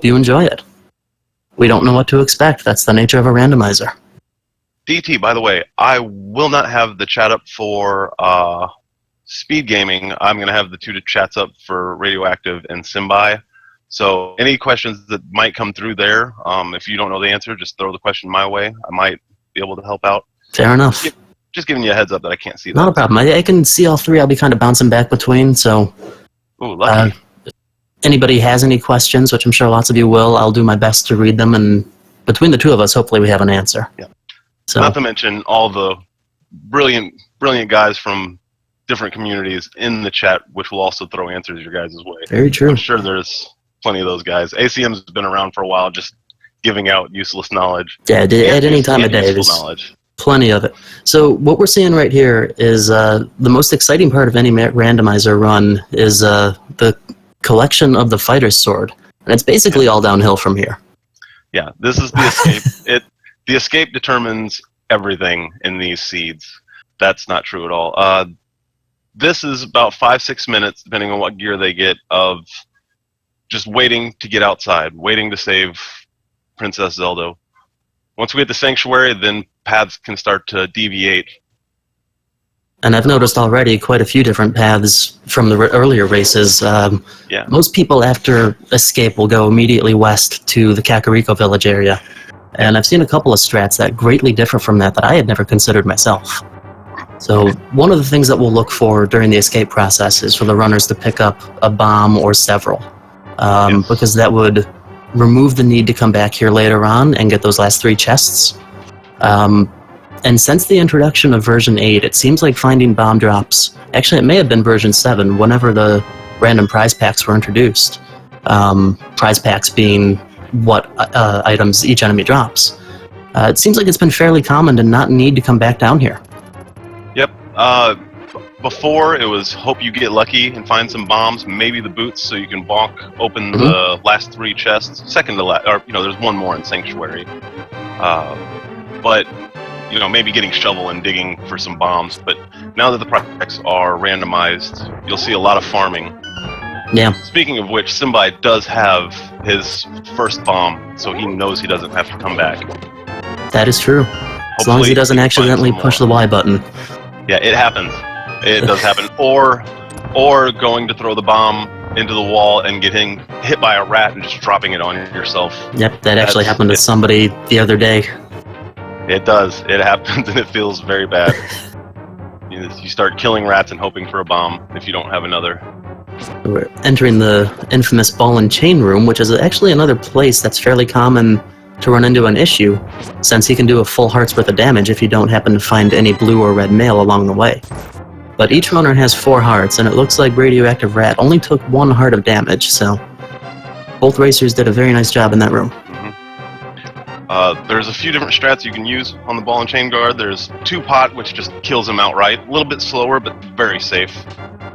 hope you enjoy it. We don't know what to expect. That's the nature of a randomizer. DT, by the way, I will not have the chat up for speed gaming. I'm going to have the two chats up for Radioactive and Smbai. So any questions that might come through there, if you don't know the answer, just throw the question my way. I might be able to help out. Fair enough. Just giving you a heads up that I can't see that. Not a problem. I can see all three. I'll be kind of bouncing back between, so... Ooh, lucky. If anybody has any questions, which I'm sure lots of you will, I'll do my best to read them, and between the two of us, hopefully we have an answer. Yeah. So, not to mention all the brilliant guys from different communities in the chat, which will also throw answers your guys' way. Very true. I'm sure there's plenty of those guys. ACM's been around for a while, just giving out useless knowledge. Yeah, at any time of day, there's plenty of it. So what we're seeing right here is the most exciting part of any randomizer run is the collection of the fighter's sword. And it's basically all downhill from here. Yeah, this is the escape. The escape determines everything in these seeds. That's not true at all. This is about 5-6 minutes, depending on what gear they get, of just waiting to get outside, waiting to save Princess Zelda. Once we hit the sanctuary, then paths can start to deviate. And I've noticed already quite a few different paths from the earlier races. Yeah. Most people after escape will go immediately west to the Kakariko village area. And I've seen a couple of strats that greatly differ from that I had never considered myself. So one of the things that we'll look for during the escape process is for the runners to pick up a bomb or several. Because that would remove the need to come back here later on and get those last 3 chests. And since the introduction of version 8, it seems like finding bomb drops, actually it may have been version 7, whenever the random prize packs were introduced. Prize packs being what items each enemy drops. It seems like it's been fairly common to not need to come back down here. Yep. Before, it was hope you get lucky and find some bombs, maybe the boots, so you can bonk open the last 3 chests. Second to last, or there's one more in Sanctuary. But maybe getting shovel and digging for some bombs. But now that the projects are randomized, you'll see a lot of farming. Yeah. Speaking of which, Smbai does have his first bomb, so he knows he doesn't have to come back. That is true. As long as he doesn't accidentally push the Y button. Yeah, it happens. It does happen. Or going to throw the bomb into the wall and getting hit by a rat and just dropping it on yourself. Yep, that actually happened to somebody the other day. It does. It happens, and it feels very bad. You start killing rats and hoping for a bomb if you don't have another. We're entering the infamous ball and chain room, which is actually another place that's fairly common to run into an issue, since he can do a full heart's worth of damage if you don't happen to find any blue or red mail along the way. But each runner has 4 hearts, and it looks like Radioactive Rat only took 1 heart of damage, so both racers did a very nice job in that room. There's a few different strats you can use on the ball and chain guard. There's 2-pot, which just kills him outright. A little bit slower, but very safe.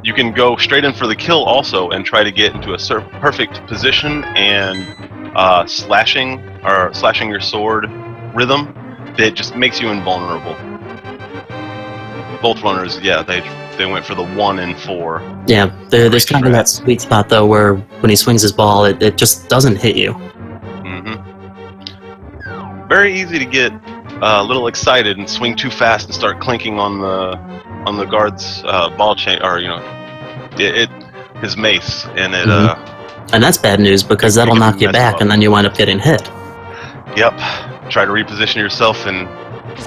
You can go straight in for the kill also and try to get into a perfect position and slashing your sword rhythm that just makes you invulnerable. Both runners, they went for the 1 and 4. Yeah, there's kind of that sweet spot though where when he swings his ball, it just doesn't hit you. Very easy to get a little excited and swing too fast and start clinking on the guard's ball chain, or his mace, and it. And that's bad news because that'll knock you back, and then you wind up getting hit. Yep. Try to reposition yourself, and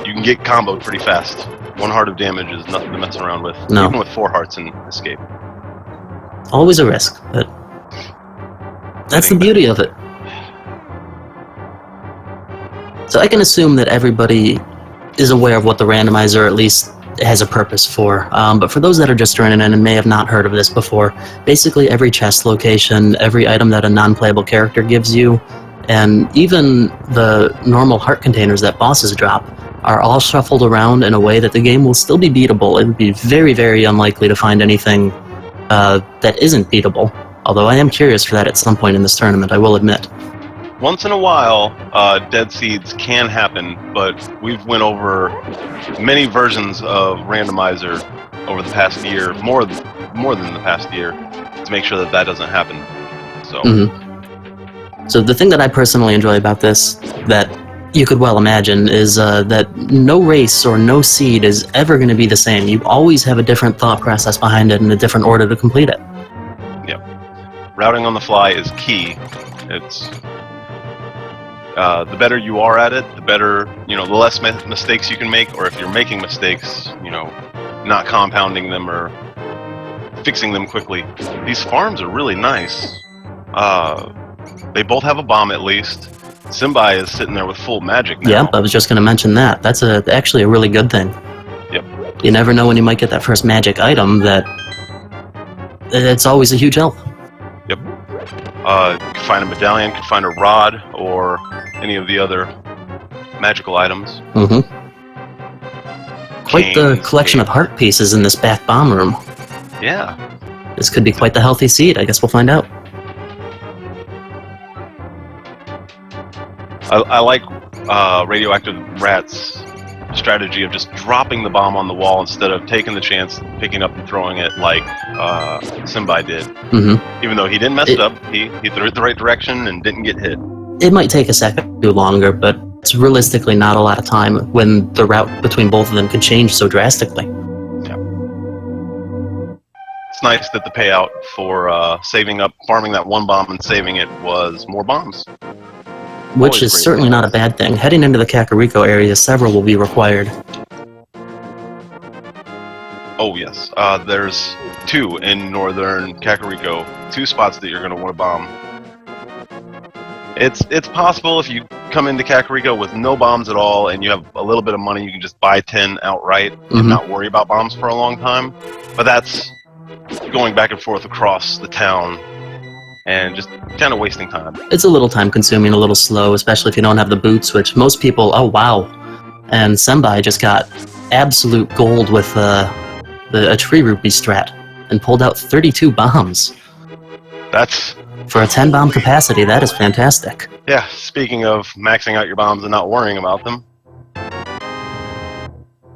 you can get comboed pretty fast. 1 heart of damage is nothing to mess around with. No. Even with 4 hearts in escape. Always a risk, but that's the beauty of it. So I can assume that everybody is aware of what the randomizer at least has a purpose for. But for those that are just joining in and may have not heard of this before, basically every chest location, every item that a non-playable character gives you, and even the normal heart containers that bosses drop are all shuffled around in a way that the game will still be beatable. It would be very, very unlikely to find anything that isn't beatable, although I am curious for that at some point in this tournament, I will admit. Once in a while, dead seeds can happen, but we've went over many versions of Randomizer over the past year, more than the past year, to make sure that doesn't happen. So, So the thing that I personally enjoy about this, that you could well imagine, is that no race or no seed is ever going to be the same. You always have a different thought process behind it and a different order to complete it. Yep. Routing on the fly is key. It's the better you are at it, the better, the less mistakes you can make, or if you're making mistakes, not compounding them or fixing them quickly. These farms are really nice. They both have a bomb at least. Smbai is sitting there with full magic now. Yep, I was just going to mention that. That's actually a really good thing. Yep. You never know when you might get that first magic item that it's always a huge help. Yep. You can find a medallion, can find a rod, or any of the other magical items. Mm-hmm. Quite the collection of heart pieces in this back bomb room. Yeah. This could be quite the healthy seed. I guess we'll find out. I like Radioactive Rat's strategy of just dropping the bomb on the wall instead of taking the chance, picking up and throwing it like Smbai did. Mm-hmm. Even though he didn't mess it up, he threw it the right direction and didn't get hit. It might take a second too longer, but it's realistically not a lot of time when the route between both of them could change so drastically. Yeah. It's nice that the payout for farming that one bomb and saving it was more bombs. Which is certainly not a bad thing. Heading into the Kakariko area, several will be required. Oh yes, there's 2 in northern Kakariko. 2 spots that you're going to want to bomb. It's possible if you come into Kakariko with no bombs at all and you have a little bit of money, you can just buy 10 outright and not worry about bombs for a long time. But that's going back and forth across the town and just kind of wasting time. It's a little time consuming, a little slow, especially if you don't have the boots, which most people, oh wow. And Smbai just got absolute gold with a tree rupee strat and pulled out 32 bombs. That's... For a 10 bomb capacity, that is fantastic. Yeah, speaking of maxing out your bombs and not worrying about them.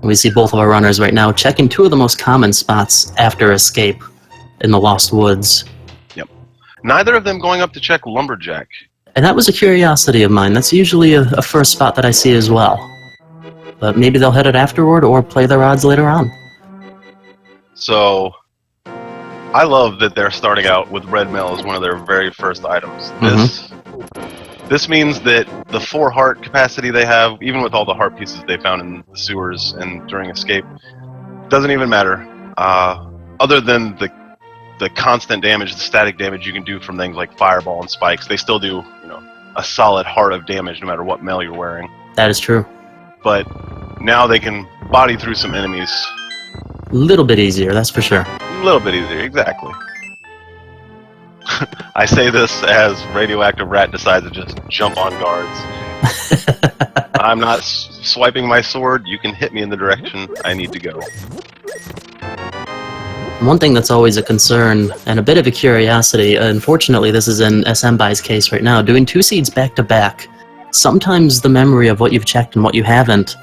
We see both of our runners right now checking 2 of the most common spots after escape in the Lost Woods. Yep. Neither of them going up to check Lumberjack. And that was a curiosity of mine. That's usually a first spot that I see as well. But maybe they'll hit it afterward or play their odds later on. So, I love that they're starting out with red mail as one of their very first items. This means that the 4 heart capacity they have, even with all the heart pieces they found in the sewers and during escape, doesn't even matter. Other than the constant damage, the static damage you can do from things like fireball and spikes, they still do, a solid heart of damage no matter what mail you're wearing. That is true. But now they can body through some enemies. A little bit easier, that's for sure. A little bit easier, exactly. I say this as Radioactive Rat decides to just jump on guards. I'm not swiping my sword. You can hit me in the direction I need to go. One thing that's always a concern, and a bit of a curiosity, unfortunately this is in Smbai's case right now, doing 2 seeds back to back, sometimes the memory of what you've checked and what you haven't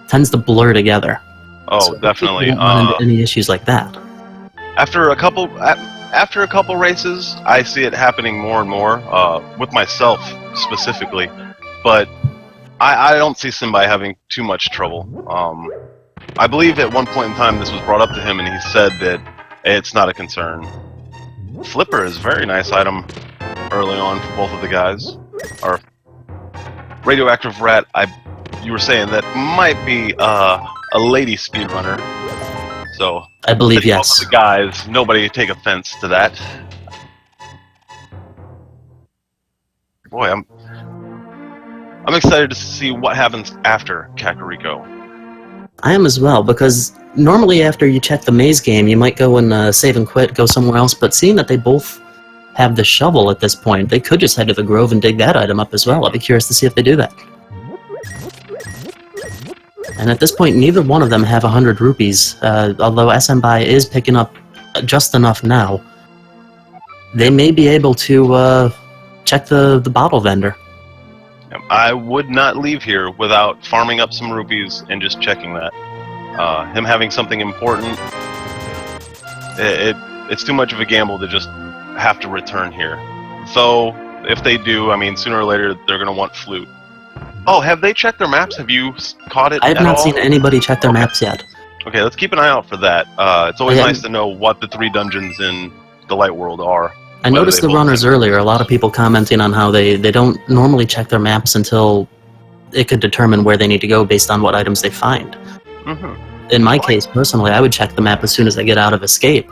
tends to blur together. Oh, so definitely. You don't run into any issues like that. After a couple races, I see it happening more and more, with myself specifically, but I don't see Smbai having too much trouble. I believe at one point in time this was brought up to him and he said that it's not a concern. Flipper is a very nice item early on for both of the guys. Or Radioactive Rat, you were saying that might be a lady speedrunner. So I believe yes. The guys, nobody take offense to that. Boy, I'm excited to see what happens after Kakariko. I am as well, because normally after you check the maze game, you might go and save and quit, go somewhere else, but seeing that they both have the shovel at this point, they could just head to the Grove and dig that item up as well. I'll be curious to see if they do that. And at this point, neither one of them have 100 rupees, although Smbai is picking up just enough now. They may be able to check the bottle vendor. I would not leave here without farming up some rupees and just checking that. Him having something important, it's too much of a gamble to just have to return here. So, if they do, I mean, sooner or later they're going to want flute. Oh, have they checked their maps? Have you caught it I have at not all? seen anybody check their maps yet. Okay, let's keep an eye out for that. It's always Yeah. nice to know what the 3 dungeons in the Light World are. I noticed the runners earlier, a lot of people commenting on how they don't normally check their maps until it could determine where they need to go based on what items they find. In my case, personally, I would check the map as soon as I get out of escape,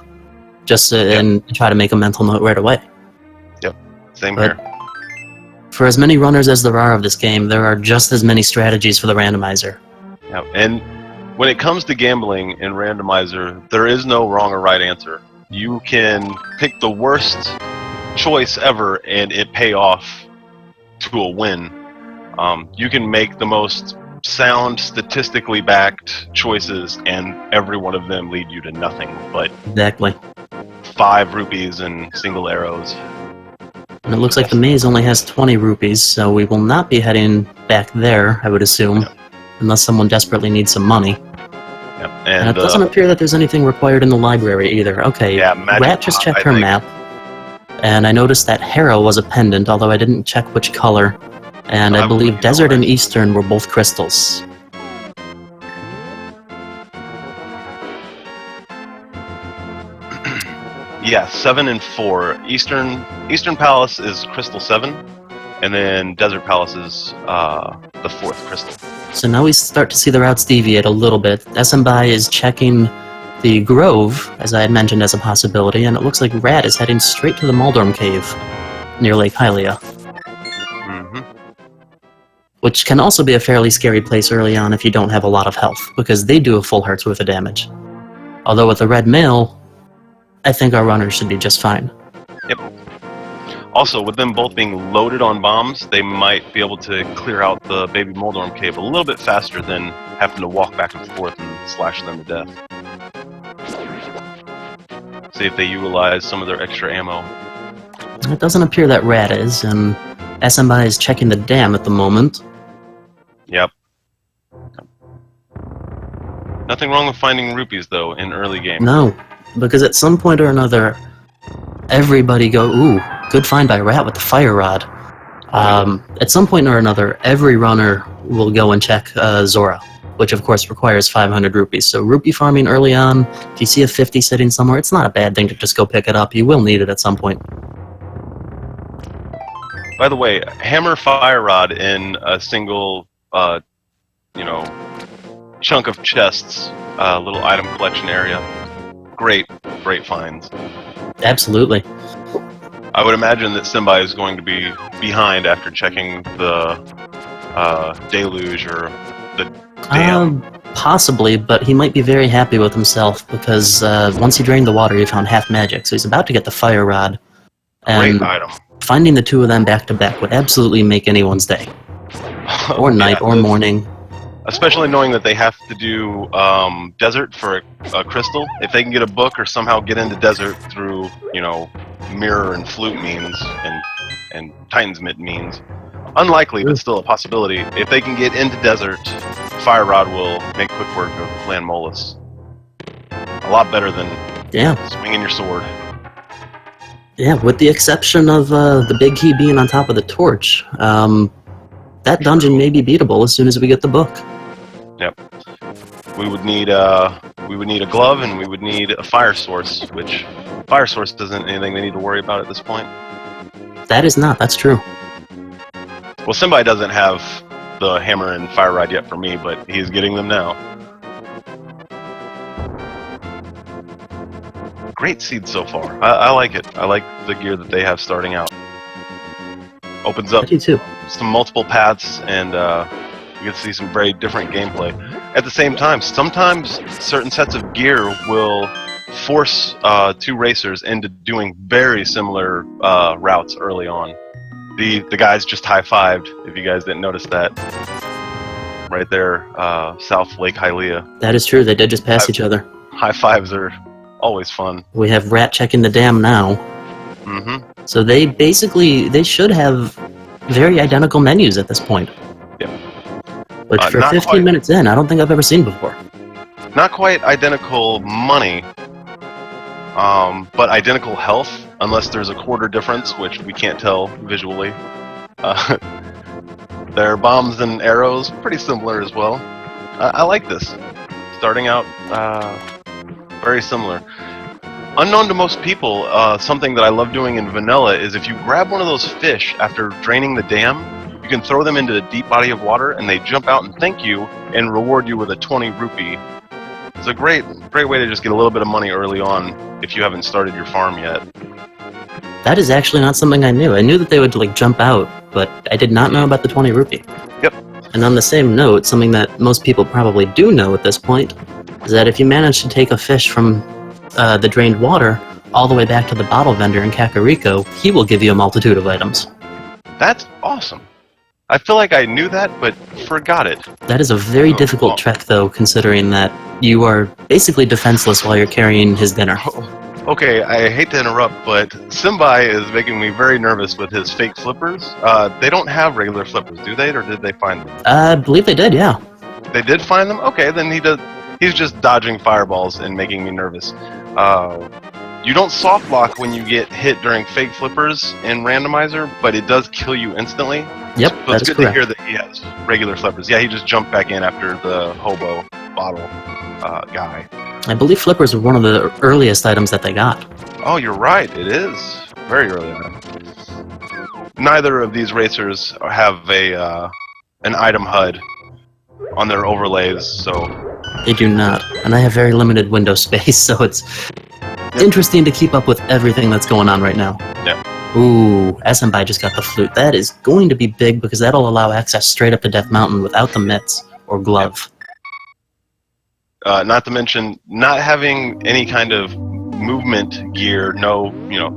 just and try to make a mental note right away. Yep, same But here. for as many runners as there are of this game, there are just as many strategies for the randomizer. Yeah, and when it comes to gambling in Randomizer, there is no wrong or right answer. You can pick the worst choice ever and it pay off to a win. You can make the most sound, statistically backed choices and every one of them lead you to nothing but Exactly. 5 rupees and single arrows. And it looks like the maze only has 20 rupees, so we will not be heading back there, I would assume, unless someone desperately needs some money. Yep. And it doesn't appear that there's anything required in the library either. Okay, Yeah, magic Rat just pot, checked I her think. map, and I noticed that Harrow was a pendant, although I didn't check which color. And I believe Desert and Eastern were both crystals. Yeah, 7 and 4. Eastern Palace is Crystal 7, and then Desert Palace is the 4th crystal. So now we start to see the routes deviate a little bit. Smbai is checking the Grove, as I had mentioned, as a possibility, and it looks like Rat is heading straight to the Muldorm Cave near Lake Hylia. Which can also be a fairly scary place early on if you don't have a lot of health, because they do a full heart's worth of damage. Although with the red mail, I think our runners should be just fine. Yep. Also, with them both being loaded on bombs, they might be able to clear out the baby Muldorm Cave a little bit faster than having to walk back and forth and slash them to death. See if they utilize some of their extra ammo. It doesn't appear that Rat is, and Smbai is checking the dam at the moment. Yep. Nothing wrong with finding rupees, though, in early game. No, because at some point or another, everybody ooh, good find by Rat with the fire rod. At some point or another, every runner will go and check Zora, which of course requires 500 rupees. So rupee farming early on, if you see a 50 sitting somewhere, it's not a bad thing to just go pick it up. You will need it at some point. By the way, hammer fire rod in a single, chunk of chests, little item collection area. Great finds. Absolutely. I would imagine that Smbai is going to be behind after checking the deluge or the dam. Possibly, but he might be very happy with himself because once he drained the water, he found half magic, so he's about to get the fire rod. And Great item. finding the two of them back to back would absolutely make anyone's day, or night, or morning. Especially knowing that they have to do desert for a crystal. If they can get a book or somehow get into desert through, mirror and flute means and Titan's Mitt means, unlikely but still a possibility. If they can get into desert, Fire Rod will make quick work of Land Molus. A lot better than swinging your sword. Yeah, with the exception of the big key being on top of the torch. That dungeon may be beatable as soon as we get the book. Yep. We would need a glove and we would need a fire source, which fire source isn't anything they need to worry about at this point. That is not. That's true. Well, Smbai doesn't have the hammer and fire rod yet for me, but he's getting them now. Great seed so far. I like it. I like the gear that they have starting out. Opens up some multiple paths, and you get to see some very different gameplay. At the same time, sometimes certain sets of gear will force two racers into doing very similar routes early on. The guys just high-fived, if you guys didn't notice that. Right there, south Lake Hylia. That is true, they did just pass each other. High fives are always fun. We have Rat checking the dam now. So they should have very identical menus at this point. Yep. Which for 15 minutes in, I don't think I've ever seen before. Not quite identical money, but identical health unless there's a quarter difference, which we can't tell visually. Their bombs and arrows, pretty similar as well. I like this. Starting out very similar. Unknown to most people, something that I love doing in vanilla is if you grab one of those fish after draining the dam, you can throw them into a deep body of water and they jump out and thank you and reward you with a 20 rupee. It's a great way to just get a little bit of money early on if you haven't started your farm yet. That is actually not something I knew. I knew that they would like jump out, but I did not know about the 20 rupee. Yep. And on the same note, something that most people probably do know at this point is that if you manage to take a fish from the drained water all the way back to the bottle vendor in Kakariko, he will give you a multitude of items. That's awesome. I feel like I knew that, but forgot it. That is a very difficult trek, though, considering that you are basically defenseless while you're carrying his dinner. Okay, I hate to interrupt, but Smbai is making me very nervous with his fake flippers. They don't have regular flippers, do they, or did they find them? I believe they did, yeah. They did find them? Okay, then he's just dodging fireballs and making me nervous. You don't soft lock when you get hit during fake flippers in Randomizer, but it does kill you instantly. Yep, so that it's is good correct. to hear that he has regular flippers. Yeah, he just jumped back in after the hobo bottle guy. I believe flippers were one of the earliest items that they got. Oh, you're right. It is very early on. Neither of these racers have an item HUD on their overlays, so They do not, and I have very limited window space, so it's interesting to keep up with everything that's going on right now. Yeah. Ooh, Smbai just got the flute. That is going to be big because that'll allow access straight up to Death Mountain without the mitts or glove. Not to mention not having any kind of movement gear. No,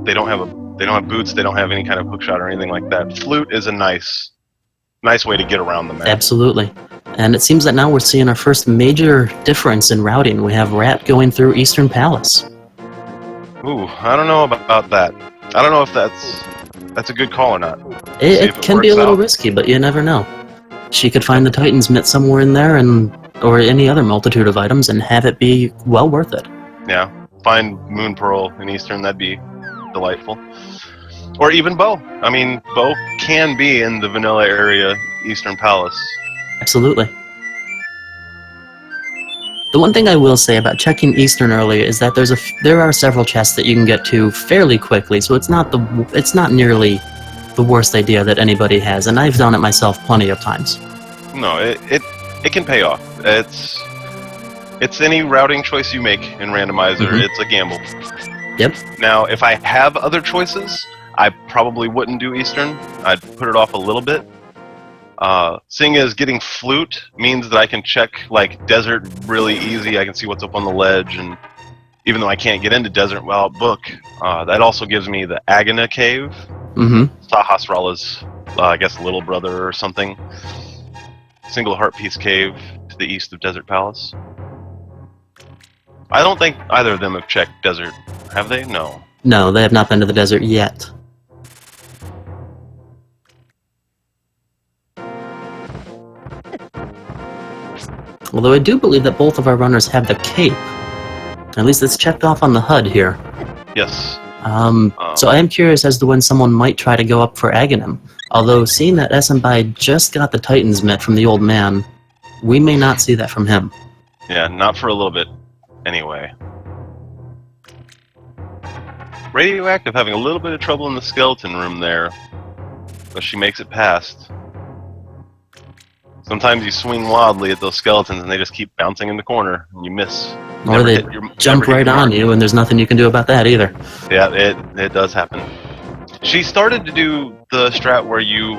they don't have boots. They don't have any kind of hookshot or anything like that. Flute is a nice way to get around the map. Absolutely. And it seems that now we're seeing our first major difference in routing. We have Rat going through Eastern Palace. Ooh, I don't know about that. I don't know if that's a good call or not. It can be a little risky, but you never know. She could find the Titan's Mitt somewhere in there, or any other multitude of items, and have it be well worth it. Yeah, find Moon Pearl in Eastern, that'd be delightful. Or even Bow. I mean, Bow can be in the vanilla area, Eastern Palace. Absolutely. The one thing I will say about checking Eastern early is that there are several chests that you can get to fairly quickly, so it's not nearly the worst idea that anybody has, and I've done it myself plenty of times. No, it can pay off. It's any routing choice you make in Randomizer. Mhm. It's a gamble. Yep. Now, if I have other choices, I probably wouldn't do Eastern. I'd put it off a little bit. Seeing as getting flute means that I can check like desert really easy. I can see what's up on the ledge, and even though I can't get into desert without book, that also gives me the Agana cave. Mm-hmm. Sahasrara's, I guess, little brother or something. Single Heart Piece Cave to the east of Desert Palace. I don't think either of them have checked desert. Have they? No. No, they have not been to the desert yet. Although I do believe that both of our runners have the cape. At least it's checked off on the HUD here. Yes. So I am curious as to when someone might try to go up for Aghanim. Although, seeing that Smbai just got the Titan's Mitt from the old man, we may not see that from him. Yeah, not for a little bit, anyway. Radioactive having a little bit of trouble in the skeleton room there, but she makes it past. Sometimes you swing wildly at those skeletons and they just keep bouncing in the corner, and you miss. Or they jump right on you, and there's nothing you can do about that either. Yeah, it does happen. She started to do the strat where you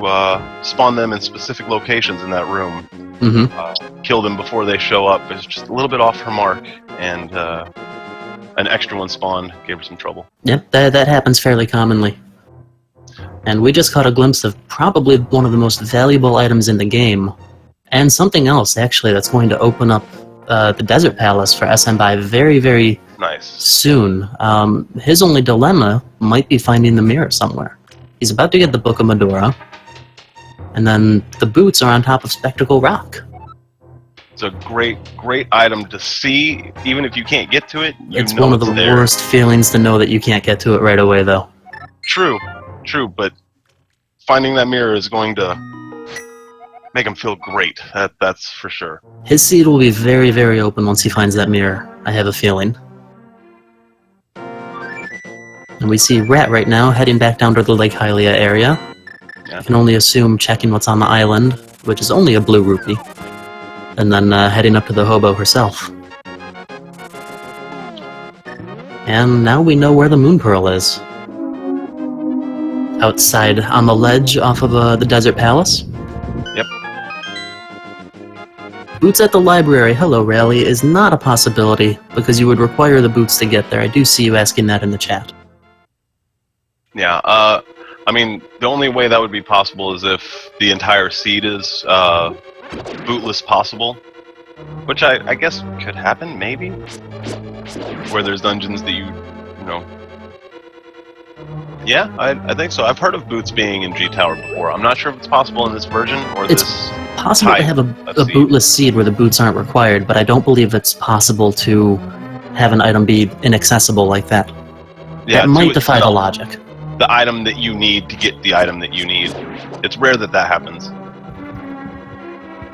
spawn them in specific locations in that room. Mm-hmm. Kill them before they show up. It's just a little bit off her mark, and an extra one spawned, gave her some trouble. Yep, that happens fairly commonly. And we just caught a glimpse of probably one of the most valuable items in the game, and something else, actually, that's going to open up the Desert Palace for Smbai very, very Nice. soon. His only dilemma might be finding the mirror somewhere. He's about to get the Book of Medora, and then the boots are on top of Spectacle Rock. It's a great item to see, even if you can't get to it. It's one of the worst feelings to know that you can't get to it right away, though. True, but finding that mirror is going to make him feel great. That's for sure. His seed will be very, very open once he finds that mirror, I have a feeling. And we see Rat right now heading back down to the Lake Hylia area. Yeah. You can only assume checking what's on the island, which is only a blue rupee. And then heading up to the hobo herself. And now we know where the Moon Pearl is. Outside on the ledge off of the Desert Palace. Yep. Boots at the library, hello Rally, is not a possibility because you would require the boots to get there. I do see you asking that in the chat. Yeah, I mean, the only way that would be possible is if the entire seed is bootless possible, which I guess could happen, maybe, where there's dungeons that you know. Yeah, I think so. I've heard of boots being in G Tower before. I'm not sure if it's possible in this version or It's this. possible to have a bootless seed where the boots aren't required, but I don't believe it's possible to have an item be inaccessible like that. Yeah, that might defy the logic. The item that you need to get the item that you need. It's rare that that happens.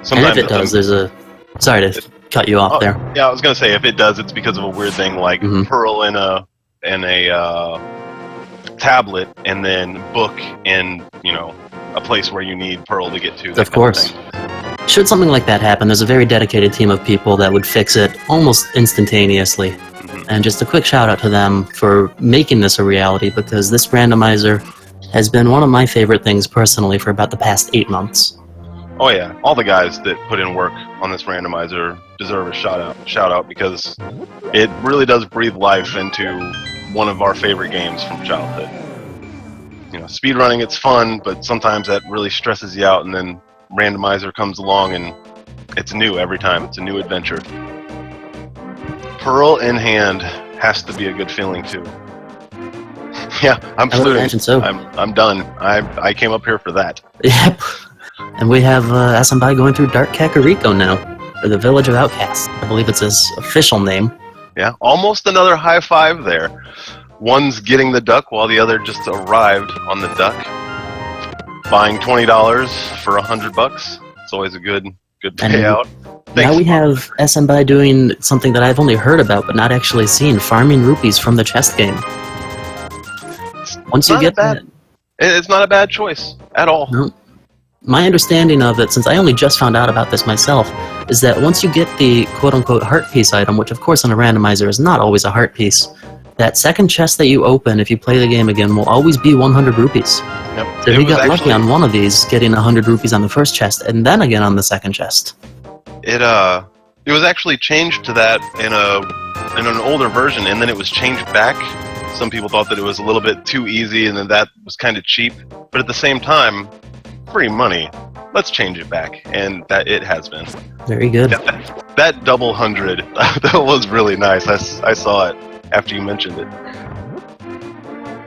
Sometimes and if it does, there's a... Sorry to cut you off there. Yeah, I was gonna say if it does, it's because of a weird thing like Pearl in a tablet, and then book in a place where you need Pearl to get to. Of course. Should something like that happen, there's a very dedicated team of people that would fix it almost instantaneously. And just a quick shout out to them for making this a reality, because this randomizer has been one of my favorite things personally for about the past 8 months. Oh yeah, all the guys that put in work on this randomizer deserve a shout out because it really does breathe life into one of our favorite games from childhood. Speedrunning, it's fun, but sometimes that really stresses you out, and then randomizer comes along and it's new every time. It's a new adventure. Pearl in hand has to be a good feeling too. Yeah, I'm fluting. I would imagine so. I'm done. I came up here for that. Yep. And we have Smbai going through Dark Kakariko now, or the Village of Outcasts. I believe it's his official name. Yeah, almost another high five there. One's getting the duck while the other just arrived on the duck. Buying $20 for $100. It's always a good payout. Now we have Smbai doing something that I've only heard about but not actually seen, farming rupees from the chest game. Once you get that... It's not a bad choice at all. No. My understanding of it, since I only just found out about this myself, is that once you get the quote-unquote heart piece item, which of course on a randomizer is not always a heart piece, that second chest that you open if you play the game again will always be 100 rupees. Yep. So we got lucky on one of these, getting 100 rupees on the first chest, and then again on the second chest. It was actually changed to that in an older version, and then it was changed back. Some people thought that it was a little bit too easy, and then that was kind of cheap. But at the same time, free money. Let's change it back, and that it has been. Very good. That double 100, that was really nice. I saw it after you mentioned it.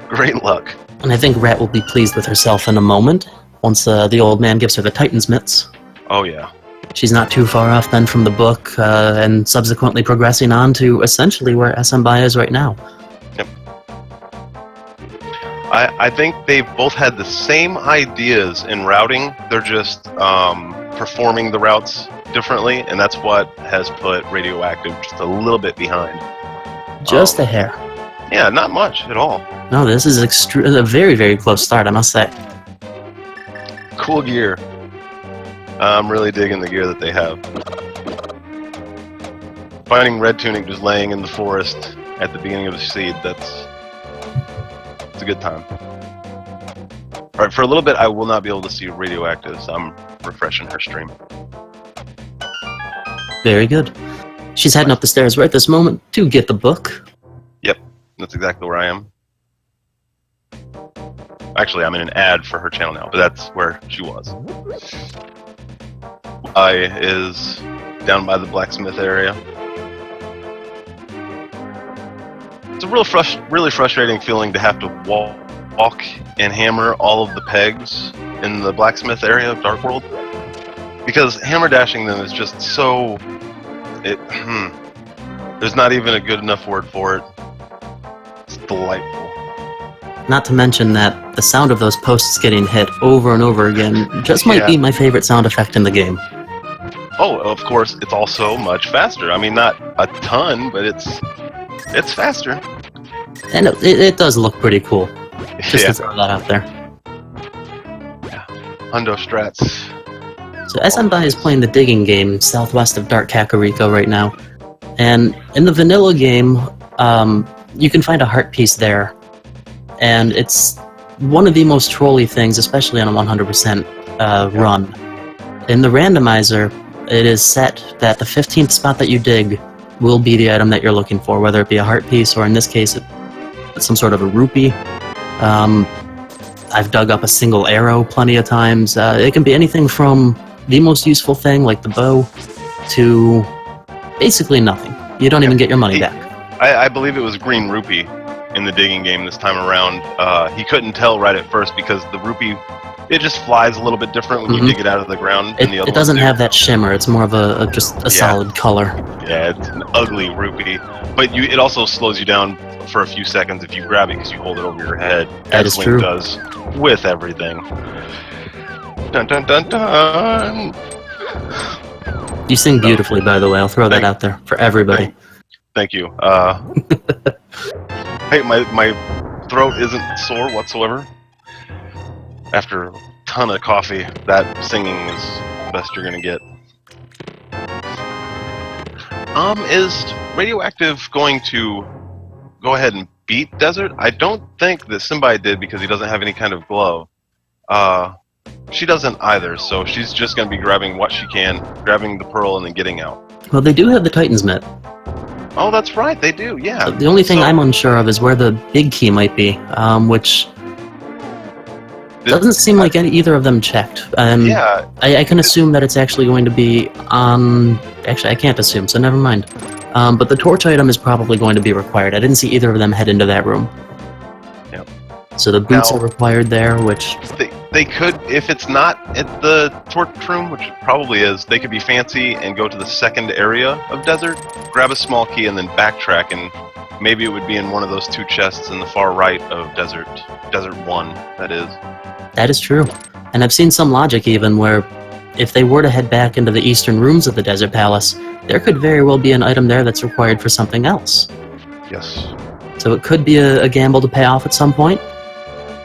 Great luck. And I think Rat will be pleased with herself in a moment, once the old man gives her the Titan's mitts. Oh yeah. She's not too far off then from the book, and subsequently progressing on to essentially where Smbai is right now. Yep. I think they've both had the same ideas in routing. They're just performing the routes differently, and that's what has put Radioactive just a little bit behind. Just a hair. Yeah, not much at all. No, this is a very, very close start, I must say. Cool gear. I'm really digging the gear that they have. Finding Red Tunic just laying in the forest at the beginning of the seed, it's a good time. Alright, for a little bit I will not be able to see Radioactive, so I'm refreshing her stream. Very good. She's heading up the stairs right this moment to get the book. Yep, that's exactly where I am. Actually, I'm in an ad for her channel now, but that's where she was. I is down by the blacksmith area. It's a really frustrating feeling to have to walk and hammer all of the pegs in the blacksmith area of Dark World, because hammer dashing them is just so... there's not even a good enough word for it. It's delightful. Not to mention that the sound of those posts getting hit over and over again just might be my favorite sound effect in the game. Oh, of course, it's also much faster. I mean, not a ton, but it's faster. And it does look pretty cool. Just to throw that out there. Yeah. Hundo strats. So Smbai is playing the digging game southwest of Dark Kakariko right now. And in the vanilla game, you can find a heart piece there. And it's one of the most trolly things, especially on a 100% run. In the randomizer, it is set that the 15th spot that you dig will be the item that you're looking for, whether it be a heart piece or in this case, it's some sort of a rupee. I've dug up a single arrow plenty of times. It can be anything from the most useful thing, like the bow, to basically nothing. You don't even get your money back. I believe it was green rupee in the digging game this time around. He couldn't tell right at first because the rupee, it just flies a little bit different when you dig it out of the ground. It doesn't have that shimmer. It's more of just a solid color. Yeah, it's an ugly rupee. But it also slows you down for a few seconds if you grab it because you hold it over your head. That is true. Does with everything. Dun dun dun dun. You sing beautifully, by the way. I'll throw that out there for everybody. Thank you. Hey, my throat isn't sore whatsoever. After a ton of coffee, that singing is the best you're gonna get. Is Radioactive going to go ahead and beat Desert? I don't think that Smbai did because he doesn't have any kind of glove. She doesn't either, so she's just gonna be grabbing what she can, grabbing the pearl, and then getting out. Well, they do have the Titan's Mitt. Oh, that's right, they do, yeah. The only thing I'm unsure of is where the big key might be, which doesn't seem like either of them checked. Yeah. I can assume that it's actually going to be on... Actually, I can't assume, so never mind. But the torch item is probably going to be required. I didn't see either of them head into that room. Yep. So the boots are required there, which... They could, if it's not at the torch room, which it probably is, they could be fancy and go to the second area of Desert, grab a small key, and then backtrack, and maybe it would be in one of those two chests in the far right of Desert 1, that is. That is true. And I've seen some logic even where if they were to head back into the eastern rooms of the Desert Palace, there could very well be an item there that's required for something else. Yes. So it could be a gamble to pay off at some point.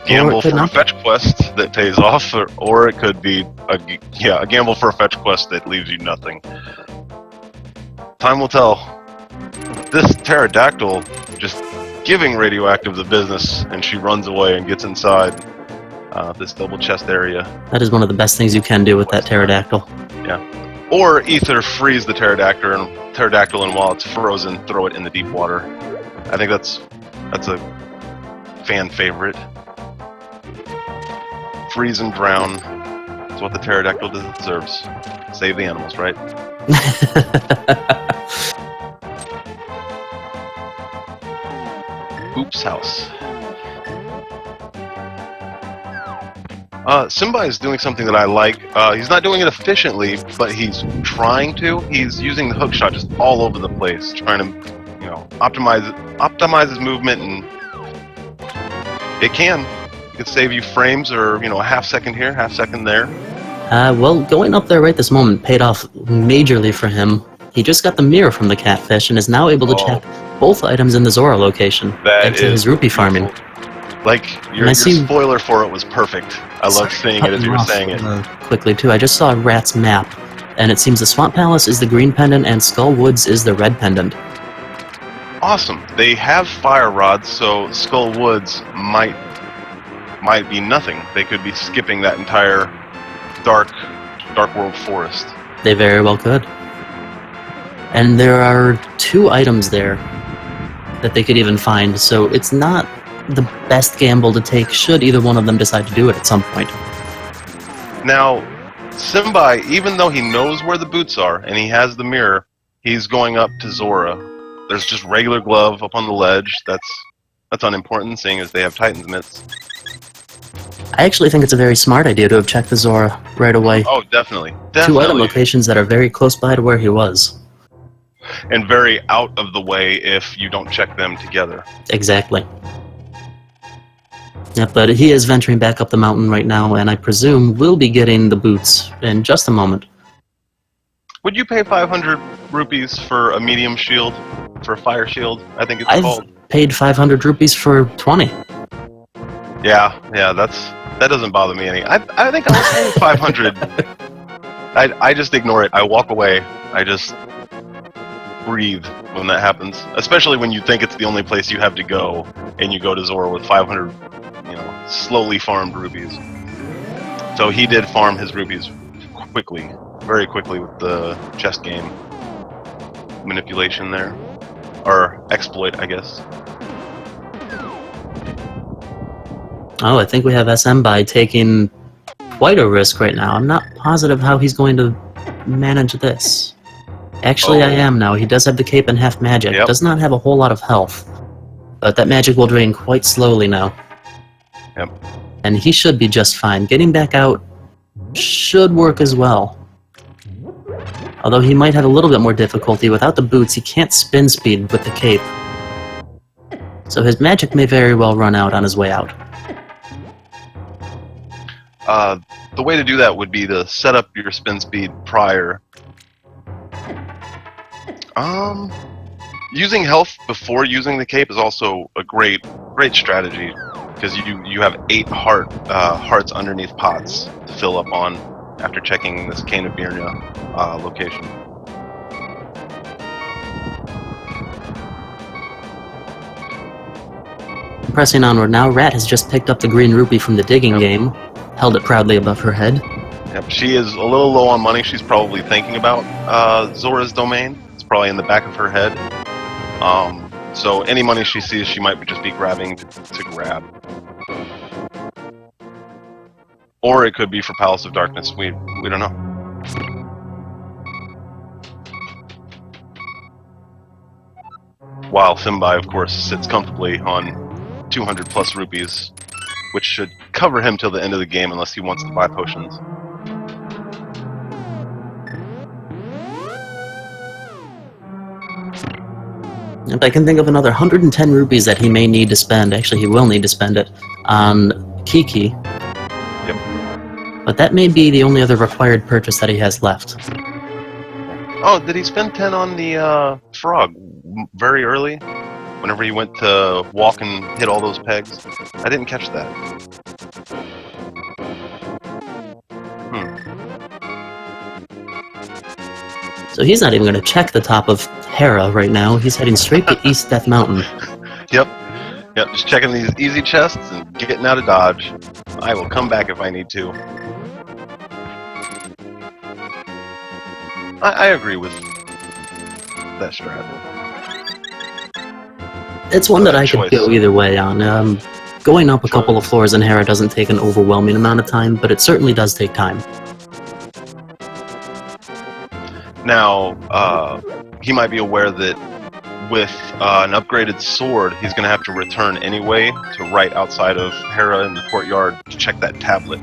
Gamble for a fetch quest that pays off, or it could be a gamble for a fetch quest that leaves you nothing. Time will tell. This pterodactyl just giving Radioactive the business, and she runs away and gets inside this double chest area. That is one of the best things you can do with that pterodactyl. Yeah. Or either freeze the pterodactyl, and while it's frozen, throw it in the deep water. I think that's a fan favorite. Freeze and drown is what the pterodactyl deserves. Save the animals, right? Oops house. Smbai is doing something that I like. He's not doing it efficiently, but he's trying to. He's using the hookshot just all over the place, trying to, optimize his movement, and it can. It could save you frames, or a half second here, half second there. Well, going up there right this moment paid off majorly for him. He just got the mirror from the catfish and is now able to check both items in the Zora location, thanks to his rupee farming. Like, your spoiler for it was perfect. I love seeing it as you were saying it. Quickly, too. I just saw Rat's map, and it seems the Swamp Palace is the green pendant and Skull Woods is the red pendant. Awesome. They have fire rods, so Skull Woods might be nothing. They could be skipping that entire dark world forest. They very well could. And there are 2 items there that they could even find, so it's not the best gamble to take should either one of them decide to do it at some point. Now, Smbai, even though he knows where the boots are and he has the mirror, he's going up to Zora. There's just regular glove up on the ledge. That's unimportant, seeing as they have Titan's mitts. I actually think it's a very smart idea to have checked the Zora right away. Oh, definitely. 2 item locations that are very close by to where he was. And very out of the way if you don't check them together. Exactly. Yeah, but he is venturing back up the mountain right now, and I presume we'll be getting the boots in just a moment. Would you pay 500 rupees for a medium shield? For a fire shield, I think it's I've called. paid 500 rupees for 20. Yeah, that doesn't bother me any. I think I was paying 500. I just ignore it. I walk away. I just breathe when that happens. Especially when you think it's the only place you have to go, and you go to Zora with 500, slowly farmed rupees. So he did farm his rupees quickly, very quickly with the chess game manipulation there, or exploit, I guess. Oh, I think we have Smbai taking quite a risk right now. I'm not positive how he's going to manage this. Actually, I am now. He does have the cape and half magic. Yep. Does not have a whole lot of health. But that magic will drain quite slowly now. Yep. And he should be just fine. Getting back out should work as well. Although he might have a little bit more difficulty. Without the boots, he can't spin speed with the cape. So his magic may very well run out on his way out. The way to do that would be to set up your spin speed prior. Using health before using the cape is also a great strategy, because you have 8 hearts underneath pots to fill up on after checking this Cane of Birnia location. Pressing onward now, Rat has just picked up the green rupee from the digging game, held it proudly above her head. Yep, she is a little low on money. She's probably thinking about Zora's domain. It's probably in the back of her head. So any money she sees, she might just be grabbing to grab. Or it could be for Palace of Darkness. We don't know. While Smbai, of course, sits comfortably on 200 plus rupees, which should cover him till the end of the game unless he wants to buy potions. If I can think of another 110 rupees that he may need to spend, actually he will need to spend it, on Kiki. Yep. But that may be the only other required purchase that he has left. Oh, did he spend 10 on the frog very early? Whenever he went to walk and hit all those pegs? I didn't catch that. So he's not even going to check the top of Hera right now. He's heading straight to East Death Mountain. Yep, just checking these easy chests and getting out of Dodge. I will come back if I need to. I agree with that strat. It's one that I could go either way on. Going up a couple of floors in Hera doesn't take an overwhelming amount of time, but it certainly does take time. Now, he might be aware that with an upgraded sword, he's going to have to return anyway to right outside of Hera in the courtyard to check that tablet.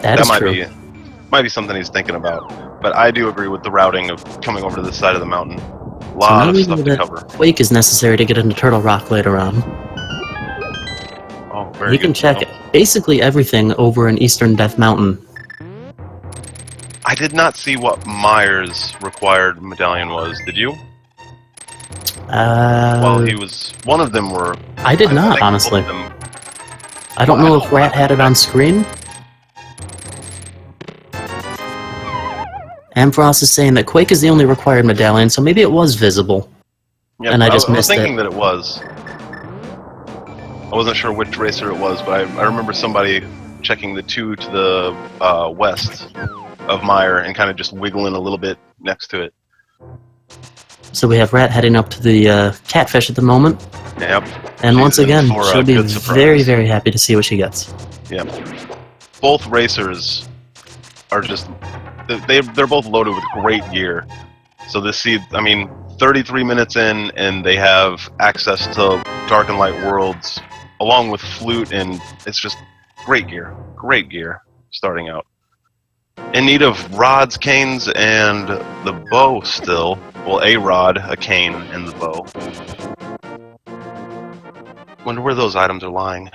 That might be something he's thinking about. But I do agree with the routing of coming over to this side of the mountain. A lot of stuff to cover. Quake is necessary to get into Turtle Rock later on. Oh, very good. You can check basically everything over in Eastern Death Mountain. I did not see what Myers' required medallion was. Did you? Well, he was. One of them were. I did not, honestly. I don't know if Rat had it on screen. Amfrost is saying that Quake is the only required medallion, so maybe it was visible. Yep, and I just missed it. I was thinking that it was. I wasn't sure which racer it was, but I remember somebody checking the 2 to the west of Meyer and kind of just wiggling a little bit next to it. So we have Rat heading up to the catfish at the moment. Yep. And once again, she'll be very, very happy to see what she gets. Yep. Both racers are just... They're both loaded with great gear. So this seed, 33 minutes in, and they have access to Dark and Light Worlds, along with Flute, and it's just great gear. Great gear, starting out. In need of rods, canes, and the bow still. Well, a rod, a cane, and the bow. Wonder where those items are lying.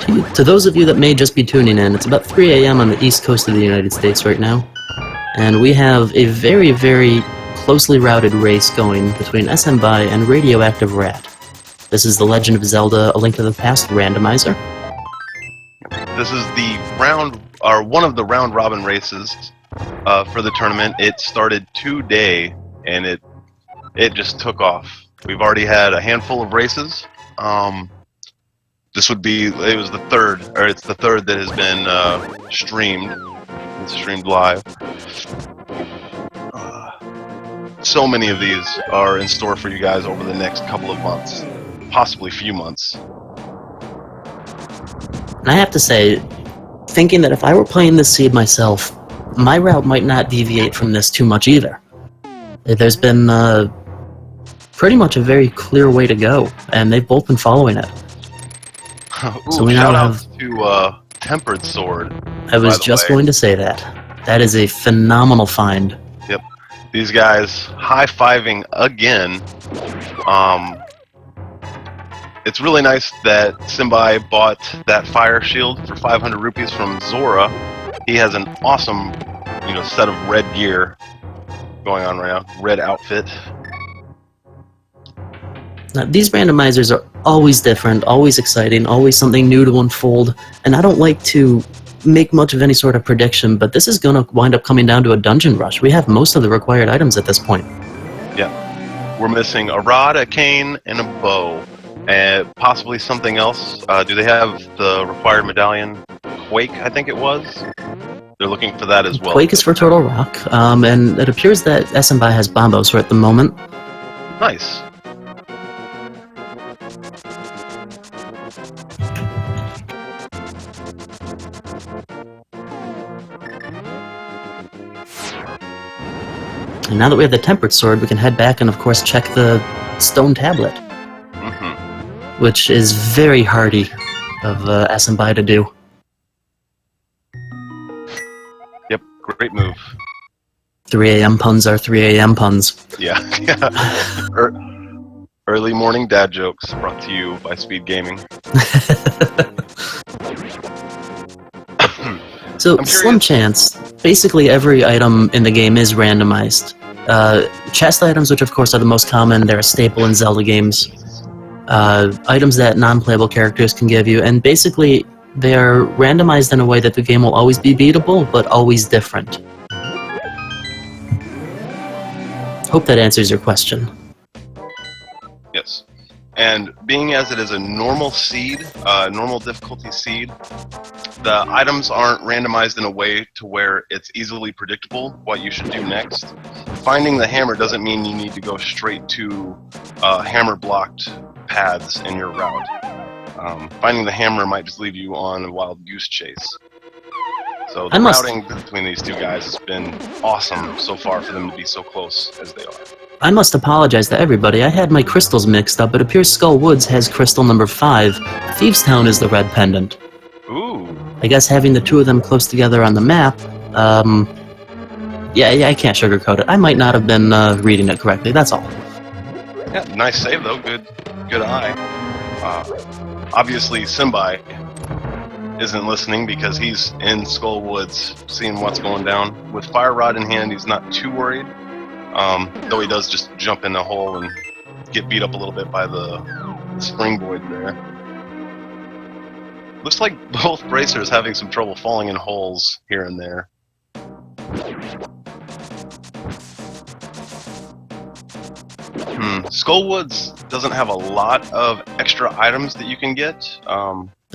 To those of you that may just be tuning in, it's about 3 a.m. on the east coast of the United States right now, and we have a very, very closely routed race going between Smbai and Radioactive Rat. This is The Legend of Zelda: A Link to the Past Randomizer. This is the round, or one of the round robin races for the tournament. It started today, and it just took off. We've already had a handful of races. This would be, it was the third, or it's the third that has been streamed. It's streamed live. So many of these are in store for you guys over the next couple of months, possibly few months. And I have to say, thinking that if I were playing this seed myself, my route might not deviate from this too much either. There's been pretty much a very clear way to go, and they've both been following it. Ooh, So we now shout out have... to Tempered Sword. I was just going to say that. That is a phenomenal find. Yep. These guys high-fiving again. It's really nice that Smbai bought that fire shield for 500 rupees from Zora. He has an awesome, set of red gear going on right now. Red outfit. Now, these randomizers are always different, always exciting, always something new to unfold, and I don't like to make much of any sort of prediction, but this is going to wind up coming down to a dungeon rush. We have most of the required items at this point. Yeah. We're missing a rod, a cane, and a bow. And possibly something else. Do they have the required medallion? Quake, I think it was. They're looking for that as well. Quake is for Turtle Rock, and it appears that Smbai has Bombos for at the moment. Nice. And now that we have the Tempered Sword, we can head back and, of course, check the stone tablet. Which is very hardy of Smbai to do. Yep, great move. 3 a.m. puns are 3 a.m. puns. Yeah. Early morning dad jokes brought to you by Speed Gaming. So, slim chance, basically every item in the game is randomized. Chest items, which of course are the most common, they're a staple in Zelda games. Items that non-playable characters can give you, and basically they're randomized in a way that the game will always be beatable, but always different. Hope that answers your question. Yes. And being as it is a normal seed, normal difficulty seed, the items aren't randomized in a way to where it's easily predictable what you should do next. Finding the hammer doesn't mean you need to go straight to hammer-blocked paths in your route. Finding the hammer might just lead you on a wild goose chase. So the routing between these two guys has been awesome so far for them to be so close as they are. I must apologize to everybody. I had my crystals mixed up. It appears Skull Woods has crystal number 5. Thieves Town is the red pendant. Ooh. I guess having the two of them close together on the map, yeah, I can't sugarcoat it. I might not have been reading it correctly, that's all. Yeah, nice save though. Good eye. Obviously, Smbai isn't listening because he's in Skull Woods, seeing what's going down. With Fire Rod in hand, he's not too worried. Though he does just jump in the hole and get beat up a little bit by the springboard there. Looks like both bracers having some trouble falling in holes here and there. Skullwoods doesn't have a lot of extra items that you can get.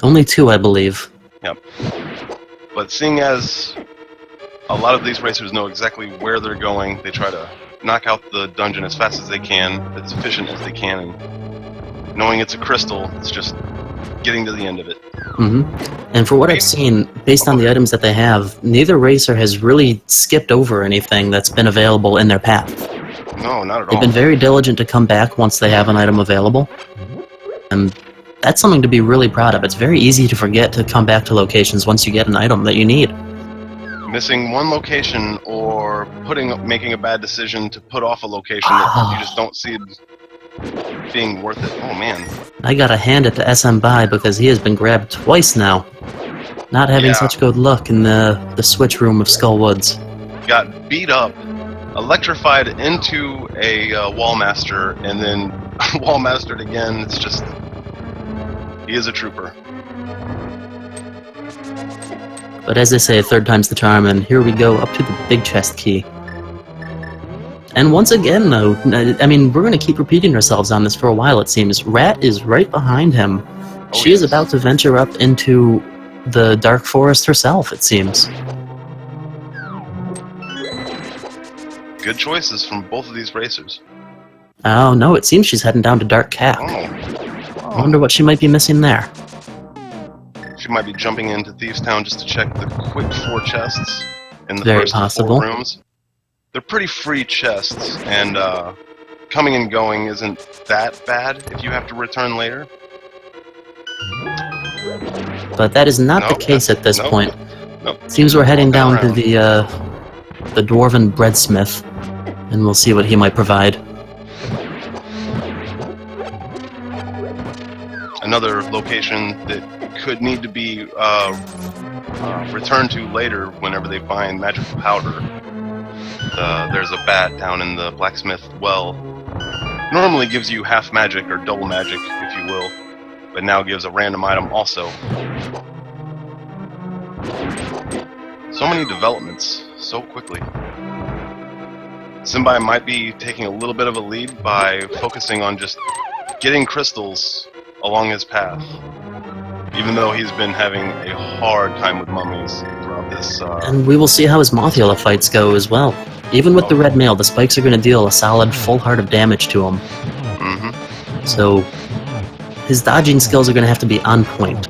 Only 2, I believe. Yep. But seeing as a lot of these racers know exactly where they're going, they try to knock out the dungeon as fast as they can, as efficient as they can, and knowing it's a crystal, it's just getting to the end of it. And for what I've seen, based on the items that they have, neither racer has really skipped over anything that's been available in their path. No, not at all. They've been very diligent to come back once they have an item available. And that's something to be really proud of. It's very easy to forget to come back to locations once you get an item that you need. Missing one location or making a bad decision to put off a location that you just don't see being worth it. Oh man. I gotta hand it to Smbai because he has been grabbed twice now. Not having Yeah. such good luck in the switch room of Skull Woods. Got beat up, electrified into a Wallmaster, and then Wallmastered again. It's just... he is a trooper. But as they say, third time's the charm, and here we go up to the big chest key. And once again, though, I mean, we're going to keep repeating ourselves on this for a while, it seems. Rat is right behind him. She is about to venture up into the Dark Forest herself, it seems. Good choices from both of these racers. Oh, no, it seems she's heading down to Dark Cack. I wonder what she might be missing there. She might be jumping into Thieves Town just to check the quick 4 chests in the Very first possible. 4 rooms. They're pretty free chests, and coming and going isn't that bad if you have to return later. But that is not the case at this point. Seems we're heading down to the Dwarven Breadsmith, and we'll see what he might provide. Another location that could need to be returned to later whenever they find magical powder. There's a bat down in the blacksmith well. Normally gives you half magic or double magic, if you will, but now gives a random item also. So many developments so quickly. Smbai might be taking a little bit of a lead by focusing on just getting crystals along his path, even though he's been having a hard time with mummies throughout this. And we will see how his Mothula fights go as well. Even with the red mail, the spikes are going to deal a solid full heart of damage to him. Mm-hmm. So his dodging skills are going to have to be on point.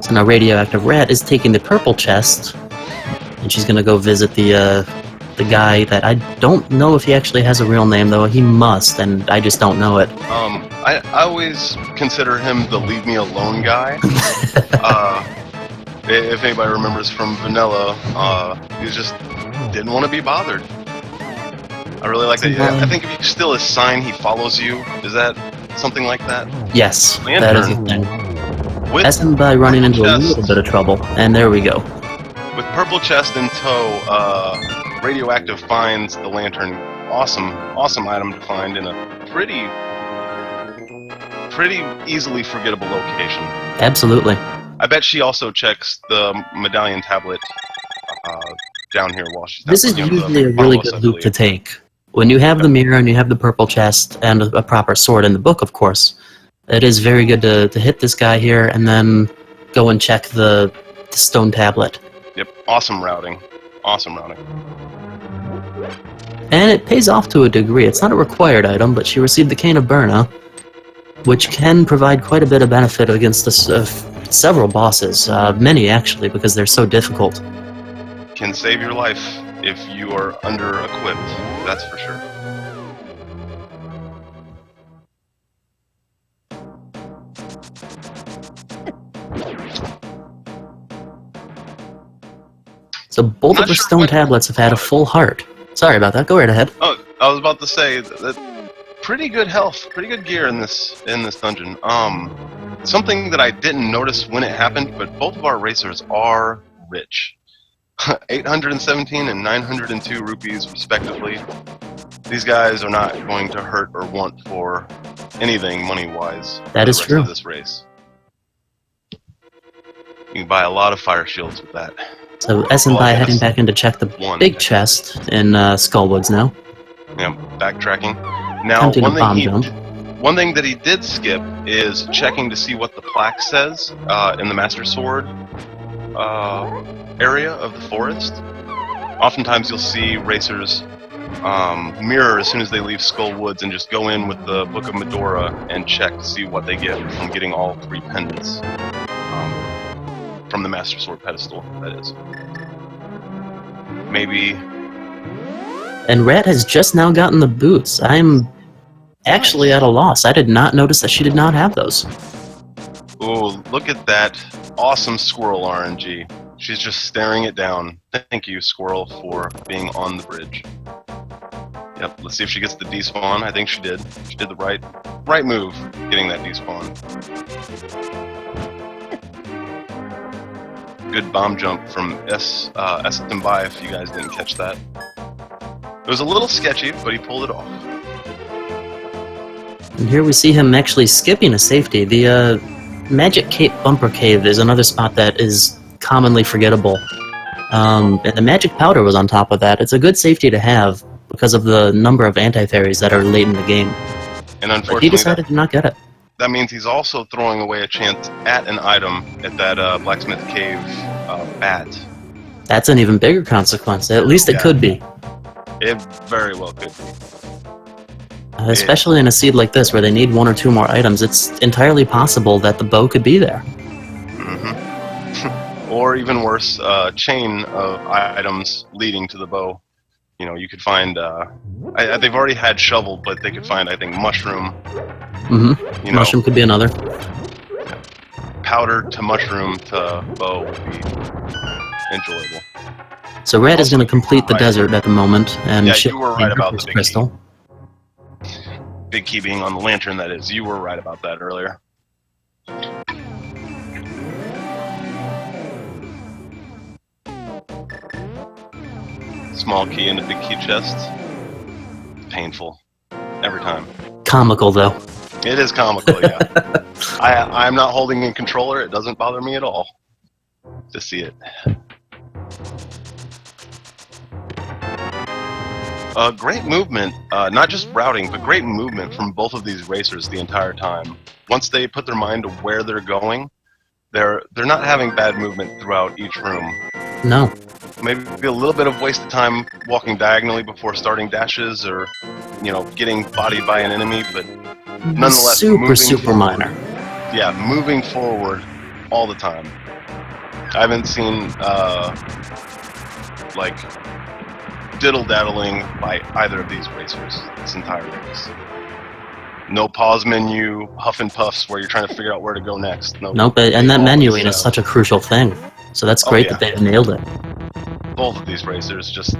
So now Radioactive Rat is taking the purple chest, and she's going to go visit the guy that I don't know if he actually has a real name, though. He must, and I just don't know it. I always consider him the leave me alone guy. If anybody remembers from Vanilla, he just didn't want to be bothered. I really like that. I think if you steal his sign, he follows you. Is that something like that? Yes, Lantern. that is the thing. With Smbai running into a little bit of trouble, and there we go. With purple chest in tow, Radioactive finds the lantern. Awesome item to find in a pretty easily forgettable location. Absolutely. I bet she also checks the medallion tablet down here while she's. This is usually a really good loop to take. When you have the mirror and you have the purple chest and a proper sword in the book, of course, it is very good to hit this guy here and then go and check the stone tablet. Yep, awesome routing. Awesome routing. And it pays off to a degree. It's not a required item, but she received the Cane of Burna, which can provide quite a bit of benefit against several bosses. Many, actually, because they're so difficult. Can save your life if you are under-equipped, that's for sure. So both of her stone tablets have had a full heart. Sorry about that. Go right ahead. Oh, I was about to say that pretty good health, pretty good gear in this dungeon. Something that I didn't notice when it happened, but both of our racers are rich. 817 and 902 rupees, respectively. These guys are not going to hurt or want for anything money-wise. That is true. This race. You can buy a lot of fire shields with that. So Smbai heading back in to check the big chest in Skullwoods now. Yeah, backtracking. Now, one thing that he did skip is checking to see what the plaque says in the Master Sword area of the forest. Oftentimes you'll see racers mirror as soon as they leave Skullwoods and just go in with the Book of Medora and check to see what they get from getting all 3 pendants from the Master Sword pedestal, that is. Maybe... And Rat has just now gotten the boots. I'm actually at a loss. I did not notice that she did not have those. Ooh, look at that awesome squirrel RNG. She's just staring it down. Thank you, Squirrel, for being on the bridge. Yep, let's see if she gets the despawn. I think she did. She did the right move, getting that despawn. Good bomb jump from Smbai, if you guys didn't catch that. It was a little sketchy, but he pulled it off. And here we see him actually skipping a safety. The Magic Cape Bumper Cave is another spot that is commonly forgettable. And the Magic Powder was on top of that. It's a good safety to have because of the number of anti-fairies that are late in the game. And unfortunately, but he decided to not get it. That means he's also throwing away a chance at an item at that Blacksmith Cave bat. That's an even bigger consequence. At least it could be. It very well could be. Especially in a seed like this where they need one or two more items, it's entirely possible that the bow could be there. Mm-hmm. Or even worse, a chain of items leading to the bow. You know, you could find, they've already had shovel, but they could find, I think, mushroom. Mm-hmm. You know, mushroom could be another. Powder to mushroom to bow would be enjoyable. So Red is going to complete the desert at the moment, and you were right about the big crystal. Key. Big key being on the lantern, that is. You were right about that earlier. Small key into big key chest. Painful. Every time. Comical, though. It is comical, yeah. I'm not holding a controller. It doesn't bother me at all to see it. Great movement, not just routing, but great movement from both of these racers the entire time. Once they put their mind to where they're going, they're not having bad movement throughout each room. No. Maybe a little bit of wasted time walking diagonally before starting dashes, or getting bodied by an enemy, but nonetheless, super minor. Yeah, moving forward all the time. I haven't seen diddle-daddling by either of these racers this entire race. No pause menu, huff and puffs where you're trying to figure out where to go next. Nope, and that menuing is such a crucial thing. So that's great that they've nailed it. Both of these racers just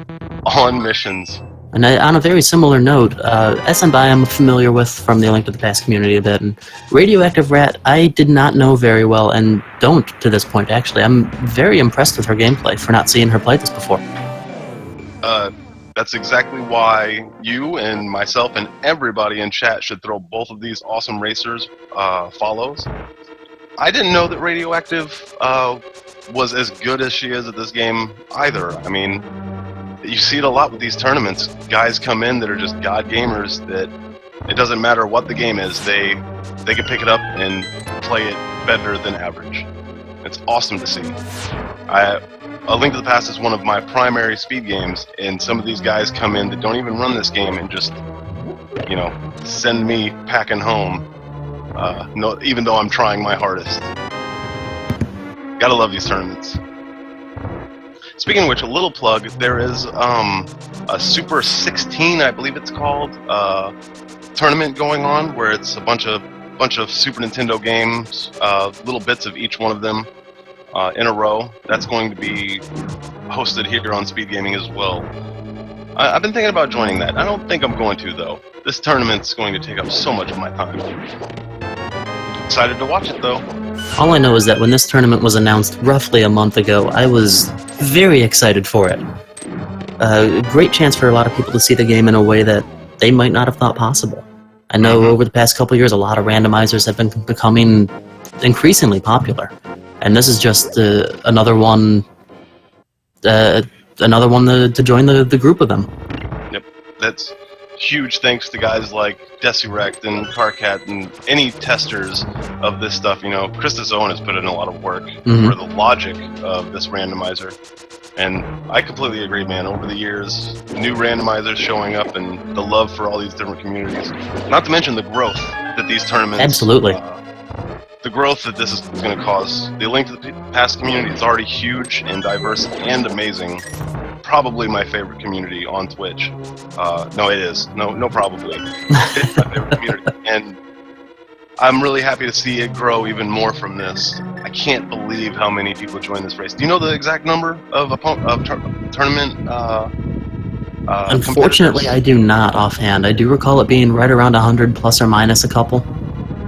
on missions. And on a very similar note, Smbai I'm familiar with from the Link to the Past community a bit, and Radioactive Rat I did not know very well, and don't to this point actually. I'm very impressed with her gameplay for not seeing her play this before. That's exactly why you and myself and everybody in chat should throw both of these awesome racers follows. I didn't know that Radioactive was as good as she is at this game either. I mean, you see it a lot with these tournaments. Guys come in that are just god gamers that it doesn't matter what the game is, they can pick it up and play it better than average. It's awesome to see. A Link to the Past is one of my primary speed games, and some of these guys come in that don't even run this game and just, send me packing home. No, even though I'm trying my hardest. Gotta love these tournaments. Speaking of which, a little plug, there is a Super 16, I believe it's called, tournament going on where it's a bunch of Super Nintendo games, little bits of each one of them in a row. That's going to be hosted here on Speed Gaming as well. I've been thinking about joining that. I don't think I'm going to, though. This tournament's going to take up so much of my time. Excited to watch it, though. All I know is that when this tournament was announced roughly a month ago, I was very excited for it. A great chance for a lot of people to see the game in a way that they might not have thought possible. I know over the past couple years, a lot of randomizers have been becoming increasingly popular, and this is just another one to join the group of them. Yep, that's huge thanks to guys like Desurect and Carcat and any testers of this stuff. Christus Owen has put in a lot of work for the logic of this randomizer. And I completely agree, man. Over the years, new randomizers showing up and the love for all these different communities. Not to mention the growth that these tournaments... Absolutely. The growth that this is going to cause. The Link to the Past community is already huge and diverse and amazing. Probably my favorite community on Twitch. No, it is. No, probably. It's my favorite community. And I'm really happy to see it grow even more from this. I can't believe how many people joined this race. Do you know the exact number of tournament Unfortunately, competitors? I do not offhand. I do recall it being right around 100 plus or minus a couple.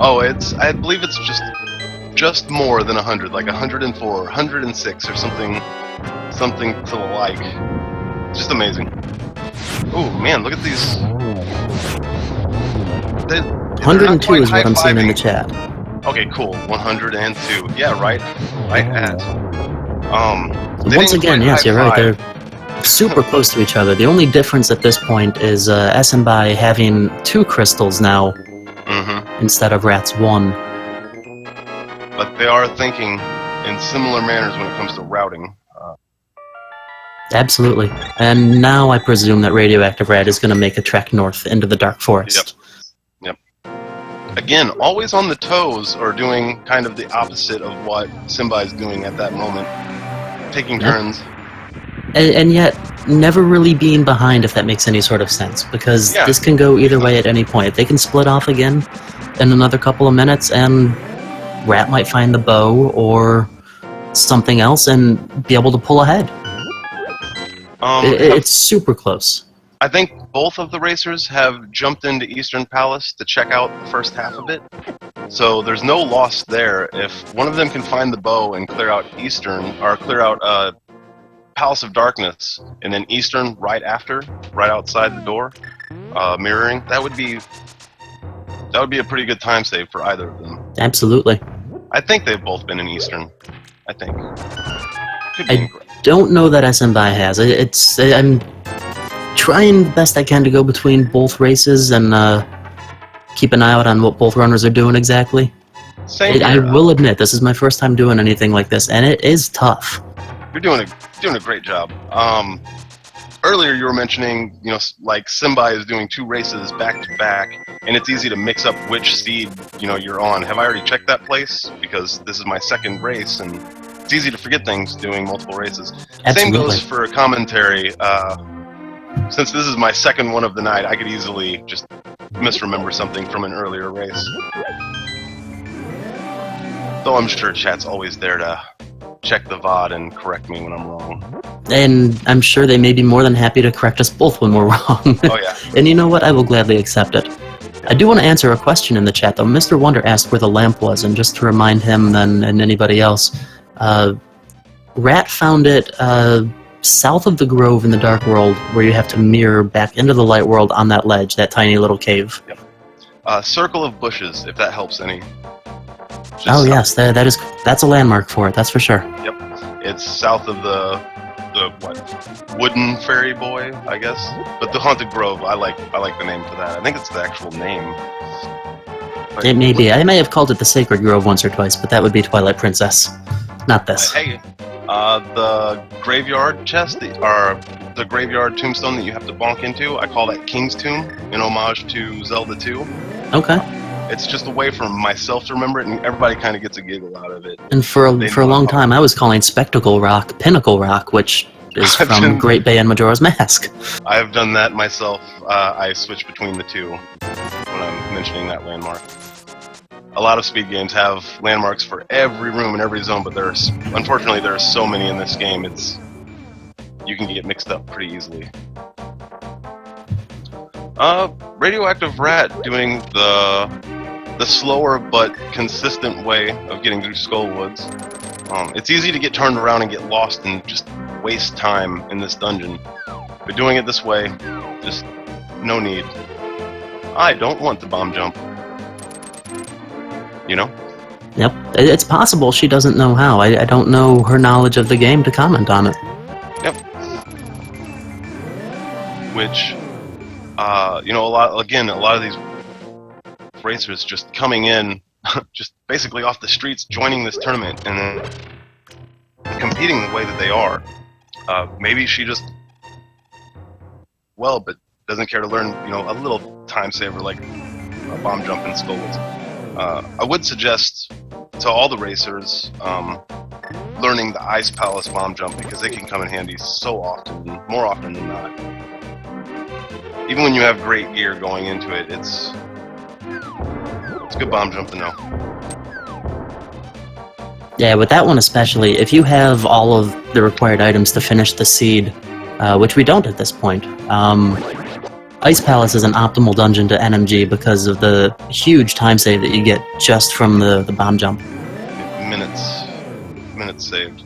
Oh, I believe it's just more than 100, like 104, 106 or something to the like. Just amazing. Oh man, look at these. 102 is what I'm seeing in the chat. Okay, cool. 102. Yeah, right at. Once again, yes, you're right. They're super close to each other. The only difference at this point is Smbai having 2 crystals now instead of Rat's 1. But they are thinking in similar manners when it comes to routing. Absolutely. And now I presume that Radioactive Rat is going to make a trek north into the Dark Forest. Yep. Again, always on the toes, or doing kind of the opposite of what Smbai is doing at that moment. Taking turns. And yet, never really being behind, if that makes any sort of sense. Because this can go either way at any point. They can split off again in another couple of minutes, and Rat might find the bow or something else and be able to pull ahead. It's super close. I think both of the racers have jumped into Eastern Palace to check out the first half of it. So there's no loss there. If one of them can find the bow and clear out Eastern, or clear out Palace of Darkness, and then Eastern right after, right outside the door, mirroring, that would be a pretty good time save for either of them. Absolutely. I think they've both been in Eastern. I think. I don't know that Smbai has. I'm trying the best I can to go between both races and keep an eye out on what both runners are doing exactly. I will admit, this is my first time doing anything like this, and it is tough. You're doing a great job. Earlier you were mentioning, like Smbai is doing 2 races back to back, and it's easy to mix up which seed you're on. Have I already checked that place? Because this is my second race, and it's easy to forget things doing multiple races. Absolutely. Same goes for commentary. Since this is my second one of the night, I could easily just misremember something from an earlier race. Though I'm sure chat's always there to check the VOD and correct me when I'm wrong. And I'm sure they may be more than happy to correct us both when we're wrong. Oh yeah. And you know what? I will gladly accept it. I do want to answer a question in the chat, though. Mr. Wonder asked where the lamp was, and just to remind him and anybody else, Rat found it south of the Grove in the Dark World, where you have to mirror back into the Light World on that ledge, that tiny little cave. Yep. Circle of bushes, if that helps any. Oh yes, that's a landmark for it. That's for sure. Yep, it's south of the Wooden Fairy Boy, I guess. But the Haunted Grove, I like the name for that. I think it's the actual name. But it may be. I may have called it the Sacred Grove once or twice, but that would be Twilight Princess, not this. Hey, the graveyard chest, or the graveyard tombstone that you have to bonk into, I call that King's Tomb, in homage to Zelda 2. Okay. It's just a way for myself to remember it, and everybody kind of gets a giggle out of it. And for a long time, I was calling Spectacle Rock Pinnacle Rock, which is from Great Bay and Majora's Mask. I have done that myself. I switch between the two when I'm mentioning that landmark. A lot of speed games have landmarks for every room and every zone, but unfortunately there are so many in this game, you can get mixed up pretty easily. Radioactive Rat doing the slower but consistent way of getting through Skullwoods. It's easy to get turned around and get lost and just waste time in this dungeon. But doing it this way, just no need. I don't want the bomb jump. Yep. It's possible she doesn't know how. I don't know her knowledge of the game to comment on it. Yep. Which, a lot of these racers just coming in, just basically off the streets, joining this tournament, and then competing the way that they are. Maybe she just, but doesn't care to learn, a little time saver like a bomb jump in Skullwoods. I would suggest to all the racers learning the Ice Palace bomb jump, because they can come in handy so often, more often than not. Even when you have great gear going into it, It's a good bomb jump to know. Yeah, with that one especially, if you have all of the required items to finish the seed, which we don't at this point, Ice Palace is an optimal dungeon to NMG because of the huge time save that you get just from the bomb jump. Minutes saved.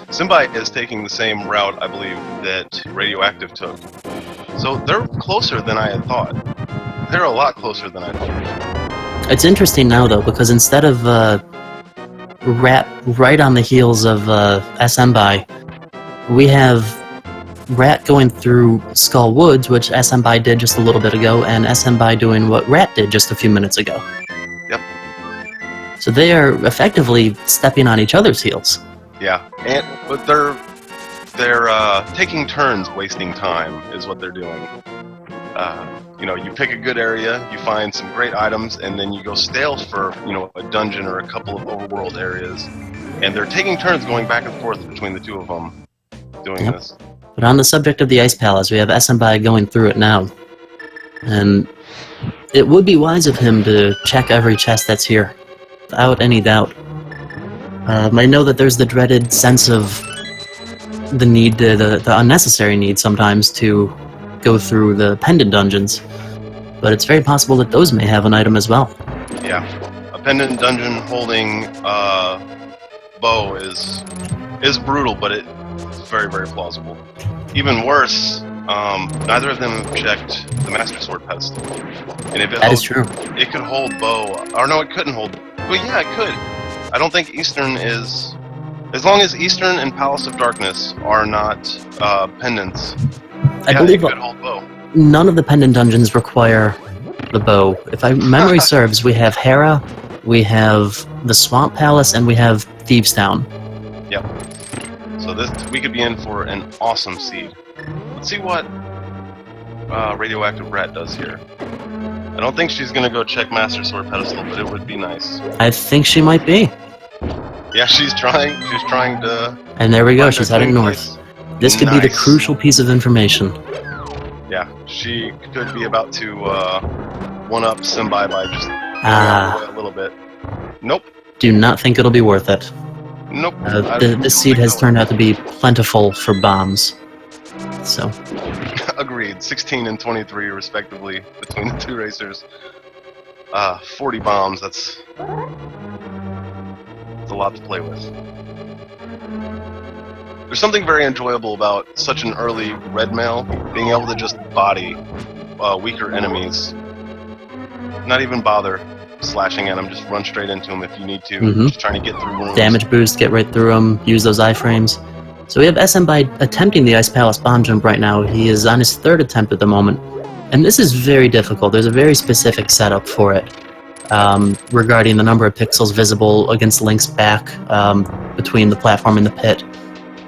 Smbai is taking the same route, I believe, that Radioactive took. So they're closer than I had thought. They're a lot closer than I thought. It's interesting now, though, because instead of Rat right on the heels of Smbai, we have Rat going through Skull Woods, which Smbai did just a little bit ago, and Smbai doing what Rat did just a few minutes ago. Yep. So they are effectively stepping on each other's heels. Yeah, but they're taking turns wasting time is what they're doing. You know, you pick a good area, you find some great items, and then you go stale for, you know, a dungeon or a couple of overworld areas. And they're taking turns going back and forth between the two of them doing this. But on the subject of the Ice Palace, we have Smbai going through it now. And it would be wise of him to check every chest that's here, without any doubt. I know that there's the dreaded sense of the need, the unnecessary need sometimes to go through the pendant dungeons, but it's very possible that those may have an item as well. Yeah, a pendant dungeon holding bow is brutal, but it's very, very plausible. Even worse, neither of them have checked the Master Sword pedestal. And if That is true. It could hold bow, or no, it couldn't hold. Well, yeah, it could. I don't think Eastern is, as long as Eastern and Palace of Darkness are not pendants. I believe it could hold bow. None of the pendant dungeons require the bow. If my memory serves, we have Hera, we have the Swamp Palace, and we have Thieves Town. Yep. So we could be in for an awesome seed. Let's see what Radioactive Rat does here. I don't think she's gonna go check Master Sword pedestal, but it would be nice. I think she might be. Yeah, she's trying. She's trying to. And there we go. She's heading north. This could be the crucial piece of information. Yeah, she could be about to one-up Smbai by just a little bit. Nope. Do not think it'll be worth it. Nope. This seed has turned out to be plentiful for bombs. So. Agreed. 16 and 23 respectively between the two racers. 40 bombs. That's a lot to play with. There's something very enjoyable about such an early red mail, being able to just body weaker enemies. Not even bother slashing at them, just run straight into them if you need to. Just trying to get through rooms. Damage boost, get right through them, use those iframes. So we have Smbai attempting the Ice Palace bomb jump right now. He is on his third attempt at the moment. And this is very difficult. There's a very specific setup for it regarding the number of pixels visible against Link's back between the platform and the pit.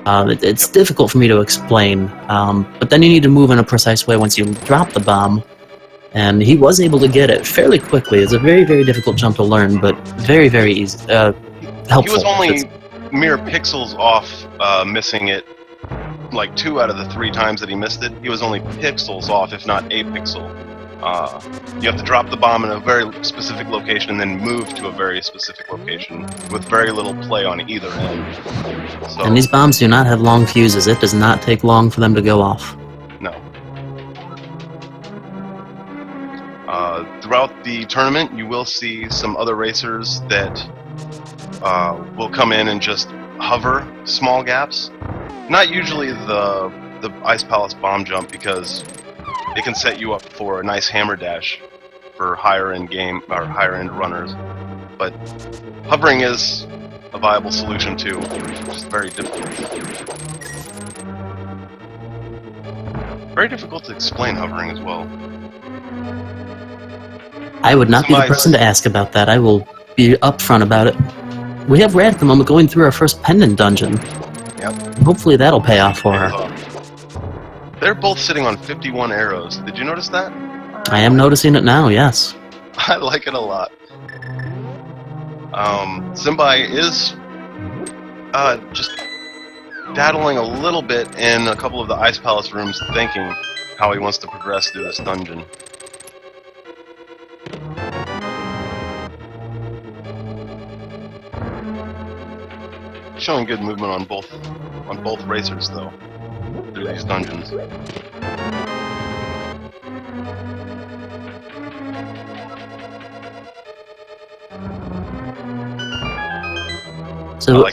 It's difficult for me to explain, but then you need to move in a precise way once you drop the bomb, and he was able to get it fairly quickly. It's a very, very difficult jump to learn, but very, very easy, helpful. He was only mere pixels off missing it, like 2 out of the 3 times that he missed it. He was only pixels off, if not a pixel. You have to drop the bomb in a very specific location and then move to a very specific location with very little play on either end. So, and these bombs do not have long fuses. It does not take long for them to go off. No. Throughout the tournament, you will see some other racers that will come in and just hover small gaps. Not usually the Ice Palace bomb jump, because it can set you up for a nice hammer dash for higher end runners, but hovering is a viable solution too. It's just very difficult. Very difficult to explain hovering as well. I would not be the person to ask about that. I will be upfront about it. We have Red at the moment going through our first pendant dungeon. Yep. Hopefully that'll pay off for her. They're both sitting on 51 arrows. Did you notice that? I am noticing it now, yes. I like it a lot. Smbai is just daddling a little bit in a couple of the Ice Palace rooms, thinking how he wants to progress through this dungeon. showing good movement on both racers though through these dungeons. So,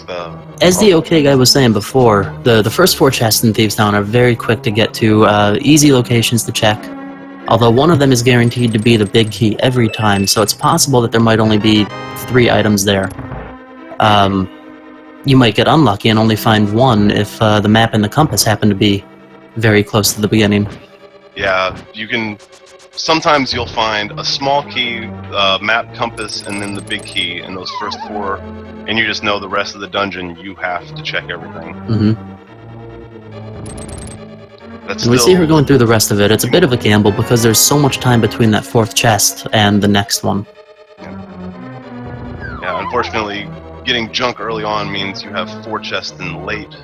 as the OK guy was saying before, the first 4 chests in Thieves Town are very quick to get to, easy locations to check. Although one of them is guaranteed to be the big key every time, so it's possible that there might only be 3 items there. You might get unlucky and only find one if the map and the compass happen to be very close to the beginning. Yeah, you can. Sometimes you'll find a small key, map, compass, and then the big key in those first 4, and you just know the rest of the dungeon you have to check everything. We see her going through the rest of it. It's a bit of a gamble because there's so much time between that 4th chest and the next one. Yeah, unfortunately, getting junk early on means you have 4 chests in late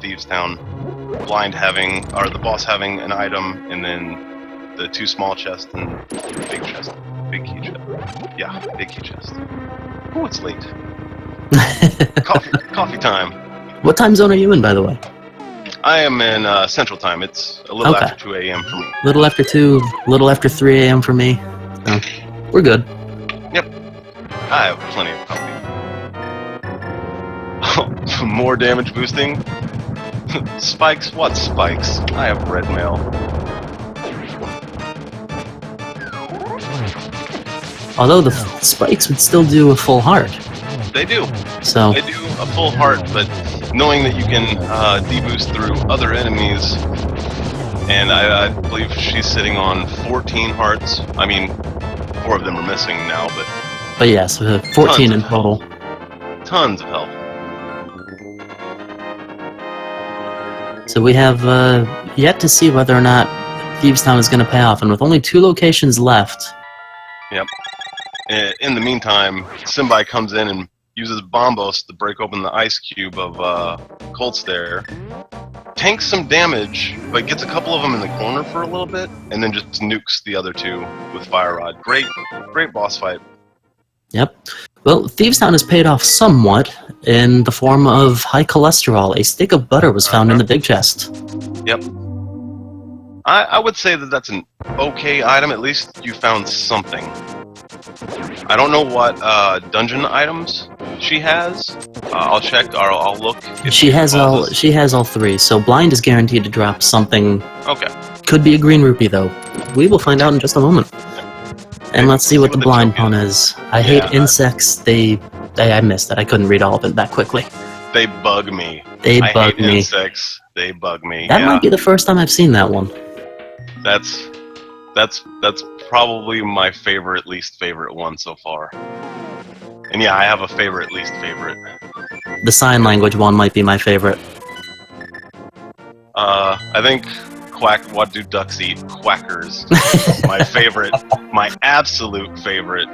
Thieves Town. Blind having, or the boss having an item, and then the 2 small chests and big chest. Big key chest. Yeah, big key chest. Oh, it's late. Coffee time. What time zone are you in, by the way? I am in Central Time. It's a little after 2 a.m. for me. Little after 2, little after 3 a.m. for me. So, we're good. Yep. I have plenty of coffee. More damage boosting? Spikes? What spikes? I have red mail. Although the spikes would still do a full heart. They do. So they do a full heart, but knowing that you can deboost through other enemies, and I believe she's sitting on 14 hearts. I mean, 4 of them are missing now, but yes, 14 in total. Tons of health. So we have yet to see whether or not Thieves Town is going to pay off, and with only 2 locations left. Yep. In the meantime, Smbai comes in and uses Bombos to break open the ice cube of Cold Stare. Tanks some damage, but gets a couple of them in the corner for a little bit, and then just nukes the other 2 with Fire Rod. Great boss fight. Yep. Well, Thieves Town has paid off somewhat in the form of high cholesterol. A stick of butter was found in the big chest. Yep. I would say that that's an okay item. At least you found something. I don't know what dungeon items she has. I'll check, or I'll look. She has all 3. So Blind is guaranteed to drop something. Okay. Could be a green rupee though. We will find out in just a moment. And let's see what the blind pun is. I hate insects. I missed it. I couldn't read all of it that quickly. They bug me. I hate insects. They bug me. That might be the first time I've seen that one. That's probably my least favorite one so far. And yeah, I have a least favorite. The sign language one might be my favorite. I think what do ducks eat? Quackers. My favorite, my absolute favorite.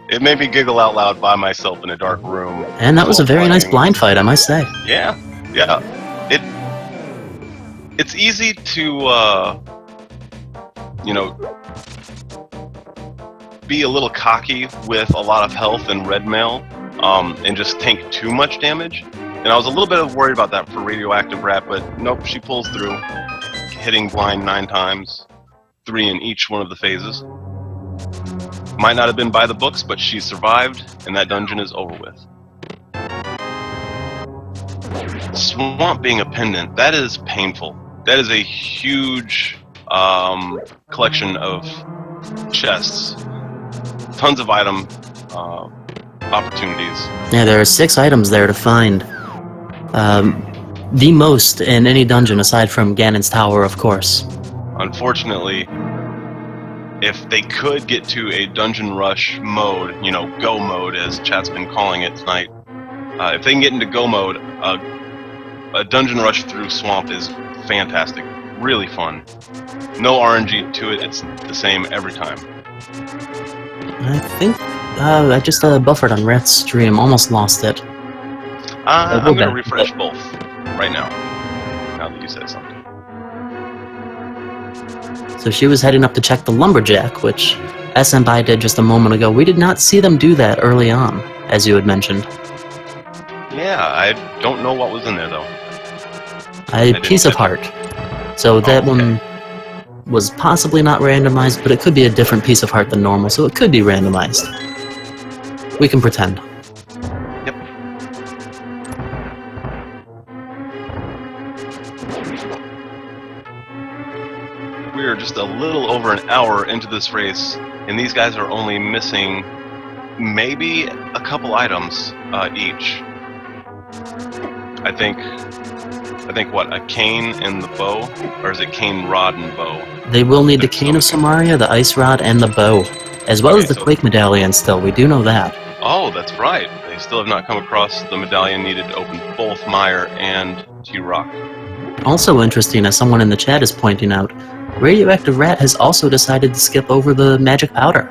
It made me giggle out loud by myself in a dark room. And that was a very nice blind fight, I must say. Yeah. It's easy to, be a little cocky with a lot of health and red mail, and just tank too much damage. And I was a little bit worried about that for Radioactive Rat, but nope, she pulls through, hitting Blind 9 times, 3 in each one of the phases. Might not have been by the books, but she survived, and that dungeon is over with. Swamp being a pendant, that is painful. That is a huge collection of chests. Tons of item opportunities. Yeah, there are 6 items there to find. The most in any dungeon aside from Ganon's Tower, of course. Unfortunately, if they could get to a dungeon rush mode, go mode as chat's been calling it tonight, if they can get into go mode, a dungeon rush through Swamp is fantastic. Really fun. No RNG to it, it's the same every time. I think I just buffered on Rat's stream, almost lost it. I'm going to refresh both right now that you said something. So she was heading up to check the Lumberjack, which Smbai did just a moment ago. We did not see them do that early on, as you had mentioned. Yeah, I don't know what was in there, though. A piece of heart. So that okay. one was possibly not randomized, but it could be a different piece of heart than normal, so it could be randomized. We can pretend. Yep. We are just a little over an hour into this race, and these guys are only missing maybe a couple items each. I think what, a cane and the bow? Or is it cane, rod, and bow? They will need the Cane of Samaria, the Ice Rod, and the bow, as well as the Quake Medallion still. We do know that. Oh, that's right. They still have not come across the medallion needed to open both Mire and T-Rock. Also interesting, as someone in the chat is pointing out, Radioactive Rat has also decided to skip over the magic powder.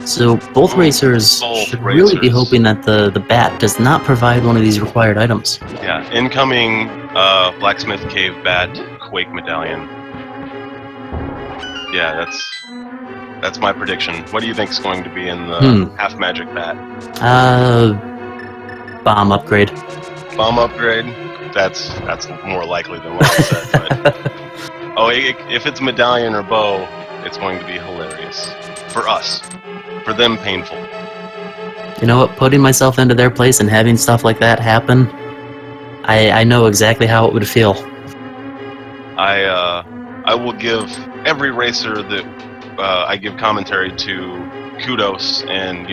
So both racers should really be hoping that the bat does not provide one of these required items. Yeah, incoming Blacksmith Cave Bat Quake Medallion. Yeah, that's my prediction. What do you think is going to be in the half magic bat? Bomb upgrade. Bomb upgrade? That's more likely than what I said. But if it's medallion or bow, it's going to be hilarious for us. For them, painful. You know what? Putting myself into their place and having stuff like that happen, I know exactly how it would feel. I will give every racer that I give commentary to kudos and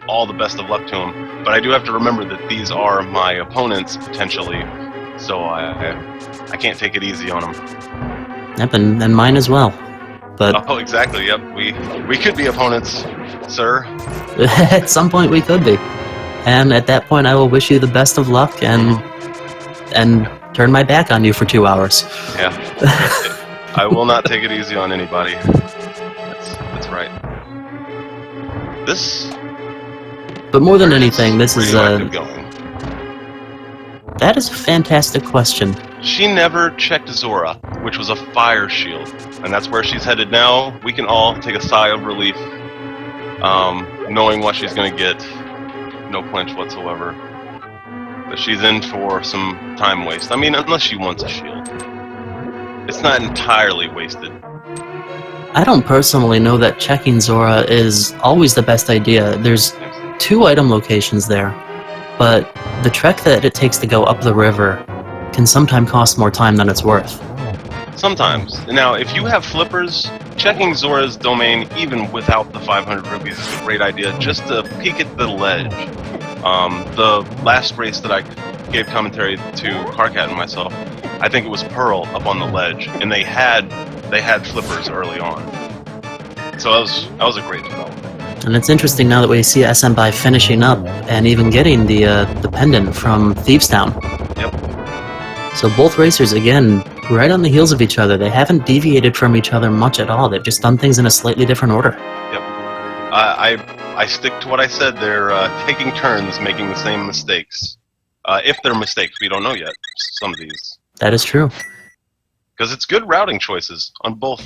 all the best of luck to them. But I do have to remember that these are my opponents potentially, so I can't take it easy on them. Yep, and mine as well. But oh, exactly. Yep, we could be opponents, sir. At some point we could be, and at that point I will wish you the best of luck and turn my back on you for 2 hours. Yeah, I will not take it easy on anybody. That's right. But more than anything, this is going. That is a fantastic question. She never checked Zora, which was a fire shield, and that's where she's headed now. We can all take a sigh of relief, knowing what she's going to get. No clinch whatsoever. But she's in for some time waste. I mean, unless she wants a shield. It's not entirely wasted. I don't personally know that checking Zora is always the best idea. There's 2 item locations there, but the trek that it takes to go up the river can sometimes cost more time than it's worth. Sometimes. Now, if you have flippers, checking Zora's domain even without the 500 rupees is a great idea, just to peek at the ledge. The last race that I gave commentary to Carcat and myself, I think it was Pearl up on the ledge, and they had flippers early on. So that was a great development. And it's interesting now that we see Smbai finishing up and even getting the pendant from Thieves Town. Yep. So both racers, again, right on the heels of each other. They haven't deviated from each other much at all. They've just done things in a slightly different order. Yep. I stick to what I said. They're taking turns making the same mistakes. If they're mistakes, we don't know yet. Some of these. That is true. Because it's good routing choices on both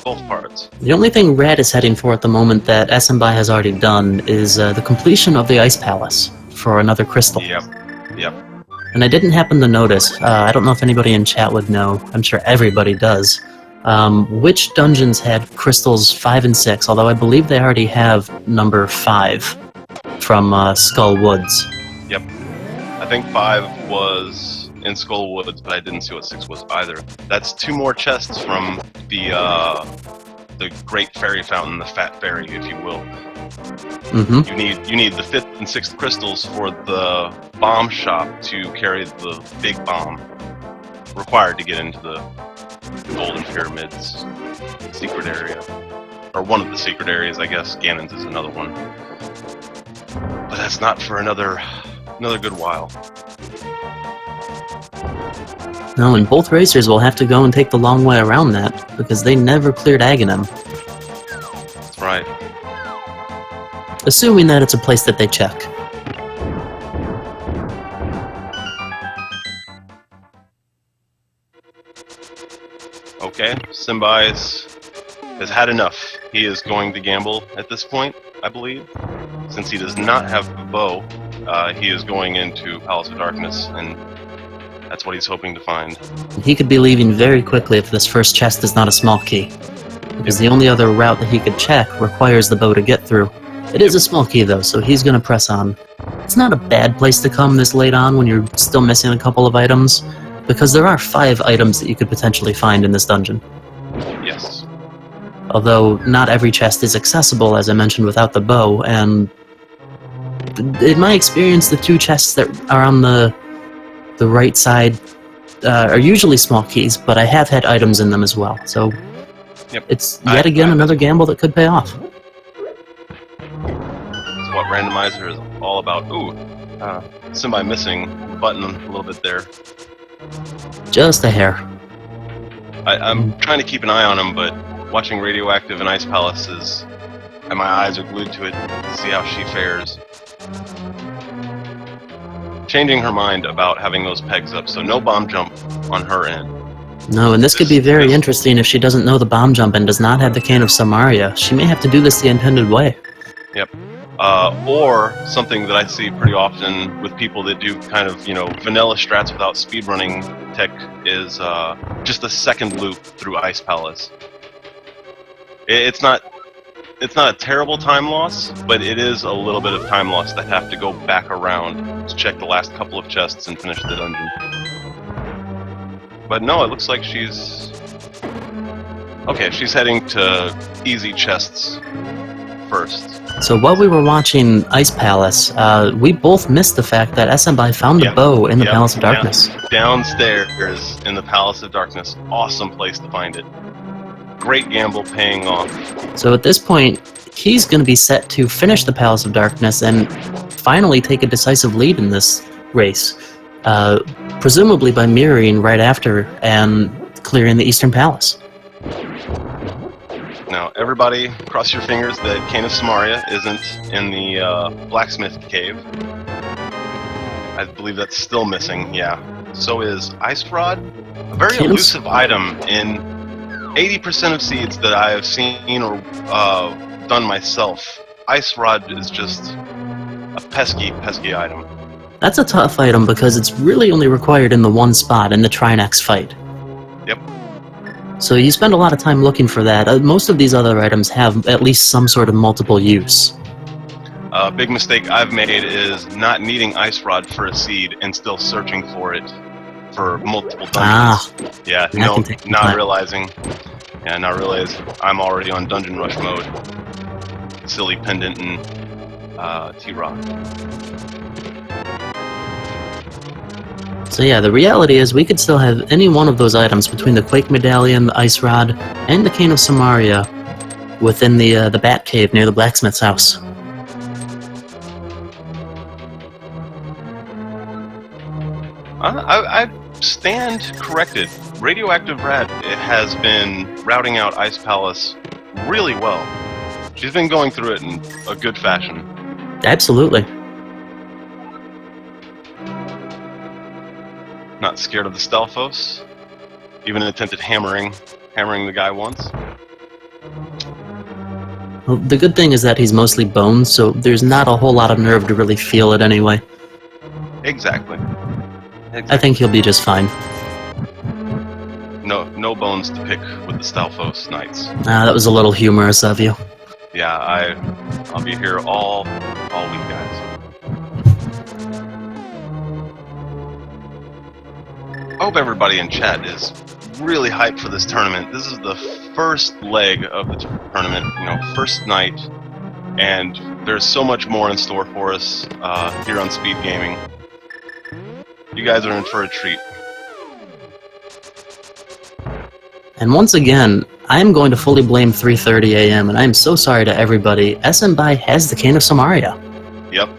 parts. The only thing Rad is heading for at the moment that Smbai has already done is the completion of the Ice Palace for another crystal. Yep. And I didn't happen to notice, I don't know if anybody in chat would know, I'm sure everybody does, which dungeons had crystals 5 and 6, although I believe they already have number 5 from Skull Woods. Yep. I think 5 was in Skull Woods, but I didn't see what 6 was either. That's 2 more chests from the Great Fairy Fountain, the Fat Fairy, if you will. Mm-hmm. You need the 5th and 6th crystals for the bomb shop to carry the big bomb required to get into the Golden Pyramids secret area, or one of the secret areas, I guess. Ganon's is another one, but that's not for another good while. No, and both racers will have to go and take the long way around that, because they never cleared Aghanim. That's right. Assuming that it's a place that they check. Okay, Smbai has had enough. He is going to gamble at this point, I believe, since he does not have the bow. he is going into Palace of Darkness, and that's what he's hoping to find. He could be leaving very quickly if this first chest is not a small key, because the only other route that he could check requires the bow to get through. It is a small key though, so he's going to press on. It's not a bad place to come this late on when you're still missing a couple of items, because there are 5 items that you could potentially find in this dungeon. Yes. Although not every chest is accessible, as I mentioned, without the bow, and in my experience, the 2 chests that are on the right side are usually small keys, but I have had items in them as well, so it's yet again another gamble that could pay off. That's what Randomizer is all about. Ooh, Smbai missing a button a little bit there. Just a hair. I'm trying to keep an eye on him, but watching Radioactive and Ice Palaces, and my eyes are glued to it to see how she fares. Changing her mind about having those pegs up, so no bomb jump on her end. No, and this could be very interesting if she doesn't know the bomb jump and does not have the Cane of Samaria. She may have to do this the intended way. Yep. Or something that I see pretty often with people that do kind of, vanilla strats without speedrunning tech is just a second loop through Ice Palace. It's not a terrible time loss, but it is a little bit of time loss to have to go back around to check the last couple of chests and finish the dungeon. But no, it looks like she's... Okay, she's heading to easy chests first. So while we were watching Ice Palace, we both missed the fact that Smbai found the bow in the Palace of Darkness. Downstairs in the Palace of Darkness. Awesome place to find it. Great gamble paying off. So at this point, he's going to be set to finish the Palace of Darkness and finally take a decisive lead in this race, presumably by mirroring right after and clearing the Eastern Palace. Now, everybody, cross your fingers that Cane of Samaria isn't in the blacksmith cave. I believe that's still missing, yeah. So is Ice Rod, a very elusive item in 80% of seeds that I have seen or done myself. Ice Rod is just a pesky, pesky item. That's a tough item because it's really only required in the one spot in the Trinex fight. Yep. So you spend a lot of time looking for that. Most of these other items have at least some sort of multiple use. A big mistake I've made is not needing Ice Rod for a seed and still searching for it for multiple dungeons. Yeah, not realizing I'm already on Dungeon Rush mode. Silly Pendant and T-Rock. So yeah, the reality is we could still have any one of those items between the Quake Medallion, the Ice Rod, and the Cane of Samaria within the Bat Cave near the blacksmith's house. I stand corrected. Radioactive Rat has been routing out Ice Palace really well. She's been going through it in a good fashion. Absolutely. Not scared of the Stelphos. Even attempted hammering the guy once. Well, the good thing is that he's mostly bones, so there's not a whole lot of nerve to really feel it anyway. Exactly. I think he'll be just fine. No bones to pick with the Stelphos Knights. That was a little humorous of you. Yeah, I'll be here all week, guys. I hope everybody in chat is really hyped for this tournament. This is the first leg of the tournament, first night, and there's so much more in store for us here on Speed Gaming. You guys are in for a treat. And once again, I'm going to fully blame 3:30 a.m., and I'm so sorry to everybody. Smbai has the Cane of Samaria. Yep.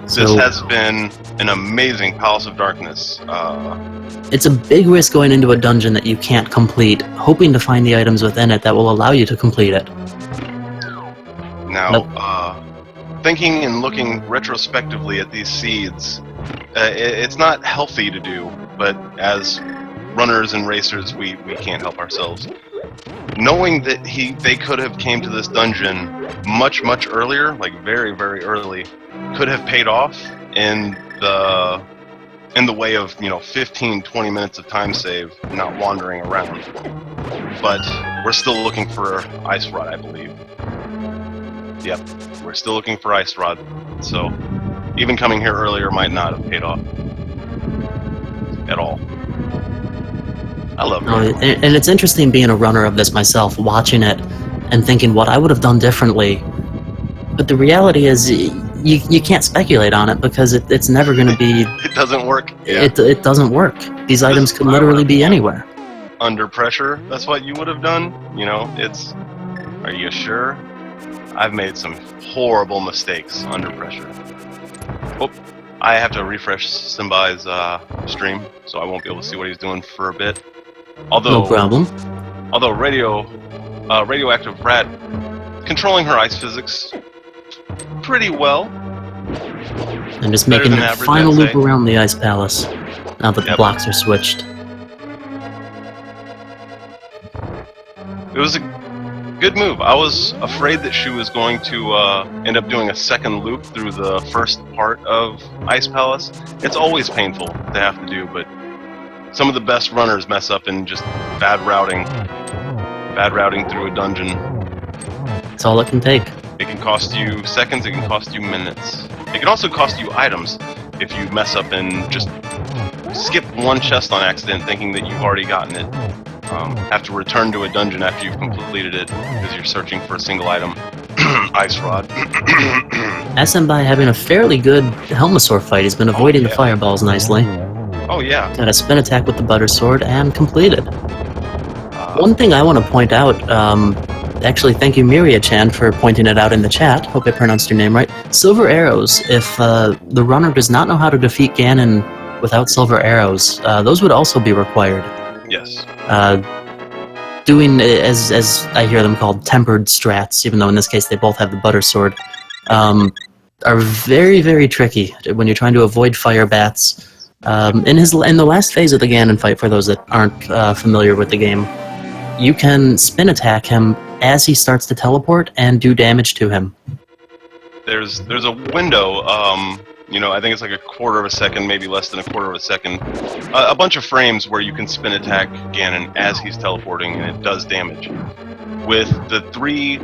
This has been an amazing Palace of Darkness. It's a big risk going into a dungeon that you can't complete, hoping to find the items within it that will allow you to complete it. Now, thinking and looking retrospectively at these seeds, it's not healthy to do, but as runners and racers, we can't help ourselves. Knowing that they could have came to this dungeon much earlier, like very, very early, could have paid off in the way of 15-20 minutes of time save, not wandering around. But we're still looking for Ice Rod, I believe. Yep, we're still looking for Ice Rod. So even coming here earlier might not have paid off at all. I love it. And it's interesting being a runner of this myself, watching it and thinking what I would have done differently. But the reality is, you can't speculate on it because it's never going to be. It doesn't work. Yeah. It doesn't work. These items could literally be anywhere. Under pressure, that's what you would have done. Are you sure? I've made some horrible mistakes under pressure. Oh, I have to refresh Smbai's stream, so I won't be able to see what he's doing for a bit. Although, no problem. Although Radioactive Rat controlling her ice physics pretty well. And just making the final loop around the Ice Palace, now that the blocks are switched. It was a good move. I was afraid that she was going to end up doing a second loop through the first part of Ice Palace. It's always painful to have to do, but some of the best runners mess up in just bad routing through a dungeon. That's all it can take. It can cost you seconds, it can cost you minutes. It can also cost you items if you mess up and just skip one chest on accident thinking that you've already gotten it. Have to return to a dungeon after you've completed it because you're searching for a single item. Ice Rod. Smbai having a fairly good Helmasaur fight. He's been avoiding the fireballs nicely. Oh yeah. Got a spin attack with the Butter Sword and completed. One thing I want to point out, actually thank you Miria-chan for pointing it out in the chat, hope I pronounced your name right. Silver arrows, if the runner does not know how to defeat Ganon without silver arrows, those would also be required. Yes. Doing, as I hear them called, tempered strats, even though in this case they both have the Butter Sword, are very, very tricky when you're trying to avoid fire bats. In the last phase of the Ganon fight, for those that aren't familiar with the game, you can spin attack him as he starts to teleport and do damage to him. There's a window, I think it's like a quarter of a second, maybe less than a quarter of a second, a bunch of frames where you can spin attack Ganon as he's teleporting and it does damage. With the three,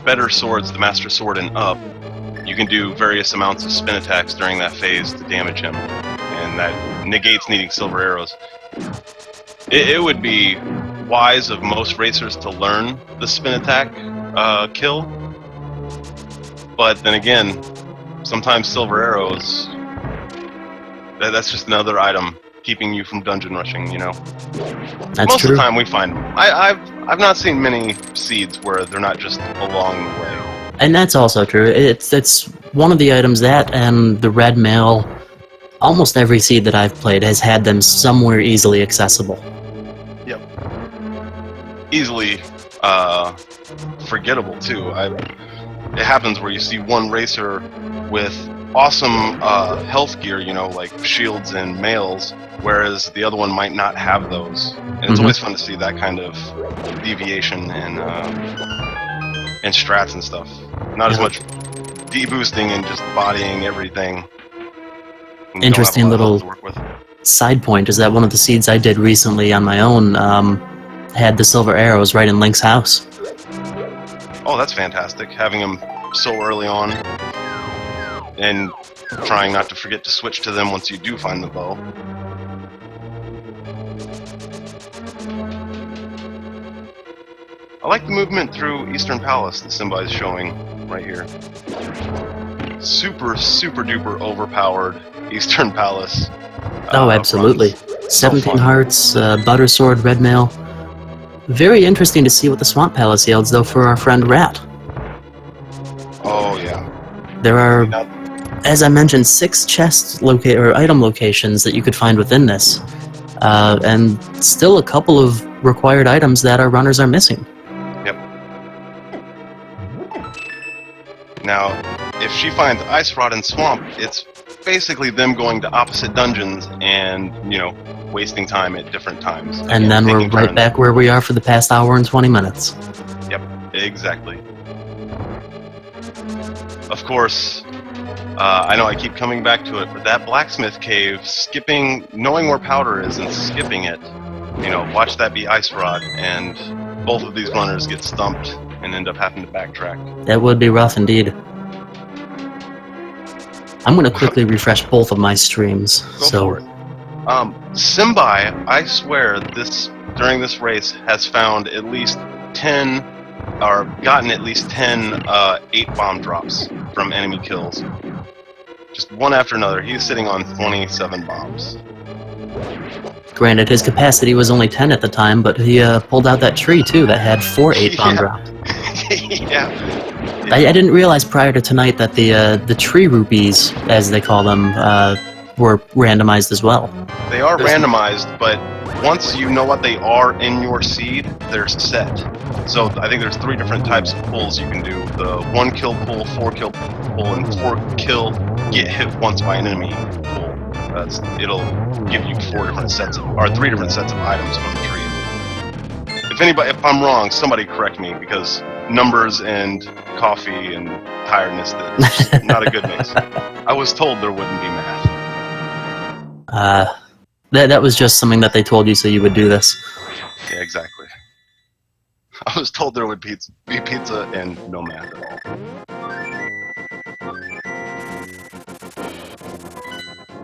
better swords, the Master Sword and up, you can do various amounts of spin attacks during that phase to damage him, and that negates needing silver arrows. It would be wise of most racers to learn the spin attack kill, but then again, sometimes silver arrows, that's just another item keeping you from dungeon rushing, That's Most true. of the time we find them. I've not seen many seeds where they're not just along the way. And that's also true. It's one of the items that and the red mail, almost every seed that I've played has had them somewhere easily accessible. Yep. Easily forgettable too. It happens where you see one racer with awesome health gear, like shields and mails, whereas the other one might not have those. And it's always fun to see that kind of deviation and strats and stuff. Not as much deboosting and just bodying everything. Interesting little side point is that one of the seeds I did recently on my own had the silver arrows right in Link's house. Oh, that's fantastic. Having them so early on and trying not to forget to switch to them once you do find the bow. I like the movement through Eastern Palace that Smbai is showing right here. Super, super duper overpowered Eastern Palace. Oh, absolutely. 17 hearts, Butter Sword, red mail. Very interesting to see what the Swamp Palace yields, though, for our friend Rat. Oh, yeah. There are, as I mentioned, 6 chest item locations that you could find within this. And still a couple of required items that our runners are missing. Yep. Now, if she finds Ice Rod and Swamp, it's basically them going to opposite dungeons and, wasting time at different times. And then we're right back where we are for the past hour and 20 minutes. Yep, exactly. of course, I know I keep coming back to it, but that blacksmith cave, knowing where powder is and skipping it, watch that be ice rod, and both of these runners get stumped and end up having to backtrack. That would be rough indeed. I'm going to quickly refresh both of my streams. Go for it. Smbai, I swear, during this race has found at least 10, or gotten at least 10 8 bomb drops from enemy kills. Just one after another. He's sitting on 27 bombs. Granted, his capacity was only 10 at the time, but he pulled out that tree too that had 4 8-bomb drops. Yeah. I didn't realize prior to tonight that the tree rupees, as they call them, were randomized as well. They are randomized, but once you know what they are in your seed, they're set. So I think there's 3 different types of pulls you can do. The 1 kill pull, 4 kill pull, and 4 kill get hit once by an enemy pull. It'll give you 3 different sets of items from the tree. If I'm wrong, somebody correct me, because numbers and coffee and tiredness, that's not a good mix. I was told there wouldn't be math. That was just something that they told you so you would do this. Yeah, exactly. I was told there would be pizza and no math at all.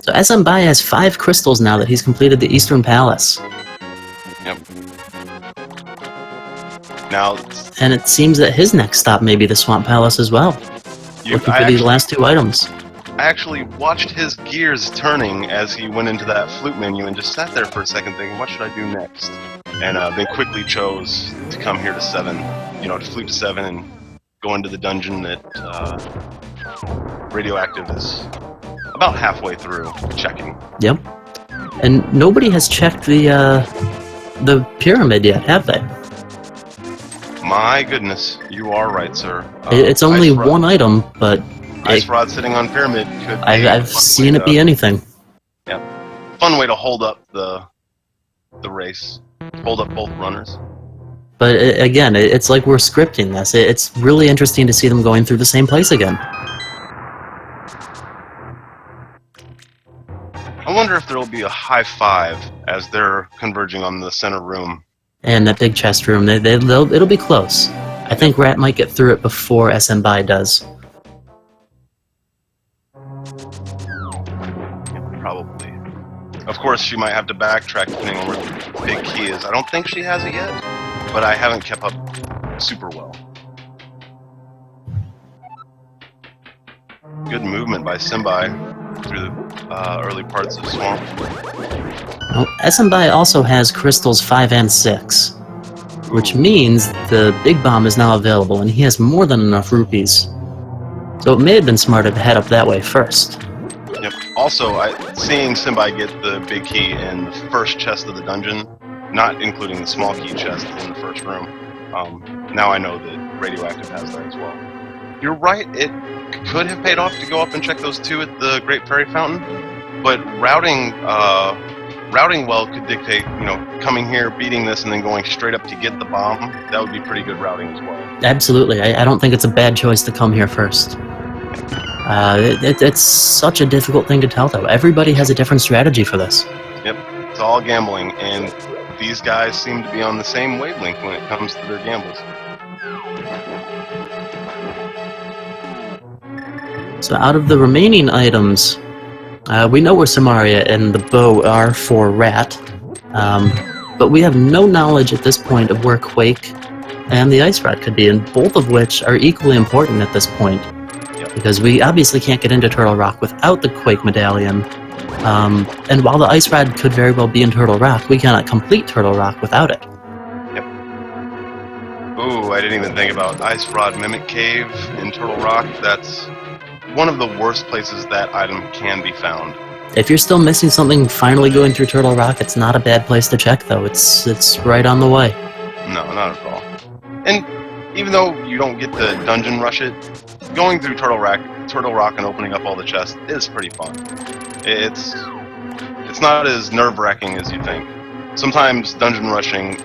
So Smbai has 5 crystals now that he's completed the Eastern Palace. Yep. Now, and it seems that his next stop may be the Swamp Palace as well. Looking for these last 2 items. I actually watched his gears turning as he went into that flute menu and just sat there for a second thinking, what should I do next? And then quickly chose to come here to 7, to flute to 7 and go into the dungeon that Radioactive is about halfway through checking. Yep. And nobody has checked the pyramid yet, have they? My goodness, you are right, sir. It's only 1 item, but ice rod sitting on pyramid could be I've seen it be anything. Yeah. Fun way to hold up the race. Hold up both runners. But again, it's like we're scripting this. It's really interesting to see them going through the same place again. I wonder if there will be a high 5 as they're converging on the center room. And that big chest room, it'll be close. I think Rat might get through it before Smbai does. Probably. Of course, she might have to backtrack depending on where the big key is. I don't think she has it yet, but I haven't kept up super well. Good movement by Smbai through the early parts of Swamp. Well, Smbai also has crystals 5 and 6, which means the big bomb is now available, and he has more than enough rupees. So it may have been smarter to head up that way first. Yep. Also, seeing Smbai get the big key in the first chest of the dungeon, not including the small key chest in the first room, now I know that Radioactive has that as well. You're right, it could have paid off to go up and check those 2 at the Great Fairy Fountain, but routing well could dictate, coming here, beating this, and then going straight up to get the bomb. That would be pretty good routing as well. Absolutely. I don't think it's a bad choice to come here first. It's such a difficult thing to tell, though. Everybody has a different strategy for this. Yep, it's all gambling, and these guys seem to be on the same wavelength when it comes to their gambles. So out of the remaining items, we know where Samaria and the bow are for Rat, but we have no knowledge at this point of where Quake and the Ice Rod could be, and both of which are equally important at this point, because we obviously can't get into Turtle Rock without the Quake medallion, and while the Ice Rod could very well be in Turtle Rock, we cannot complete Turtle Rock without it. Yep. Ooh, I didn't even think about Ice Rod Mimic Cave in Turtle Rock. That's one of the worst places that item can be found. If you're still missing something finally going through Turtle Rock, it's not a bad place to check, though. It's right on the way. No, not at all. And even though you don't get to dungeon rush it, going through Turtle Rock and opening up all the chests is pretty fun. It's not as nerve-wracking as you think. Sometimes dungeon rushing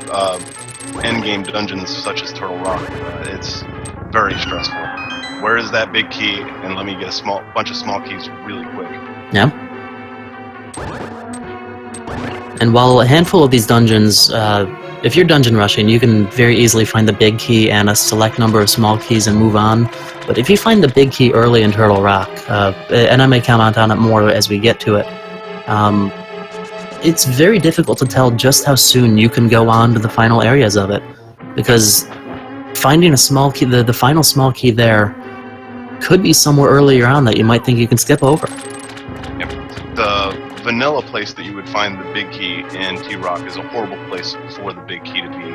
endgame dungeons such as Turtle Rock, it's very stressful. Where is that big key? And let me get a bunch of small keys really quick. Yeah. And while a handful of these dungeons, if you're dungeon rushing, you can very easily find the big key and a select number of small keys and move on. But if you find the big key early in Turtle Rock, and I may comment on it more as we get to it, it's very difficult to tell just how soon you can go on to the final areas of it. Because finding a small key, the final small key there, could be somewhere earlier on that you might think you can skip over. Yep. The vanilla place that you would find the big key in T-Rock is a horrible place for the big key to be.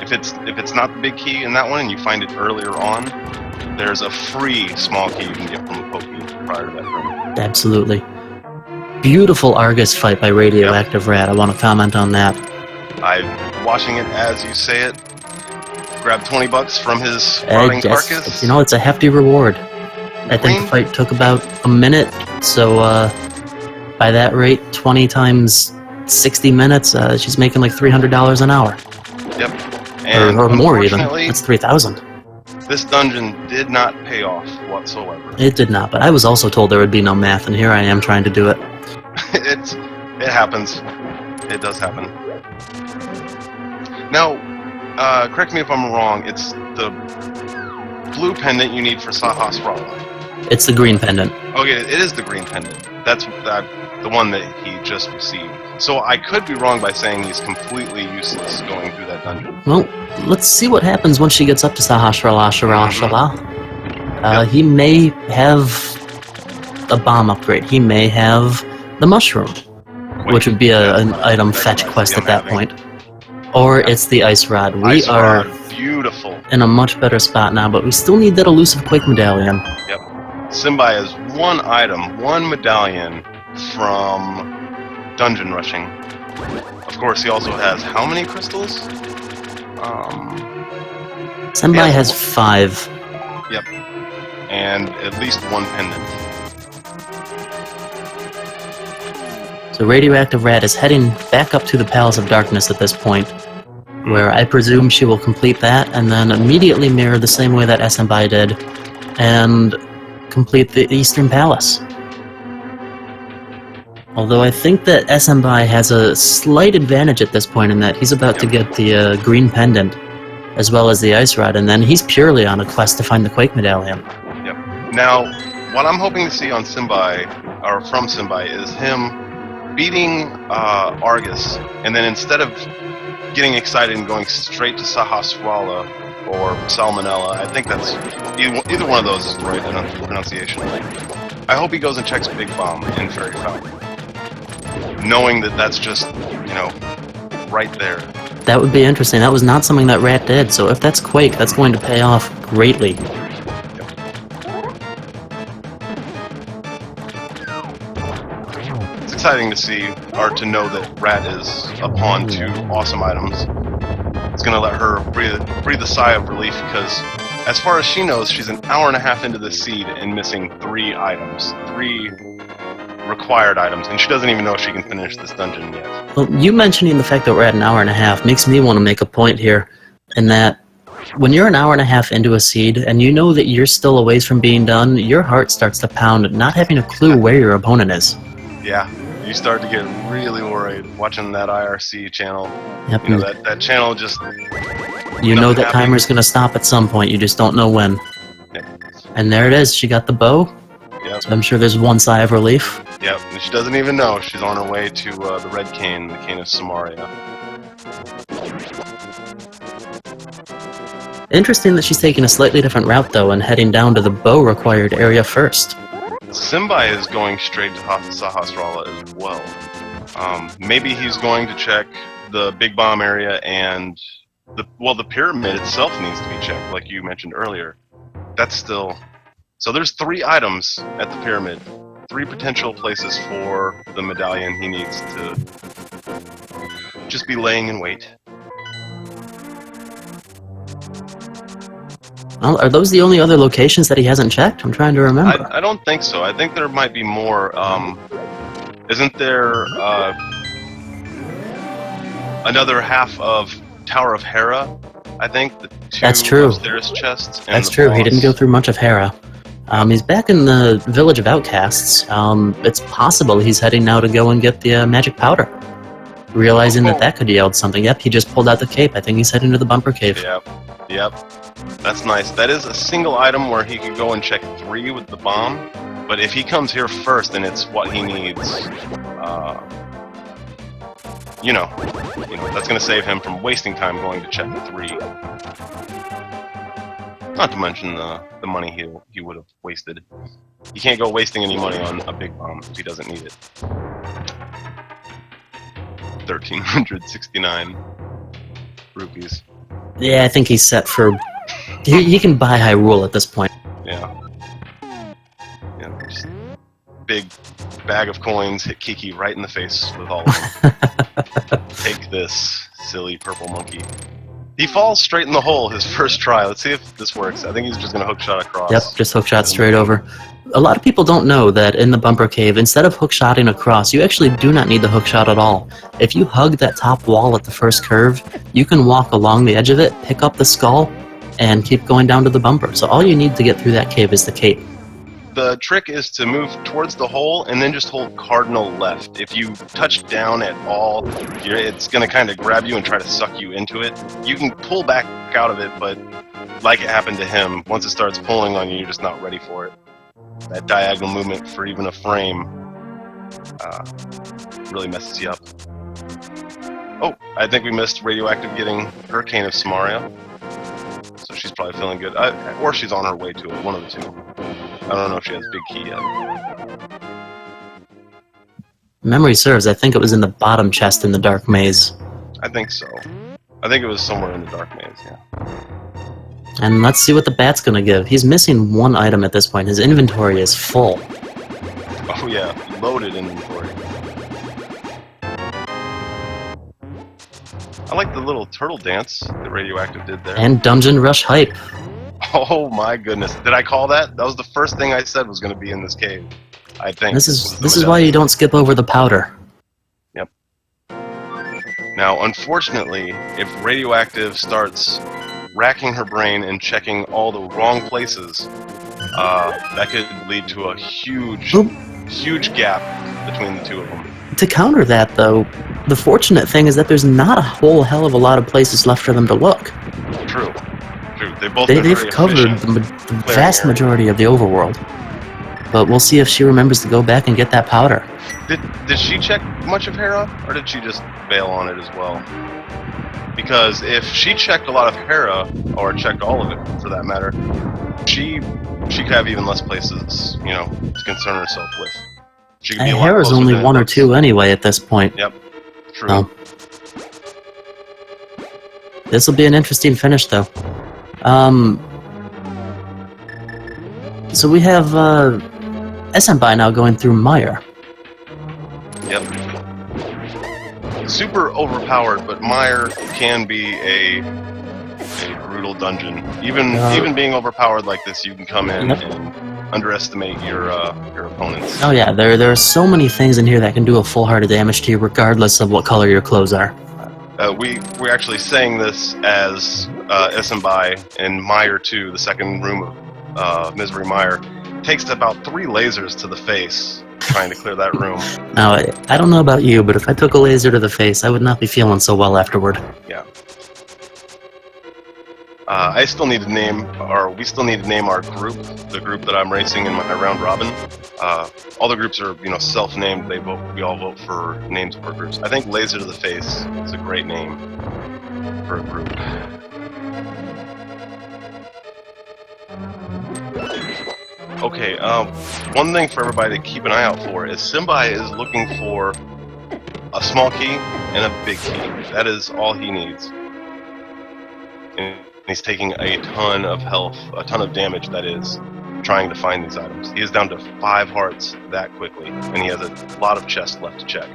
If it's not the big key in that one and you find it earlier on, there's a free small key you can get from the Pokey prior to that room. Absolutely. Beautiful Argus fight by Radioactive Rat. I want to comment on that. I'm watching it as you say it. Grab $20 from his rotting carcass. You know, it's a hefty reward. I think the fight took about a minute, so by that rate, 20 times 60 minutes, she's making like $300 an hour. Yep. And or more even. That's 3,000. This dungeon did not pay off whatsoever. It did not, but I was also told there would be no math, and here I am trying to do it. It happens. It does happen. Now, correct me if I'm wrong, it's the blue pendant you need for Sahasrara. It's the green pendant. Okay, it is the green pendant. That's the one that he just received. So I could be wrong by saying he's completely useless going through that dungeon. Well, let's see what happens when she gets up to Sahasrara. He may have a bomb upgrade. He may have the mushroom, which would be an item fetch quest at that point. Or it's the ice rod. We are beautiful in a much better spot now, but we still need that elusive Quake medallion. Yep. Smbai is one item, one medallion from dungeon rushing. Of course, he also has how many crystals? Smbai has 5. Yep. And at least one pendant. So Radioactive Rat is heading back up to the Palace of Darkness at this point, where I presume she will complete that and then immediately mirror the same way that Smbai did and complete the Eastern Palace. Although I think that Smbai has a slight advantage at this point in that he's about to get the green pendant as well as the ice rod, and then he's purely on a quest to find the Quake medallion. Yep. Now, what I'm hoping to see on Smbai, or from Smbai, is him beating Argus, and then instead of getting excited and going straight to Sahasrara or Salmonella, I think that's either one of those is the right pronunciation. I hope he goes and checks Big Bomb in Fairy Fountain, knowing that that's just, right there. That would be interesting. That was not something that Rat did, so if that's Quake, that's going to pay off greatly. It's exciting to see, or to know that Rat is upon 2 awesome items. It's going to let her breathe a sigh of relief, because as far as she knows, she's an hour and a half into this seed and missing 3 items. 3 required items, and she doesn't even know if she can finish this dungeon yet. Well, you mentioning the fact that we're at an hour and a half makes me want to make a point here, in that when you're an hour and a half into a seed and you know that you're still a ways from being done, your heart starts to pound, not having a clue where your opponent is. Yeah, you start to get really worried watching that IRC channel. Yep. That channel just... You know that timer's going to stop at some point, you just don't know when. Yep. And there it is, she got the bow. Yep. So I'm sure there's one sigh of relief. Yep, and she doesn't even know she's on her way to the Red Cane, the Cane of Samaria. Interesting that she's taking a slightly different route, though, and heading down to the bow-required area first. Smbai is going straight to Sahasrara as well. Maybe he's going to check the Big Bomb area, and the pyramid itself needs to be checked, like you mentioned earlier. That's still... So there's 3 items at the pyramid. 3 potential places for the medallion he needs to just be laying in wait. Well, are those the only other locations that he hasn't checked? I'm trying to remember. I don't think so. I think there might be more. Isn't there another half of Tower of Hera I think the two That's true. upstairs chests. And That's the true. He didn't go boss. through much of Hera. He's back in the village of outcasts. It's possible he's heading now to go and get the magic powder. Realizing that could yield something. Yep, he just pulled out the cape. I think he's heading to the bumper cave. Yep. That's nice. That is a single item where he could go and check 3 with the bomb. But if he comes here first, then it's what he needs. You know, that's going to save him from wasting time going to check 3. Not to mention the money he would have wasted. You can't go wasting any money on a big bomb if he doesn't need it. 1,369 rupees. Yeah, I think he's set for... he can buy Hyrule at this point. Yeah, just big bag of coins, hit Kiki right in the face with all of them. Take this, silly purple monkey. He falls straight in the hole his first try. Let's see if this works. I think he's just going to hookshot across. Yep, just hookshot straight over. A lot of people don't know that in the bumper cave, instead of hookshotting across, you actually do not need the hookshot at all. If you hug that top wall at the first curve, you can walk along the edge of it, pick up the skull, and keep going down to the bumper. So all you need to get through that cave is the cape. The trick is to move towards the hole and then just hold cardinal left. If you touch down at all, it's going to kind of grab you and try to suck you into it. You can pull back out of it, but like it happened to him, once it starts pulling on you, you're just not ready for it. That diagonal movement for even a frame really messes you up. Oh, I think we missed Radioactive getting Hurricane of Samaria. So she's probably feeling good. Or she's on her way to it, one of the two. I don't know if she has Big Key yet. Memory serves, I think it was in the bottom chest in the Dark Maze. I think so. I think it was somewhere in the Dark Maze, yeah. And let's see what the bat's gonna give. He's missing one item at this point. His inventory is full. Oh yeah, loaded inventory. I like the little turtle dance that Radioactive did there. And Dungeon Rush hype. Oh my goodness. Did I call that? That was the first thing I said was going to be in this cave, I think. This is why you don't skip over the powder. Yep. Now, unfortunately, if Radioactive starts racking her brain and checking all the wrong places, that could lead to a huge gap between the two of them. To counter that, though, the fortunate thing is that there's not a whole hell of a lot of places left for them to look. True. They've covered the vast majority of the overworld. But we'll see if she remembers to go back and get that powder. Did she check much of Hera, or did she just bail on it as well? Because if she checked a lot of Hera, or checked all of it for that matter, she could have even less places, to concern herself with. She could be a lot Hera's closer only than one or looks. two anyway at this point. Yep. True. This will be an interesting finish, though. So we have Smbai now going through Meyer. Yep. Super overpowered, but Meyer can be a brutal dungeon. Even being overpowered like this, you can come in and underestimate your opponents. Oh yeah, there are so many things in here that can do a full heart of damage to you, regardless of what color your clothes are. We're actually saying this as Smbai in Meyer 2, the second room of Misery Meyer, takes about 3 lasers to the face trying to clear that room. Now, I don't know about you, but if I took a laser to the face, I would not be feeling so well afterward. Yeah. We still need to name our group, the group that I'm racing in my round robin. All the groups are, self-named. We all vote for names for groups. I think Laser to the Face is a great name for a group. Okay, one thing for everybody to keep an eye out for is Smbai is looking for a small key and a big key. That is all he needs. And he's taking a ton of health, a ton of damage, that is, trying to find these items. He is down to 5 hearts that quickly, and he has a lot of chests left to check.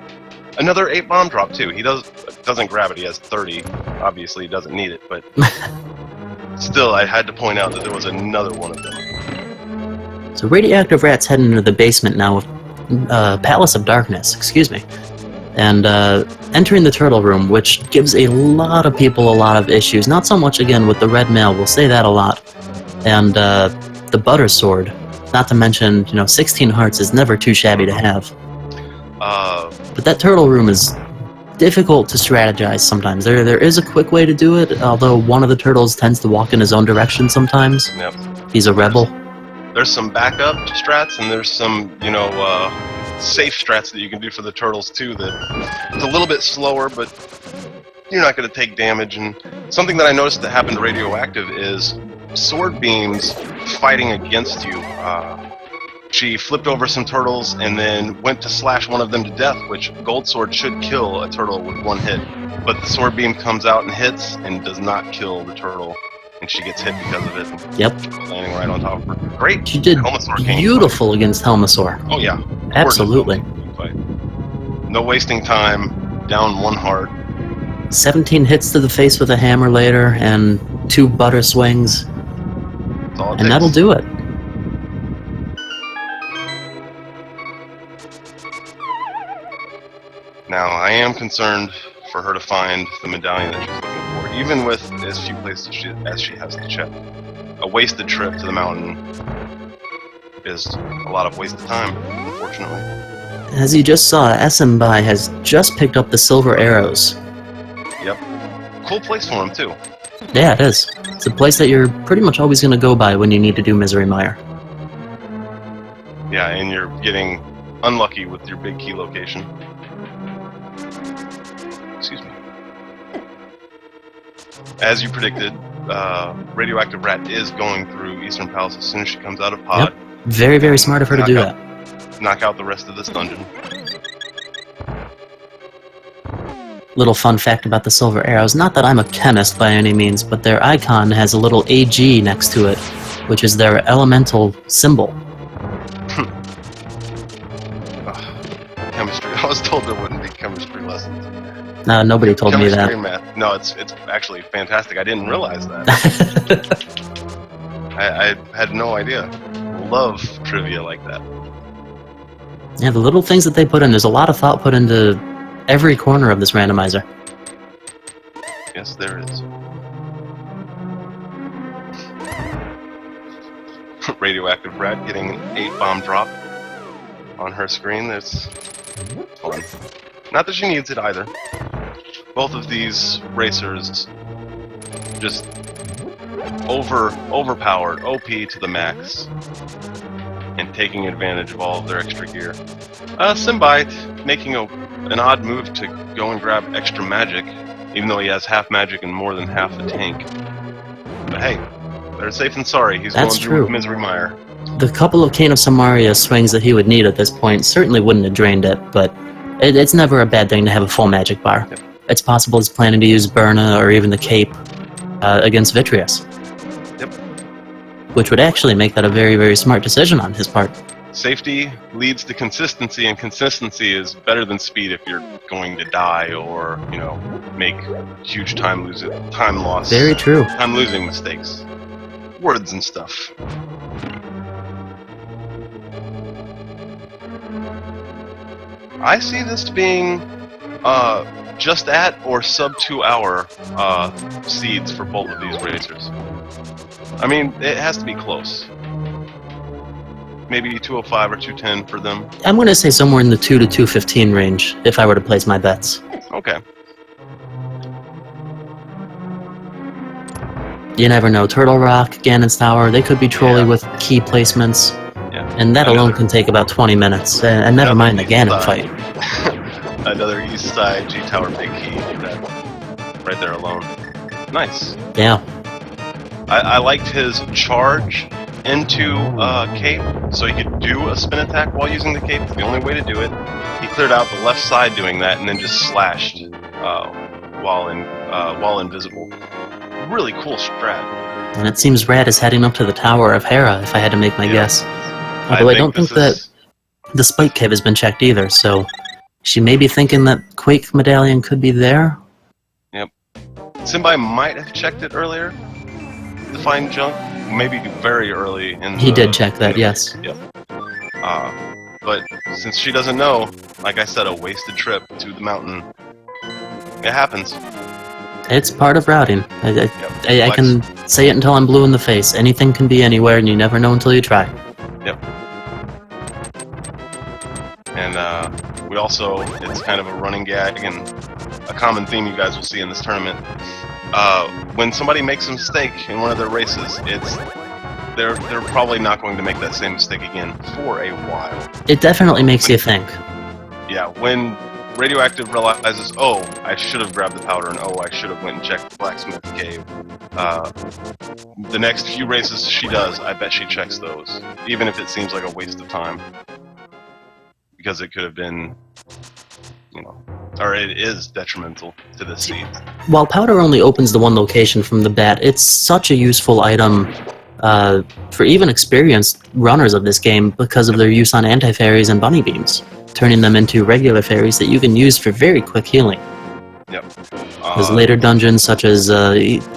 Another 8 bomb drop, too. He doesn't grab it, he has 30. Obviously, he doesn't need it, but still, I had to point out that there was another one of them. So Radioactive Rat's heading into the basement now with Palace of Darkness, excuse me. and entering the turtle room, which gives a lot of people a lot of issues. Not so much, again, with the red mail, we'll say that a lot. And the butter sword, not to mention, 16 hearts is never too shabby to have. But that turtle room is difficult to strategize sometimes. There is a quick way to do it, although one of the turtles tends to walk in his own direction sometimes. Yep. He's a rebel. There's some backup strats, and there's some, safe strats that you can do for the turtles too. That it's a little bit slower, but you're not going to take damage. And something that I noticed that happened to Radioactive is sword beams fighting against you. She flipped over some turtles and then went to slash one of them to death, which Gold Sword should kill a turtle with one hit. But the sword beam comes out and hits and does not kill the turtle, and she gets hit because of it. Yep. Landing right on top of her. Great. She did beautiful against Helmasaur. Oh yeah. Absolutely. No wasting time. Down 1 heart. 17 hits to the face with a hammer later, and 2 butter swings. That's all it and takes. That'll do it. Now, I am concerned for her to find the medallion that she's looking for, even with as few places as she has to check. A wasted trip to the mountain is a lot of wasted time, unfortunately. As you just saw, Smbai has just picked up the silver arrows. Yep. Cool place for him, too. Yeah, it is. It's a place that you're pretty much always going to go by when you need to do Misery Mire. Yeah, and you're getting unlucky with your big key location. Excuse me. As you predicted, Radioactive Rat is going through Eastern Palace as soon as she comes out of pod. Yep. Very, very smart of her to do that. Knock out the rest of this dungeon. Little fun fact about the silver arrows, not that I'm a chemist by any means, but their icon has a little AG next to it, which is their elemental symbol. Chemistry. I was told there wouldn't be chemistry lessons. No, nobody told me that. Math. No, it's actually fantastic. I didn't realize that. I had no idea. Love trivia like that. Yeah, the little things that they put in, there's a lot of thought put into every corner of this randomizer. Yes, there is. Radioactive Rat getting an 8-bomb drop on her screen. There's fun. Not that she needs it either. Both of these racers just overpowered, OP to the max, and taking advantage of all of their extra gear. Smbai making an odd move to go and grab extra magic, even though he has half magic and more than half a tank. But hey, better safe than sorry. He's That's going through true. Misery Mire. The couple of Cane of Samaria swings that he would need at this point certainly wouldn't have drained it, but it's never a bad thing to have a full magic bar. Yep. It's possible he's planning to use Burna or even the Cape against Vitreous. Yep. Which would actually make that a very, very smart decision on his part. Safety leads to consistency, and consistency is better than speed if you're going to die or, make huge time loss. Very true. Time losing mistakes. Words and stuff. I see this being just at or sub 2 hour seeds for both of these racers. I mean, it has to be close. Maybe 205 or 210 for them. I'm going to say somewhere in the 2 to 215 range if I were to place my bets. Okay. You never know. Turtle Rock, Ganon's Tower, they could be trolling with key placements. Yeah. And that alone can take about 20 minutes. And never mind the Ganon fight. Another East Side G-Tower big key. That right there alone. Nice. Yeah. I liked his charge into Cape, so he could do a spin attack while using the Cape. It's the only way to do it. He cleared out the left side doing that, and then just slashed while invisible. Really cool strat. And it seems Rad is heading up to the Tower of Hera, if I had to make my guess. Although I don't think that the Spike Cave has been checked either, so she may be thinking that Quake Medallion could be there. Yep. Smbai might have checked it earlier to find junk. Maybe very early in He did check that, yes. Yep. But since she doesn't know, like I said, a wasted trip to the mountain. It happens. It's part of routing. I Flex. can say it until I'm blue in the face. Anything can be anywhere, and you never know until you try. Yep. And we also, it's kind of a running gag and a common theme you guys will see in this tournament. When somebody makes a mistake in one of their races, they're probably not going to make that same mistake again for a while. It definitely makes you think. Yeah, when Radioactive realizes, oh, I should have grabbed the powder, and oh, I should have went and checked the blacksmith cave. The next few races she does, I bet she checks those, even if it seems like a waste of time, because it could have been, you know, or it is detrimental to the seed. While powder only opens the one location from the bat, it's such a useful item for even experienced runners of this game because of their use on anti-fairies and bunny beams, turning them into regular fairies that you can use for very quick healing. Yep. There's later dungeons such as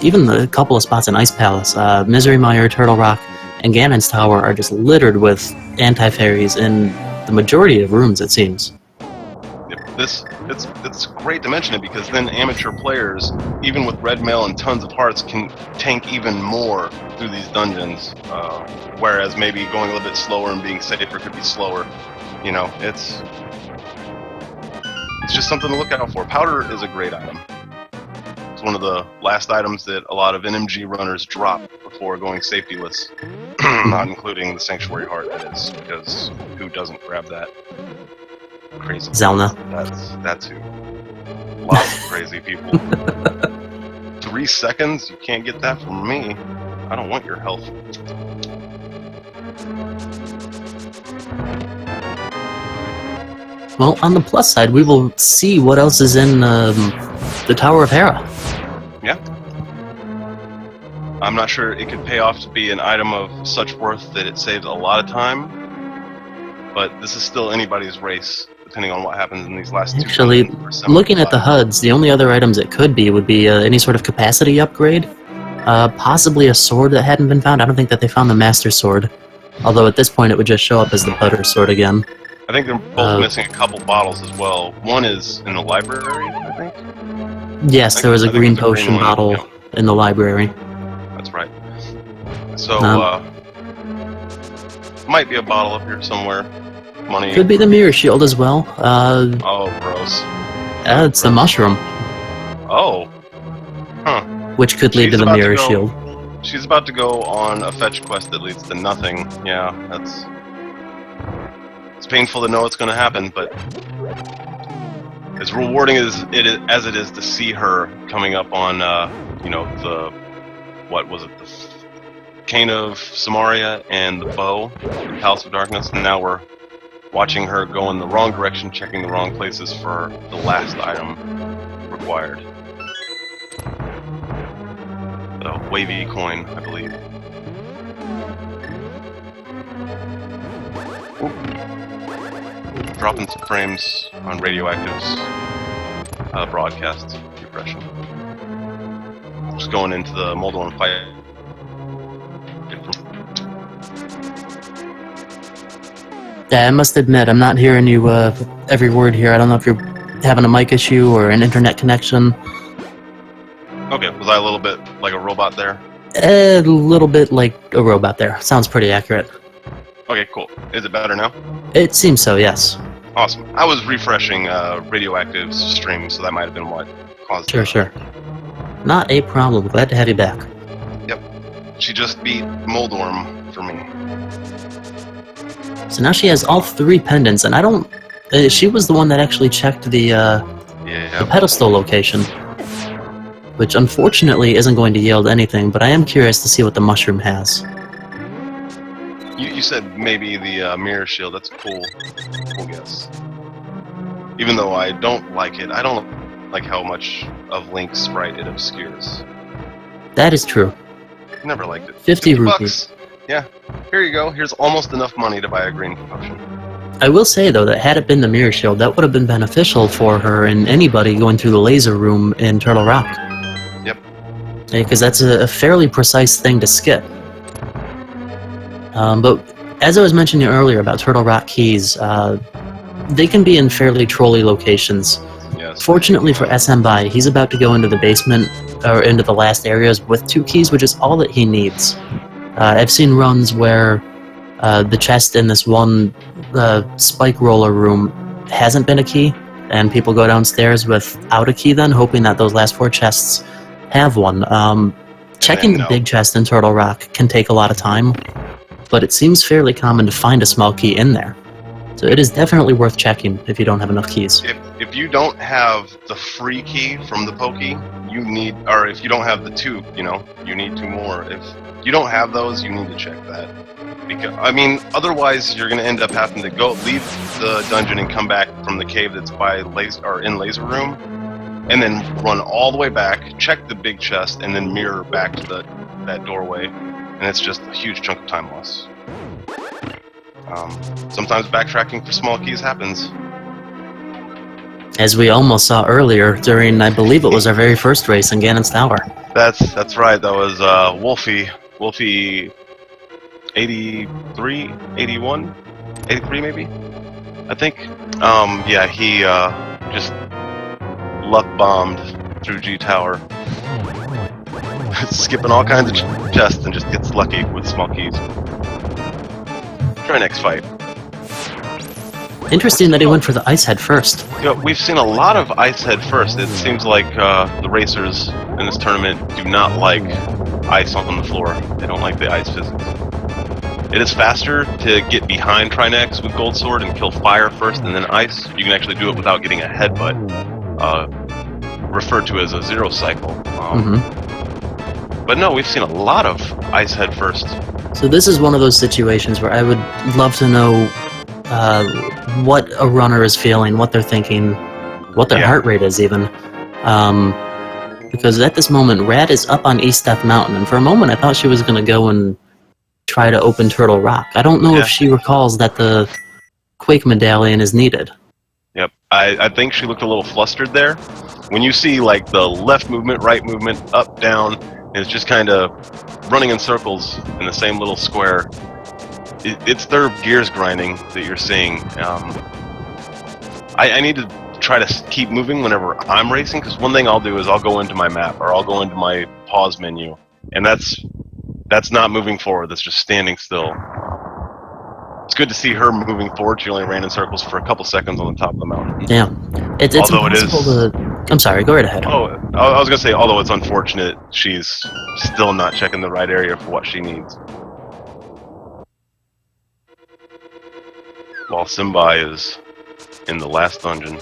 even a couple of spots in Ice Palace, Misery Mire, Turtle Rock, and Ganon's Tower are just littered with anti-fairies in the majority of rooms, it seems. Yep. It's great to mention it because then amateur players, even with red mail and tons of hearts, can tank even more through these dungeons, whereas maybe going a little bit slower and being safer could be slower. You know, it's just something to look out for. Powder is a great item. It's one of the last items that a lot of NMG runners drop before going safetyless, not including the Sanctuary Heart, that is, because who doesn't grab that? Crazy. Zelda. That's who. Lots of crazy people. 3 seconds? You can't get that from me. I don't want your health. Well, on the plus side, we will see what else is in the Tower of Hera. Yeah. I'm not sure it could pay off to be an item of such worth that it saves a lot of time, but this is still anybody's race, depending on what happens in these last Actually, looking at the HUDs, the only other items it could be would be any sort of capacity upgrade, possibly a sword that hadn't been found. I don't think that they found the Master Sword, although at this point it would just show up as the Butter Sword again. I think they're both missing a couple bottles as well. One is in the library, I think? Yes, there was a green potion bottle in the library. That's right. So, might be a bottle up here somewhere. Money. Could be the mirror shield as well. Oh, gross. It's the mushroom. Oh. Huh. Which could lead to the mirror shield. She's about to go on a fetch quest that leads to nothing. Yeah, that's... It's painful to know it's going to happen, but as rewarding as it is to see her coming up on, you know, the, what was it, the Cane of Samaria and the bow, the Palace of Darkness, and now we're watching her go in the wrong direction, checking the wrong places for the last item required. The wavy coin, I believe. Oop. Dropping some frames on Radioactive's broadcast. Refreshing. Just going into the Moldorm fight. Yeah, I must admit, I'm not hearing you every word here. I don't know if you're having a mic issue or an internet connection. Okay, was I a little bit like a robot there? A little bit like a robot there. Sounds pretty accurate. Okay, cool. Is it better now? It seems so, yes. Awesome. I was refreshing Radioactive's stream, so that might have been what caused it. Sure. Not a problem. Glad to have you back. Yep. She just beat Moldorm for me. So now she has all 3 pendants, and I don't... she was the one that actually checked the pedestal location, which unfortunately isn't going to yield anything, but I am curious to see what the mushroom has. You said maybe the mirror shield. That's a cool guess. Even though I don't like it, I don't like how much of Link's sprite it obscures. That is true. Never liked it. 50 rupees. Yeah. Here you go. Here's almost enough money to buy a green potion. I will say, though, that had it been the mirror shield, that would have been beneficial for her and anybody going through the laser room in Turtle Rock. Yep. Because that's a fairly precise thing to skip. But as I was mentioning earlier about Turtle Rock Keys, they can be in fairly trolly locations. Yes. Fortunately for Smbai, he's about to go into the basement, or into the last areas with 2 keys, which is all that he needs. I've seen runs where the chest in this one spike roller room hasn't been a key, and people go downstairs without a key then, hoping that those last 4 chests have one. Checking the big chest in Turtle Rock can take a lot of time, but it seems fairly common to find a small key in there. So it is definitely worth checking if you don't have enough keys. If you don't have the free key from the pokey, you need, or if you don't have the 2, you need 2 more. If you don't have those, you need to check that. Because otherwise you're going to end up having to leave the dungeon and come back from the cave that's by in laser room, and then run all the way back, check the big chest, and then mirror back to that doorway, and it's just a huge chunk of time loss. Sometimes backtracking for small keys happens. As we almost saw earlier during, I believe it was our very first race in Ganon's Tower. That's right. That was Wolfie 83, 81, 83 maybe, I think. Yeah, he just luck bombed through G Tower, skipping all kinds of chests and just gets lucky with small keys. Try next fight. Interesting that he went for the ice head first. We've seen a lot of ice head first. It seems like the racers in this tournament do not like ice on the floor. They don't like the ice physics. It is faster to get behind Trinex with Gold Sword and kill fire first and then ice. You can actually do it without getting a headbutt, referred to as a 0 cycle. But no, we've seen a lot of ice head first. So this is one of those situations where I would love to know what a runner is feeling, what they're thinking, what their heart rate is even. Because at this moment, Rad is up on East Death Mountain, and for a moment I thought she was going to go and try to open Turtle Rock. I don't know if she recalls that the Quake Medallion is needed. Yep, I think she looked a little flustered there. When you see like the left movement, right movement, up, down, and it's just kind of running in circles in the same little square, it's their gears grinding that you're seeing. I need to try to keep moving whenever I'm racing, because one thing I'll do is I'll go into my map, or I'll go into my pause menu, and that's not moving forward, that's just standing still. It's good to see her moving forward. She only ran in circles for a couple seconds on the top of the mountain. Yeah. It's impossible to... I'm sorry, go right ahead. Oh, I was going to say, although it's unfortunate, she's still not checking the right area for what she needs. While Smbai is in the last dungeon.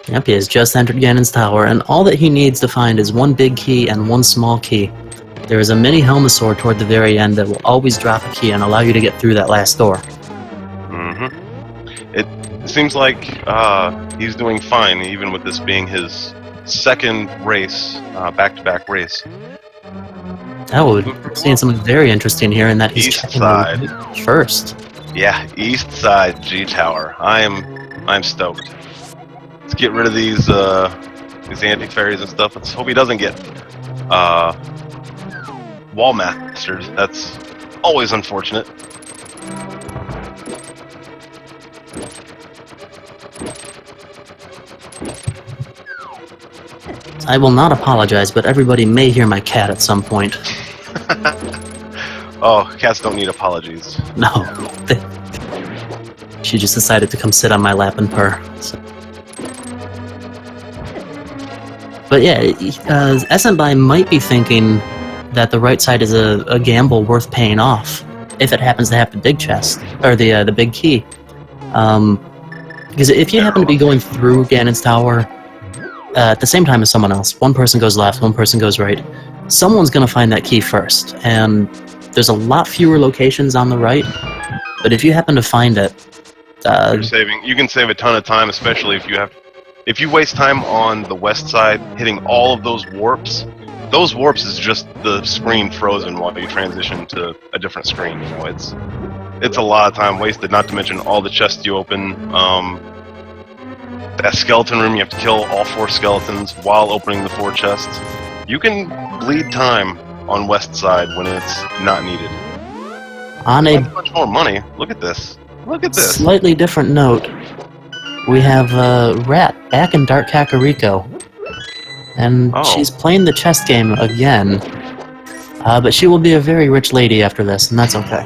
Yep, he has just entered Ganon's Tower, and all that he needs to find is 1 big key and 1 small key. There is a mini Helmasaur toward the very end that will always drop a key and allow you to get through that last door. It seems like he's doing fine, even with this being his second race, back-to-back race. Oh, we're seeing something very interesting here in that he's checking the first. Yeah, East Side G Tower. I'm stoked. Let's get rid of these anti-fairies and stuff. Let's hope he doesn't get wall masters. That's always unfortunate. I will not apologize, but everybody may hear my cat at some point. Oh, cats don't need apologies. No. She just decided to come sit on my lap and purr. So. But yeah, Smbai might be thinking that the right side is a gamble worth paying off, if it happens to have the big chest, or the big key. Because if you happen to be going through Ganon's Tower at the same time as someone else, one person goes left, one person goes right, someone's going to find that key first, and there's a lot fewer locations on the right, but if you happen to find it... you can save a ton of time, especially if you waste time on the west side, hitting all of those warps is just the screen frozen while you transition to a different screen. You know, it's a lot of time wasted, not to mention all the chests you open. That skeleton room, you have to kill all 4 skeletons while opening the 4 chests. You can bleed time on west side when it's not needed. On a That's much more money. Look at this. Look at this. slightly different note, we have Rat back in Dark Kakariko. And Oh. she's playing the chess game again. But she will be a very rich lady after this, and that's okay.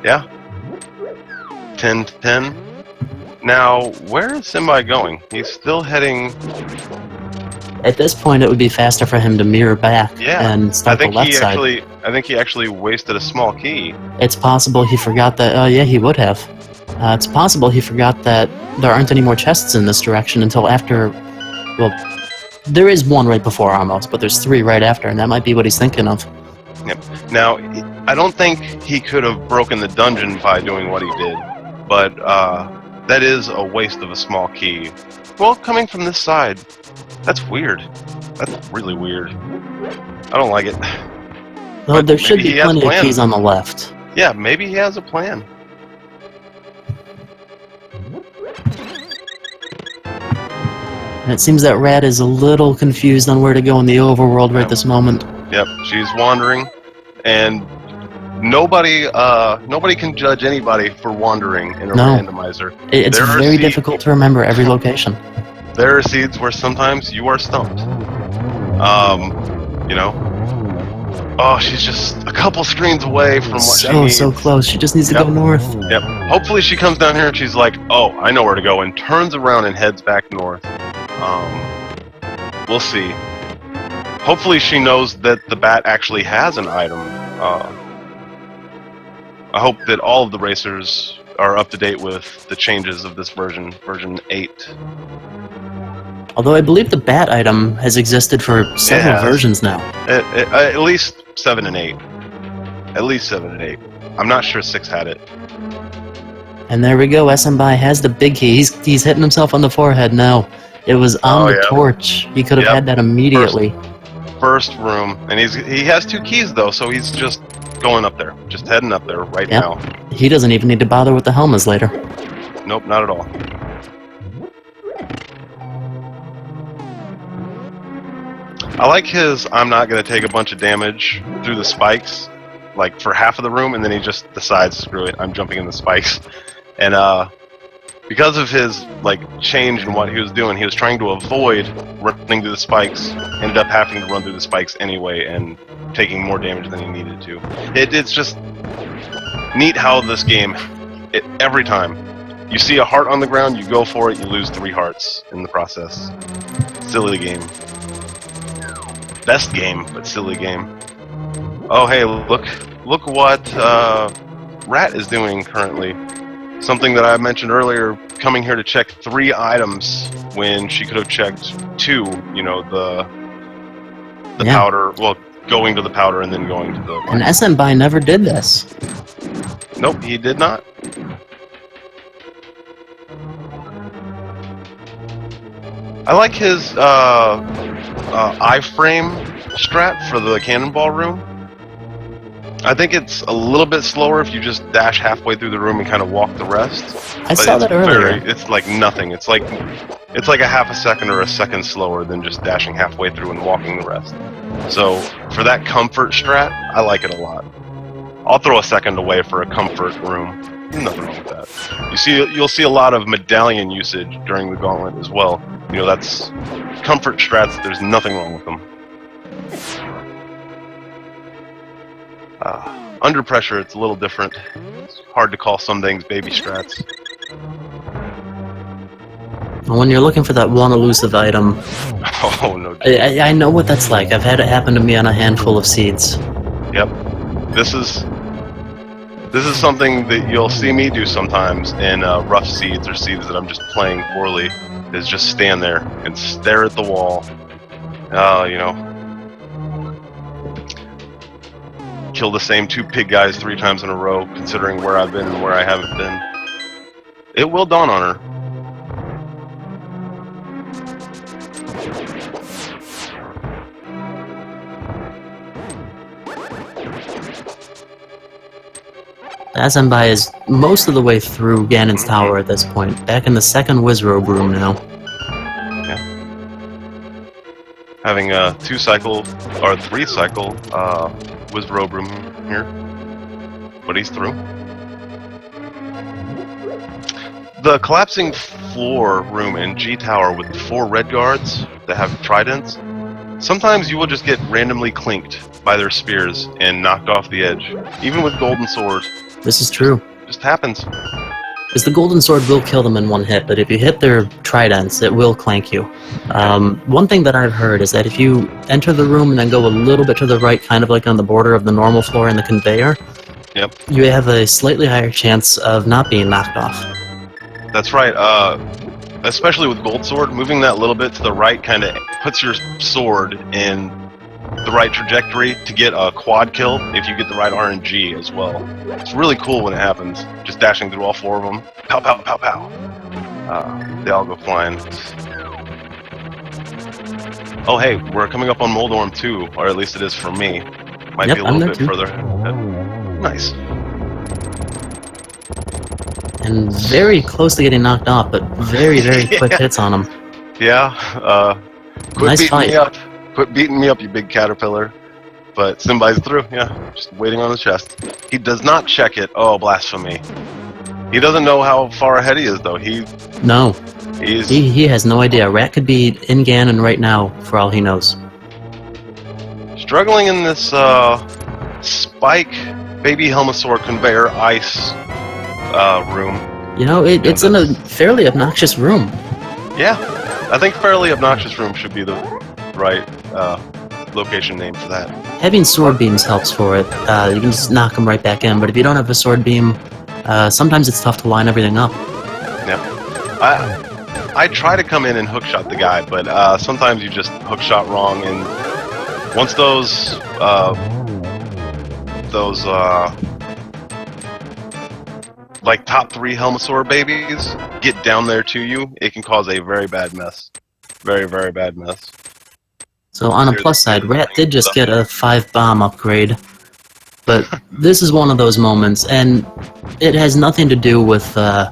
Yeah. 10-10. Now, where is Smbai going? He's still heading... At this point, it would be faster for him to mirror back and start the left side. I think he actually wasted a small key. It's possible he forgot that... Oh, yeah, he would have. It's possible he forgot that there aren't any more chests in this direction until after... Well, there is one right before almost, but there's 3 right after, and that might be what he's thinking of. Yep. Now, I don't think he could have broken the dungeon by doing what he did, but that is a waste of a small key. Well, coming from this side, that's weird. That's really weird. I don't like it. Though there should be plenty of keys on the left. Yeah, maybe he has a plan. And it seems that Rat is a little confused on where to go in the overworld right this moment. Yep, she's wandering, and nobody can judge anybody for wandering in a randomizer. It's very difficult to remember every location. There are seeds where sometimes you are stumped. You know. Oh, she's just a couple screens away from what she needs. So close. She just needs to go north. Yep. Hopefully she comes down here and she's like, oh, I know where to go, and turns around and heads back north. We'll see. Hopefully she knows that the bat actually has an item. I hope that all of the racers are up to date with the changes of this version 8. Although I believe the bat item has existed for several versions now. At least 7 and 8. At least 7 and 8. I'm not sure 6 had it. And there we go. Smbai has the big key. He's hitting himself on the forehead now. It was on the torch. He could have had that immediately. First room, and he has 2 keys though, so he's just going up there, just heading up there right now. He doesn't even need to bother with the helmets later. Nope, not at all. I like his I'm not going to take a bunch of damage through the spikes, like for half of the room, and then he just decides, screw it, I'm jumping in the spikes. And because of his change in what he was doing, he was trying to avoid running through the spikes, ended up having to run through the spikes anyway and taking more damage than he needed to. It's just neat how this game, every time you see a heart on the ground, you go for it, you lose 3 hearts in the process. Silly game. Best game, but silly game. Oh hey, look what Rat is doing currently. Something that I mentioned earlier, coming here to check 3 items when she could have checked 2, you know, the powder, well, going to the powder and then going to the... And Smbai never did this. Nope, he did not. I like his iframe strat for the cannonball room. I think it's a little bit slower if you just dash halfway through the room and kind of walk the rest. I saw that earlier. It's like nothing. It's like a half a second or a second slower than just dashing halfway through and walking the rest. So for that comfort strat, I like it a lot. I'll throw a second away for a comfort room. Nothing wrong with that. You'll see a lot of medallion usage during the gauntlet as well. You know, that's comfort strats. There's nothing wrong with them. Under pressure, it's a little different. It's hard to call some things baby strats. When you're looking for that one elusive item, oh no! I know what that's like. I've had it happen to me on a handful of seeds. Yep, this is something that you'll see me do sometimes in rough seeds or seeds that I'm just playing poorly. Is just stand there and stare at the wall. You know. Kill the same 2 pig guys 3 times in a row, considering where I've been and where I haven't been. It will dawn on her. Smbai is most of the way through Ganon's tower at this point, back in the 2nd Wizrobe room now. Yeah. Having a 2-cycle or 3-cycle Wizrobe room here. but he's through. The collapsing floor room in G Tower with 4 red guards that have tridents, sometimes you will just get randomly clinked by their spears and knocked off the edge, even with golden sword. This is true. Just happens. Because the golden sword will kill them in one hit, but if you hit their tridents, it will clank you. One thing that I've heard is that if you enter the room and then go a little bit to the right, kind of like on the border of the normal floor and the conveyor, Yep. you have a slightly higher chance of not being knocked off. That's right. Especially with gold sword, moving that little bit to the right kind of puts your sword in the right trajectory to get a quad kill if you get the right RNG as well. It's really cool when it happens. Just dashing through all 4 of them. Pow, pow, pow, pow. They all go flying. Oh, hey, we're coming up on Moldorm too, or at least it is for me. Might Yep, be a I'm little there bit too. further. Nice. And very close to getting knocked off, but very, very quick hits on him. Yeah. Quit Nice beating fight. me up. Quit beating me up, you big caterpillar. But Smbai's through. Yeah, just waiting on the chest. He does not check it. Oh, blasphemy. He doesn't know how far ahead he is, though. No, He's he has no idea. Rat could be in Ganon right now, for all he knows. struggling in this spike baby Helmasaur conveyor ice room. You know, it's in a fairly obnoxious room. Yeah, I think fairly obnoxious room should be the right location name for that. Having sword beams helps for it. You can just knock them right back in, but if you don't have a sword beam, sometimes it's tough to line everything up. Yep. I try to come in and hookshot the guy, but sometimes you just hookshot wrong, and once those like top 3 Helmasaur babies get down there to you, it can cause a very bad mess. Very, very bad mess. So on a plus side, Rat did just get a 5-bomb upgrade, but this is one of those moments, and it has nothing to do with the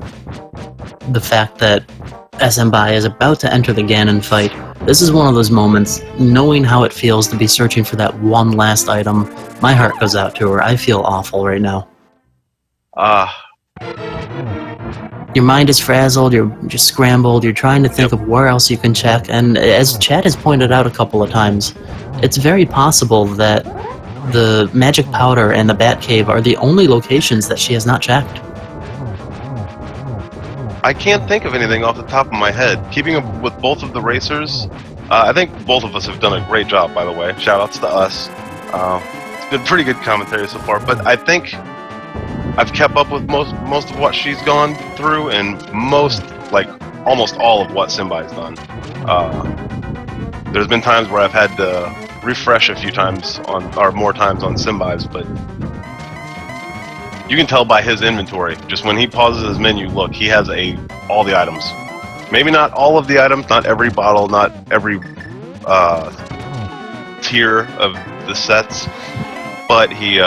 fact that Smbai is about to enter the Ganon fight. This is one of those moments, knowing how it feels to be searching for that one last item. My heart goes out to her. I feel awful right now. Your mind is frazzled, you're just scrambled, you're trying to think of where else you can check, and as Chad has pointed out a couple of times, it's very possible that the Magic Powder and the Bat Cave are the only locations that she has not checked. I can't think of anything off the top of my head. Keeping up with both of the racers, I think both of us have done a great job, by the way. Shoutouts to us. It's been pretty good commentary so far, but I think I've kept up with most of what she's gone through, and almost all of what Smbai's done. There's been times where I've had to refresh a few times more times on Smbai's, but you can tell by his inventory. Just when he pauses his menu, look, he has all the items. Maybe not all of the items, not every bottle, not every tier of the sets, but he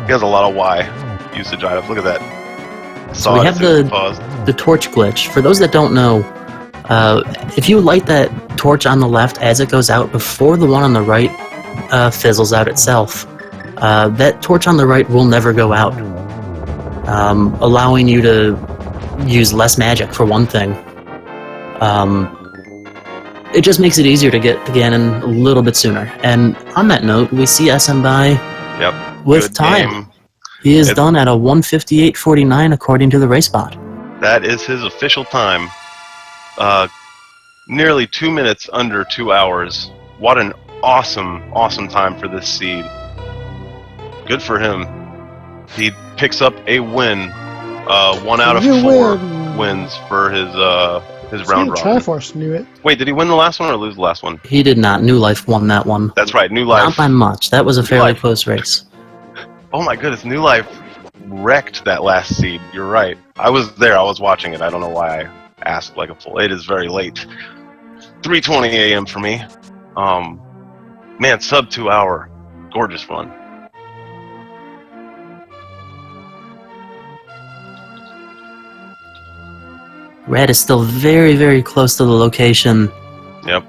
he has a lot of Y usage items. Look at that. So we have the torch glitch. For those that don't know, if you light that torch on the left as it goes out before the one on the right fizzles out itself, that torch on the right will never go out, allowing you to use less magic for one thing. It just makes it easier to get to Ganon a little bit sooner. And on that note, we see Smbai with Good time. game. He is done at a 1:58.49 according to the race bot. That is his official time. Nearly 2 minutes under 2 hours. What an awesome, awesome time for this seed. Good for him. He picks up a win. 1 out of 4 wins for his round robin. Triforce knew it. Wait, did he win the last one or lose the last one? He did not. New Life won that one. That's right, New Life. Not by much. That was a fairly Life. close race. Oh my goodness, New Life wrecked that last seed. You're right. I was there. I was watching it. I don't know why I asked like a fool. It is very late. 3:20 a.m. for me. Man, sub 2 hour. Gorgeous fun. Red is still very, very close to the location Yep.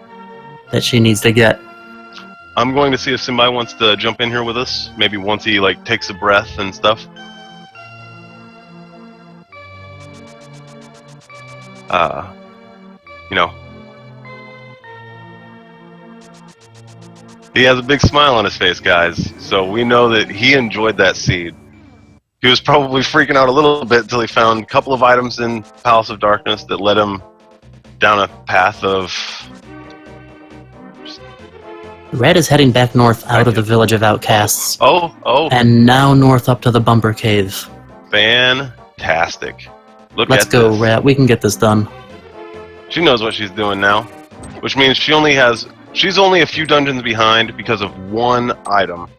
that she needs to get. I'm going to see if Smbai wants to jump in here with us. Maybe once he like takes a breath and stuff. You know, he has a big smile on his face, guys. So we know that he enjoyed that seed. He was probably freaking out a little bit until he found a couple of items in Palace of Darkness that led him down a path of. Red is heading back north out of the village of outcasts. Oh. And now north up to the Bumper Cave. Fantastic. Let's go, Rat. We can get this done. She knows what she's doing now, which means she's only a few dungeons behind because of one item.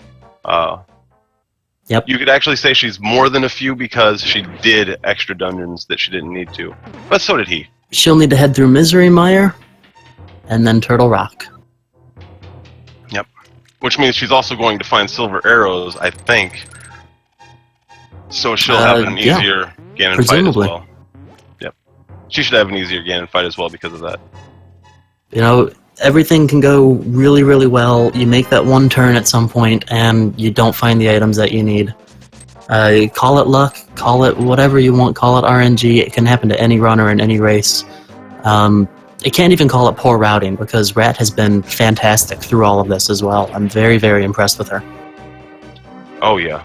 Yep. You could actually say she's more than a few because she did extra dungeons that she didn't need to. But so did he. She'll need to head through Misery Mire and then Turtle Rock. Yep. Which means she's also going to find silver arrows, I think. So she'll have an easier Ganon fight as well. Yep. She should have an easier Ganon fight as well because of that. You know, everything can go really, really well. You make that one turn at some point and you don't find the items that you need. Call it luck, call it whatever you want, call it RNG. It can happen to any runner in any race. You can't even call it poor routing because Rat has been fantastic through all of this as well. I'm very, very impressed with her. Oh, yeah.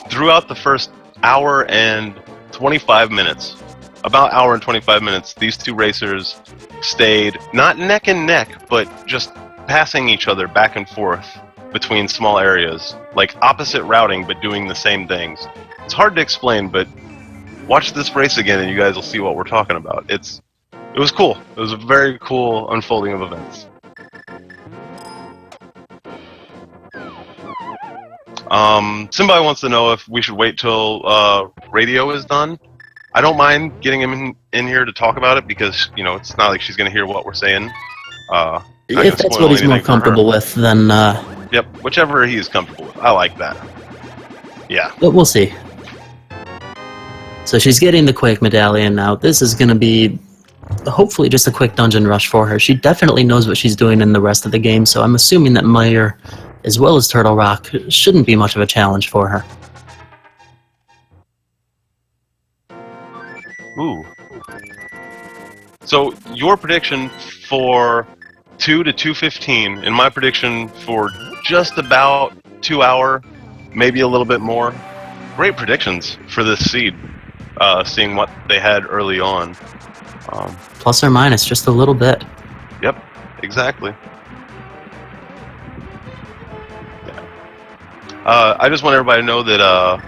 Throughout the first hour and 25 minutes, about hour and 25 minutes, these two racers stayed not neck and neck, but just passing each other back and forth between small areas, like opposite routing, but doing the same things. It's hard to explain, but watch this race again and you guys will see what we're talking about. It was cool. It was a very cool unfolding of events. Smbai wants to know if we should wait till radio is done. I don't mind getting him in here to talk about it because, you know, it's not like she's going to hear what we're saying. If that's what he's more comfortable with, then... Yep, whichever he's comfortable with. I like that. Yeah. But we'll see. So she's getting the Quake Medallion now. This is going to be hopefully just a quick dungeon rush for her. She definitely knows what she's doing in the rest of the game, so I'm assuming that Mire, as well as Turtle Rock, shouldn't be much of a challenge for her. Ooh. So your prediction for 2 to 2:15, and my prediction for just about 2 hour, maybe a little bit more. Great predictions for this seed, seeing what they had early on. Plus or minus, just a little bit. Yep, exactly. Yeah. I just want everybody to know that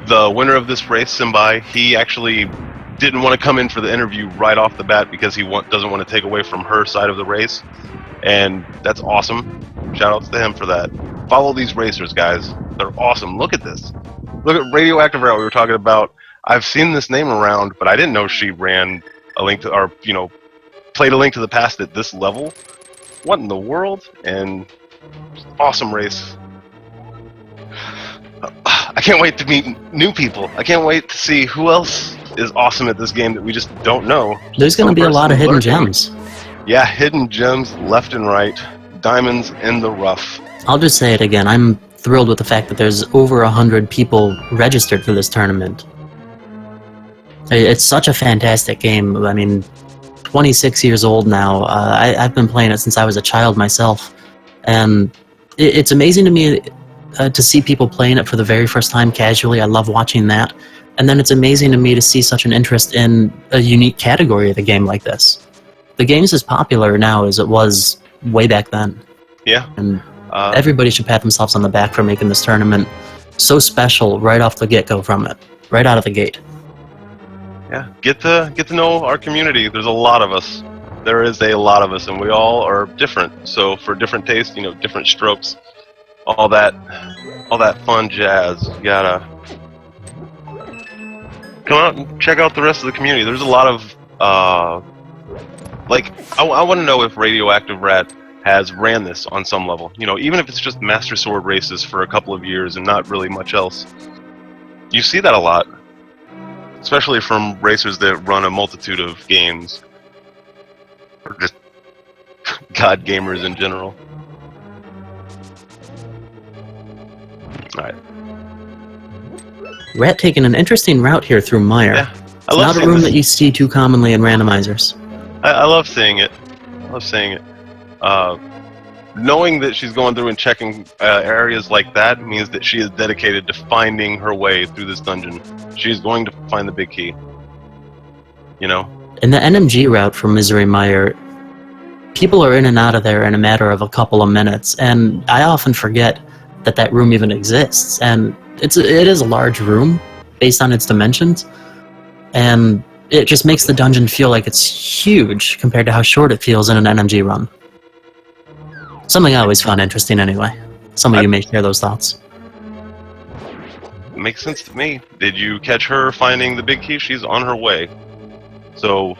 the winner of this race, Smbai, he actually didn't want to come in for the interview right off the bat because he doesn't want to take away from her side of the race, and that's awesome. Shoutouts to him for that. Follow these racers, guys. They're awesome. Look at this. Look at Radioactive Rat we were talking about. I've seen this name around, but I didn't know she ran a link to, or played a Link to the Past at this level. What in the world? And awesome race. I can't wait to meet new people. I can't wait to see who else is awesome at this game that we just don't know. There's going to be a lot of hidden gems. Yeah, hidden gems left and right. Diamonds in the rough. I'll just say it again. I'm thrilled with the fact that there's over 100 people registered for this tournament. It's such a fantastic game. I mean, 26 years old now. I've been playing it since I was a child myself. And it's amazing to me to see people playing it for the very first time casually. I love watching that. And then it's amazing to me to see such an interest in a unique category of a game like this. The game's as popular now as it was way back then. Yeah. And everybody should pat themselves on the back for making this tournament so special right off the get-go from it. Right out of the gate. Yeah, get to know our community. There's a lot of us. There is a lot of us, and we all are different. So for different tastes, different strokes, all that fun jazz. You gotta come out and check out the rest of the community. There's a lot of I want to know if Radioactive Rat has ran this on some level. Even if it's just Master Sword races for a couple of years and not really much else. You see that a lot. Especially from racers that run a multitude of games. Or just God gamers in general. Alright. Rat taking an interesting route here through Mire. Yeah. It's not a room that you see too commonly in randomizers. I love seeing it. I love seeing it. Knowing that she's going through and checking areas like that means that she is dedicated to finding her way through this dungeon. She's going to find the big key. You know? In the NMG route from Misery Mire, people are in and out of there in a matter of a couple of minutes, and I often forget that that room even exists. And it is a large room based on its dimensions, and it just makes the dungeon feel like it's huge compared to how short it feels in an NMG run. Something I always found interesting anyway. Some of you may share those thoughts. Makes sense to me. Did you catch her finding the big key? She's on her way. So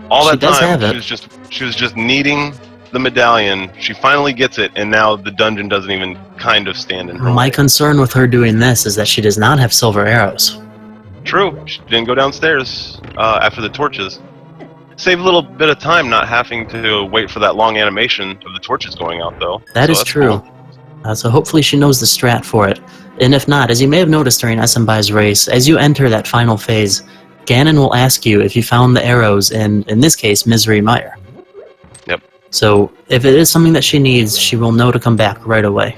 all that time she was just needing the medallion. She finally gets it, and now the dungeon doesn't even kind of stand in her way. My concern with her doing this is that she does not have silver arrows. True. She didn't go downstairs after the torches. Save a little bit of time not having to wait for that long animation of the torches going out, though. That is true. Cool. So hopefully she knows the strat for it. And if not, as you may have noticed during Smbi's race, as you enter that final phase, Ganon will ask you if you found the arrows in this case, Misery Mire. Yep. So if it is something that she needs, she will know to come back right away.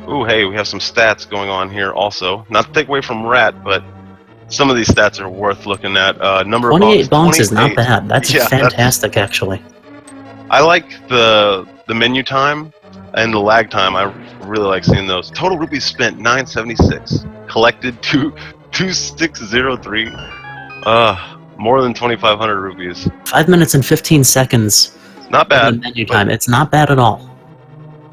Ooh, hey, we have some stats going on here also. Not to take away from Rat, but some of these stats are worth looking at. Number 28 bonks is not bad. That's fantastic, actually. I like the menu time and the lag time. I really like seeing those. Total rupees spent 976. Collected 2603. More than 2,500 rupees. 5 minutes and 15 seconds. Not bad. Menu time. It's not bad at all.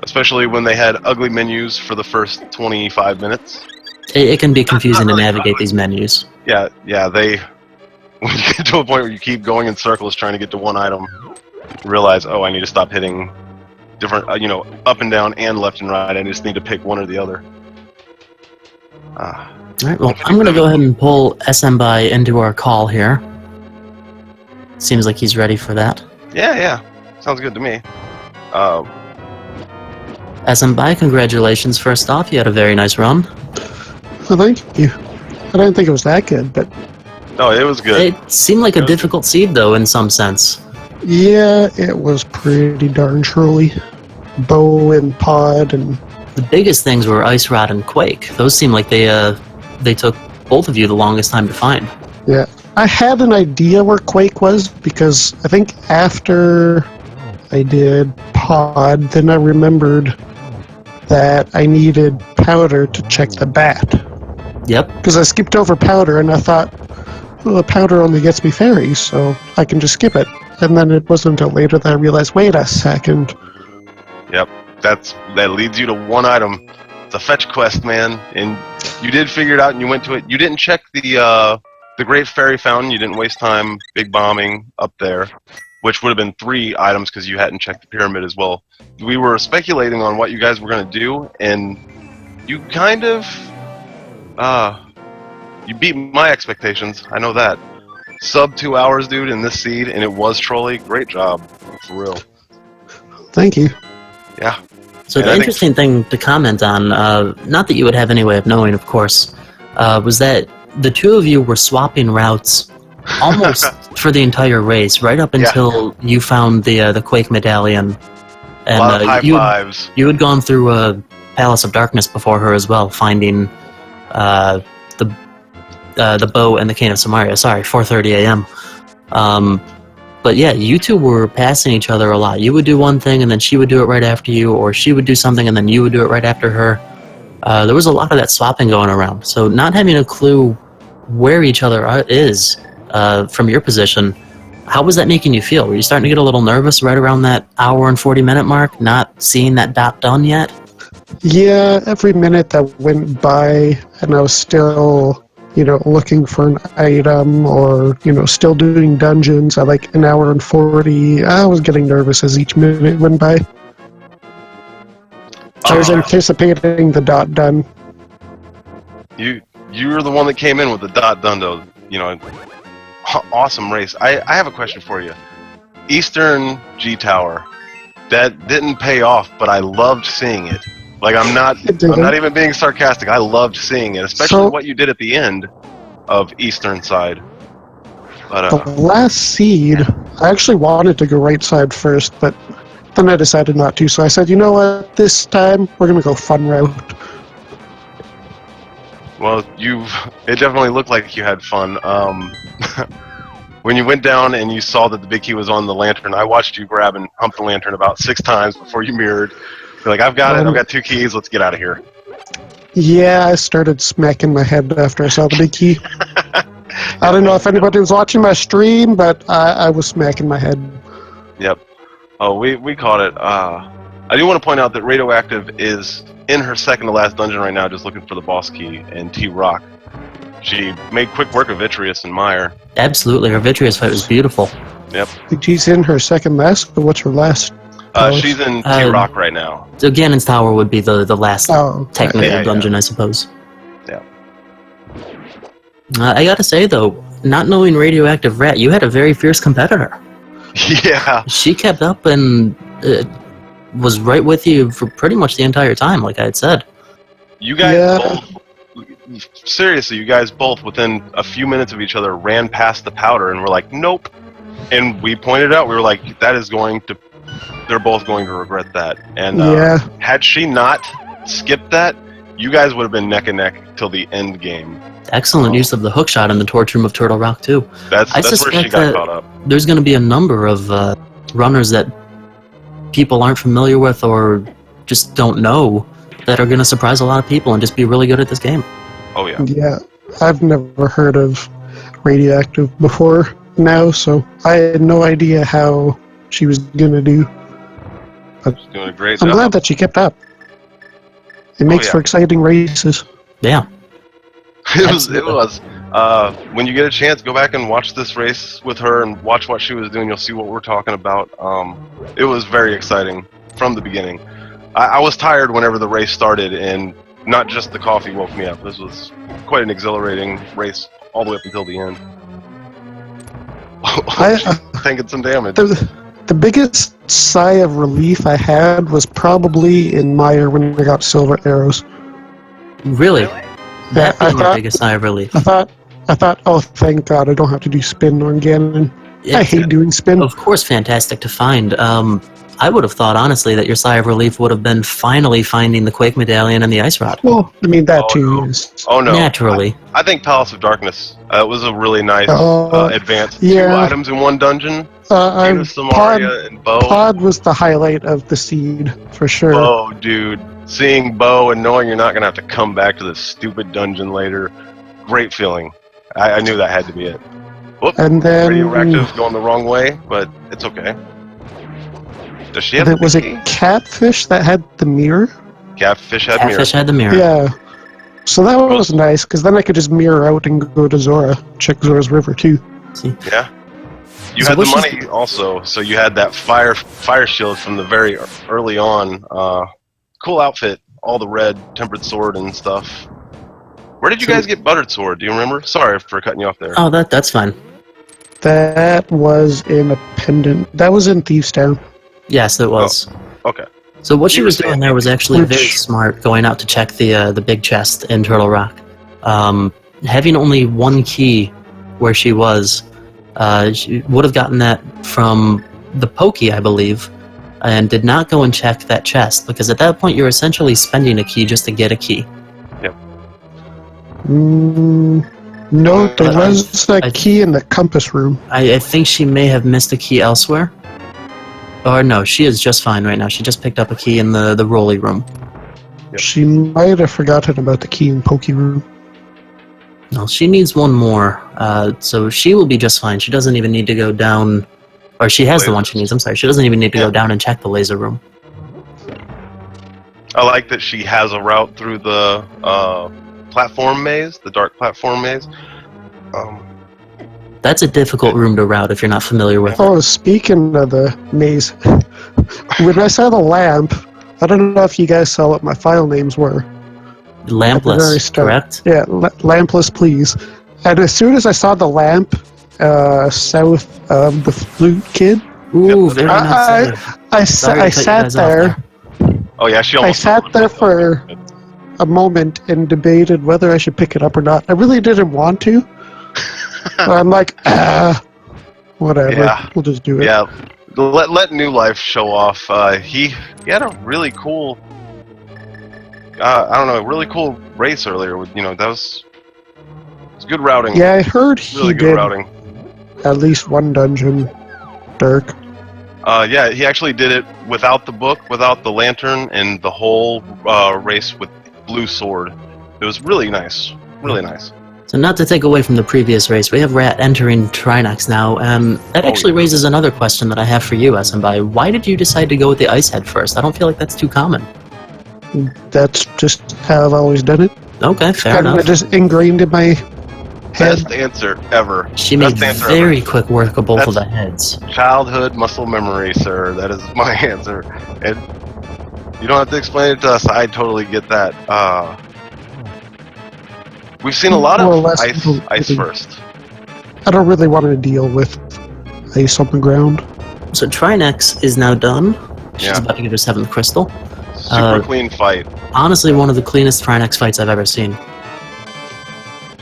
Especially when they had ugly menus for the first 25 minutes. It can be confusing to navigate these menus. Yeah, when you get to a point where you keep going in circles trying to get to one item, you realize, oh, I need to stop hitting different, up and down and left and right. I just need to pick one or the other. Alright, well, I'm going to go ahead and pull Smbai into our call here. Seems like he's ready for that. Yeah. Sounds good to me. Smbai, congratulations first off. You had a very nice run. Well, thank you. I didn't think it was that good, but... No, it was good. It seemed like a difficult seed, though, in some sense. Yeah, it was pretty darn truly. Bow and pod and... The biggest things were Ice Rod and Quake. Those seem like they took both of you the longest time to find. Yeah. I had an idea where Quake was, because I think after I did pod, then I remembered that I needed powder to check the bat. Yep. Because I skipped over powder, and I thought, well, the powder only gets me fairies, so I can just skip it. And then it wasn't until later that I realized, wait a second. Yep. That leads you to one item. It's a fetch quest, man. And you did figure it out, and you went to it. You didn't check the Great Fairy Fountain. You didn't waste time big bombing up there, which would have been 3 items because you hadn't checked the pyramid as well. We were speculating on what you guys were going to do, and you kind of... you beat my expectations. I know that. Sub 2 hours, dude, in this seed, and it was trolly. Great job. For real. Thank you. Yeah. So the interesting thing to comment on, not that you would have any way of knowing, of course, was that the two of you were swapping routes almost for the entire race, right up until you found the Quake medallion. And a lot of high fives. You had gone through Palace of Darkness before her as well, finding the bow and the Cane of Samaria. Sorry, 4:30 a.m. But yeah, you two were passing each other a lot. You would do one thing, and then she would do it right after you, or she would do something, and then you would do it right after her. There was a lot of that swapping going around. So not having a clue where each other is from your position, how was that making you feel? Were you starting to get a little nervous right around that hour and 40-minute mark, not seeing that dot done yet? Yeah, every minute that went by, and I was still... looking for an item or, still doing dungeons at like an hour and 40. I was getting nervous as each minute went by. I was anticipating the dot done. You were the one that came in with the dot done, though. Awesome race. I have a question for you. Eastern G Tower. That didn't pay off, but I loved seeing it. Like I'm not even being sarcastic. I loved seeing it, especially what you did at the end of Eastern side. But the last seed, I actually wanted to go right side first, but then I decided not to. So I said, you know what? This time we're gonna go fun route. Well, it definitely looked like you had fun. When you went down and you saw that the big key was on the lantern, I watched you grab and pump the lantern about 6 times before you mirrored. You're like, I've got it, I've got 2 keys, let's get out of here. Yeah, I started smacking my head after I saw the big key. I don't know if anybody was watching my stream, but I was smacking my head. Yep. Oh, we caught it. I do want to point out that Radioactive is in her second to last dungeon right now, just looking for the boss key, and T-Rock. She made quick work of Vitreous and Meyer. Absolutely, her Vitreous fight was beautiful. Yep. I think she's in her second last, but what's her last? She's in T-Rock right now. So Ganon's Tower would be the last technical dungeon, yeah. I suppose. Yeah. I gotta say, though, not knowing Radioactive Rat, you had a very fierce competitor. Yeah. She kept up and was right with you for pretty much the entire time, like I had said. You guys both, seriously, you guys both, within a few minutes of each other, ran past the powder and were like, nope. And we pointed out, we were like, they're both going to regret that. And had she not skipped that, you guys would have been neck and neck till the end game. Excellent use of the hookshot in the Torch Room of Turtle Rock, too. That's where she got caught up. There's going to be a number of runners that people aren't familiar with or just don't know that are going to surprise a lot of people and just be really good at this game. Oh, yeah. Yeah, I've never heard of Radioactive before now, so I had no idea how she was going to do. But she's doing a great job. I'm glad that she kept up. It makes for exciting races. Yeah. It was. When you get a chance, go back and watch this race with her and watch what she was doing. You'll see what we're talking about. It was very exciting from the beginning. I was tired whenever the race started, and not just the coffee woke me up. This was quite an exhilarating race all the way up until the end. Taking some damage. The biggest sigh of relief I had was probably in Meyer when I got silver arrows. Really? That being your biggest sigh of relief. I thought, oh, thank God, I don't have to do spin on Ganon. I hate doing spin. Of course, fantastic to find. I would have thought, honestly, that your sigh of relief would have been finally finding the Quake Medallion and the Ice Rod. Well, I mean, that too. No. Is... Oh, no. Naturally. I think Palace of Darkness was a really nice advance. Yeah. 2 items in one dungeon. Samaria and Bo. Pod was the highlight of the seed, for sure. Oh, dude. Seeing Bo and knowing you're not going to have to come back to this stupid dungeon later. Great feeling. I knew that had to be it. Whoop. And then... Radioactive going the wrong way, but it's okay. Does she have the was it Catfish that had the mirror? Catfish had mirror. Catfish had the mirror. Yeah. So that was nice, because then I could just mirror out and go to Zora. Check Zora's River, too. See? Yeah. You had the money also, so you had that fire shield from the very early on. Cool outfit, all the red tempered sword and stuff. Where did you guys get buttered sword? Do you remember? Sorry for cutting you off there. Oh, that's fine. That was in a pendant. That was in Thieves Town. Yes, it was. Oh, okay. So what she was doing there was actually very smart, going out to check the big chest in Turtle Rock. Having only one key where she was, she would have gotten that from the Pokey, I believe, and did not go and check that chest, because at that point you're essentially spending a key just to get a key. Yep. No, there was a key in the compass room. I think she may have missed a key elsewhere. Or no, she is just fine right now. She just picked up a key in the Rolly room. Yep. She might have forgotten about the key in Pokey room. No, she needs one more. So she will be just fine. She doesn't even need to go down... Or she has the one she needs, I'm sorry. She doesn't even need to go down and check the laser room. I like that she has a route through the platform maze, the dark platform maze. That's a difficult room to route if you're not familiar with it. Oh, speaking of the maze, when I saw the lamp, I don't know if you guys saw what my file names were. Lampless, correct? Yeah, lampless, please. And as soon as I saw the lamp south of the flute kid, Ooh, Yep, very that's nice save. I Sorry to cut you sat guys off there. Oh yeah, she I almost. sat there for a moment and debated whether I should pick it up or not. I really didn't want to. But I'm like, whatever. Yeah. We'll just do it. Yeah, let New Life show off. He had a really cool, I don't know, really cool race earlier. With that was it's good routing. Yeah, I heard Really he good did routing. at least one dungeon, Dirk. Yeah, he actually did it without the book, without the lantern, and the whole race with blue sword. It was really nice. Really nice. So not to take away from the previous race, we have Rat entering Trinax now. That actually raises another question that I have for you, Smbai. Why did you decide to go with the Ice Head first? I don't feel like that's too common. That's just how I've always done it. Okay, fair Kind enough. of just ingrained in my head. Best answer ever. She made Best answer very ever. quick work of both of the That's- heads. Childhood muscle memory, sir. That is my answer. And you don't have to explain it to us. I totally get that. We've seen a lot More or of less, ice first. I don't really want to deal with ice on the ground. So Trinax is now done. She's Yeah. about to get her 7th crystal. Super clean fight. Honestly, one of the cleanest Trinax fights I've ever seen.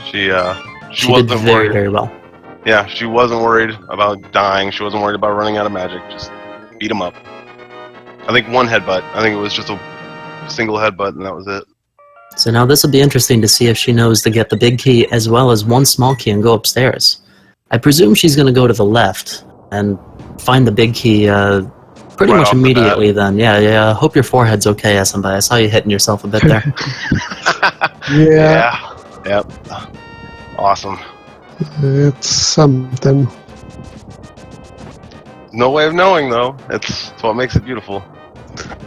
She She wasn't did very, worried. very well. Yeah, she wasn't worried about dying. She wasn't worried about running out of magic. Just beat him up. I think one headbutt. I think it was just a single headbutt, and that was it. So now this will be interesting to see if she knows to get the big key as well as one small key and go upstairs. I presume she's going to go to the left and find the big key pretty Right much off the immediately then. Yeah. Hope your forehead's okay, Smbai. I saw you hitting yourself a bit there. Yeah, Yep. Awesome. it's something. No way of knowing, though. It's what makes it beautiful.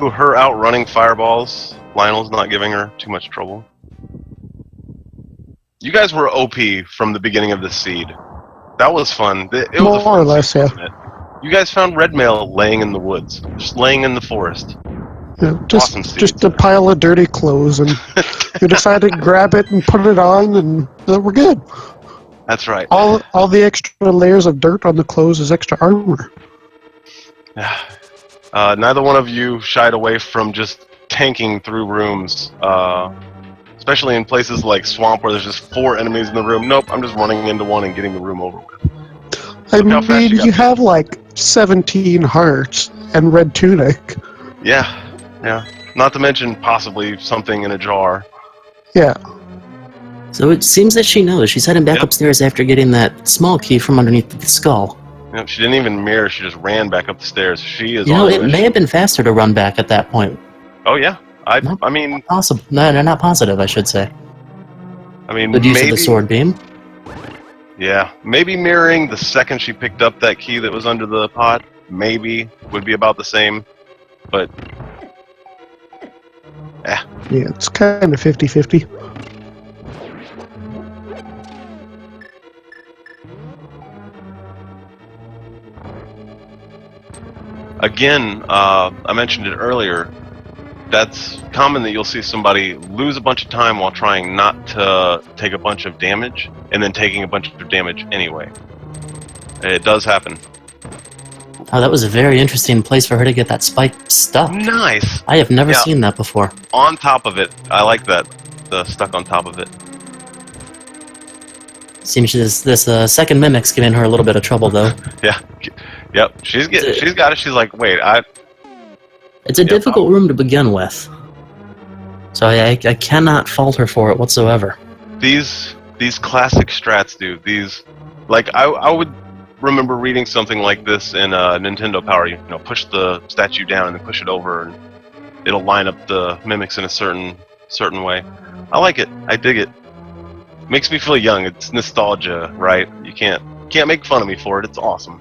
Ooh, her outrunning fireballs. Lionel's not giving her too much trouble. You guys were OP from the beginning of the seed. That was fun. It was a More fun or less, seed, yeah. wasn't it? You guys found red mail laying in the woods, just laying in the forest. Yeah, Awesome seeds. just a pile of dirty clothes, and we decided to grab it and put it on, and we're good. That's right. All the extra layers of dirt on the clothes is extra armor. Neither one of you shied away from just tanking through rooms, especially in places like Swamp where there's just 4 enemies in the room. Nope, I'm just running into one and getting the room over with. I Look how fast mean, you got you through. have like 17 hearts and red tunic. Yeah. Not to mention possibly something in a jar. Yeah, So it seems that she knows. She's heading back Yep. upstairs after getting that small key from underneath the skull. Yep, she didn't even mirror. She just ran back up the stairs. She is You know, on a it may mission. have been faster to run back at that point. Oh yeah. I mean, Possible. No, they're not positive, I should say. Good use maybe. of the sword beam. Yeah, maybe mirroring the second she picked up that key that was under the pot, maybe would be about the same. But yeah, it's kind of 50-50. again, I mentioned it earlier. That's common that you'll see somebody lose a bunch of time while trying not to take a bunch of damage, and then taking a bunch of damage anyway. It does happen. Oh, that was a very interesting place for her to get that spike stuck. Nice! I have never Yeah. seen that before. On top of it. I like that. The stuck on top of it. Seems this second mimic's giving her a little bit of trouble, though. Yeah. Yep. She's got it. She's like, wait, It's a Yep. difficult room to begin with. So I cannot fault her for it whatsoever. these classic strats, dude. These, like, I would remember reading something like this in Nintendo Power. You know, push the statue down and then push it over, and it'll line up the mimics in a certain way. I like it. I dig it. Makes me feel young. It's nostalgia, right? You can't make fun of me for it. It's awesome.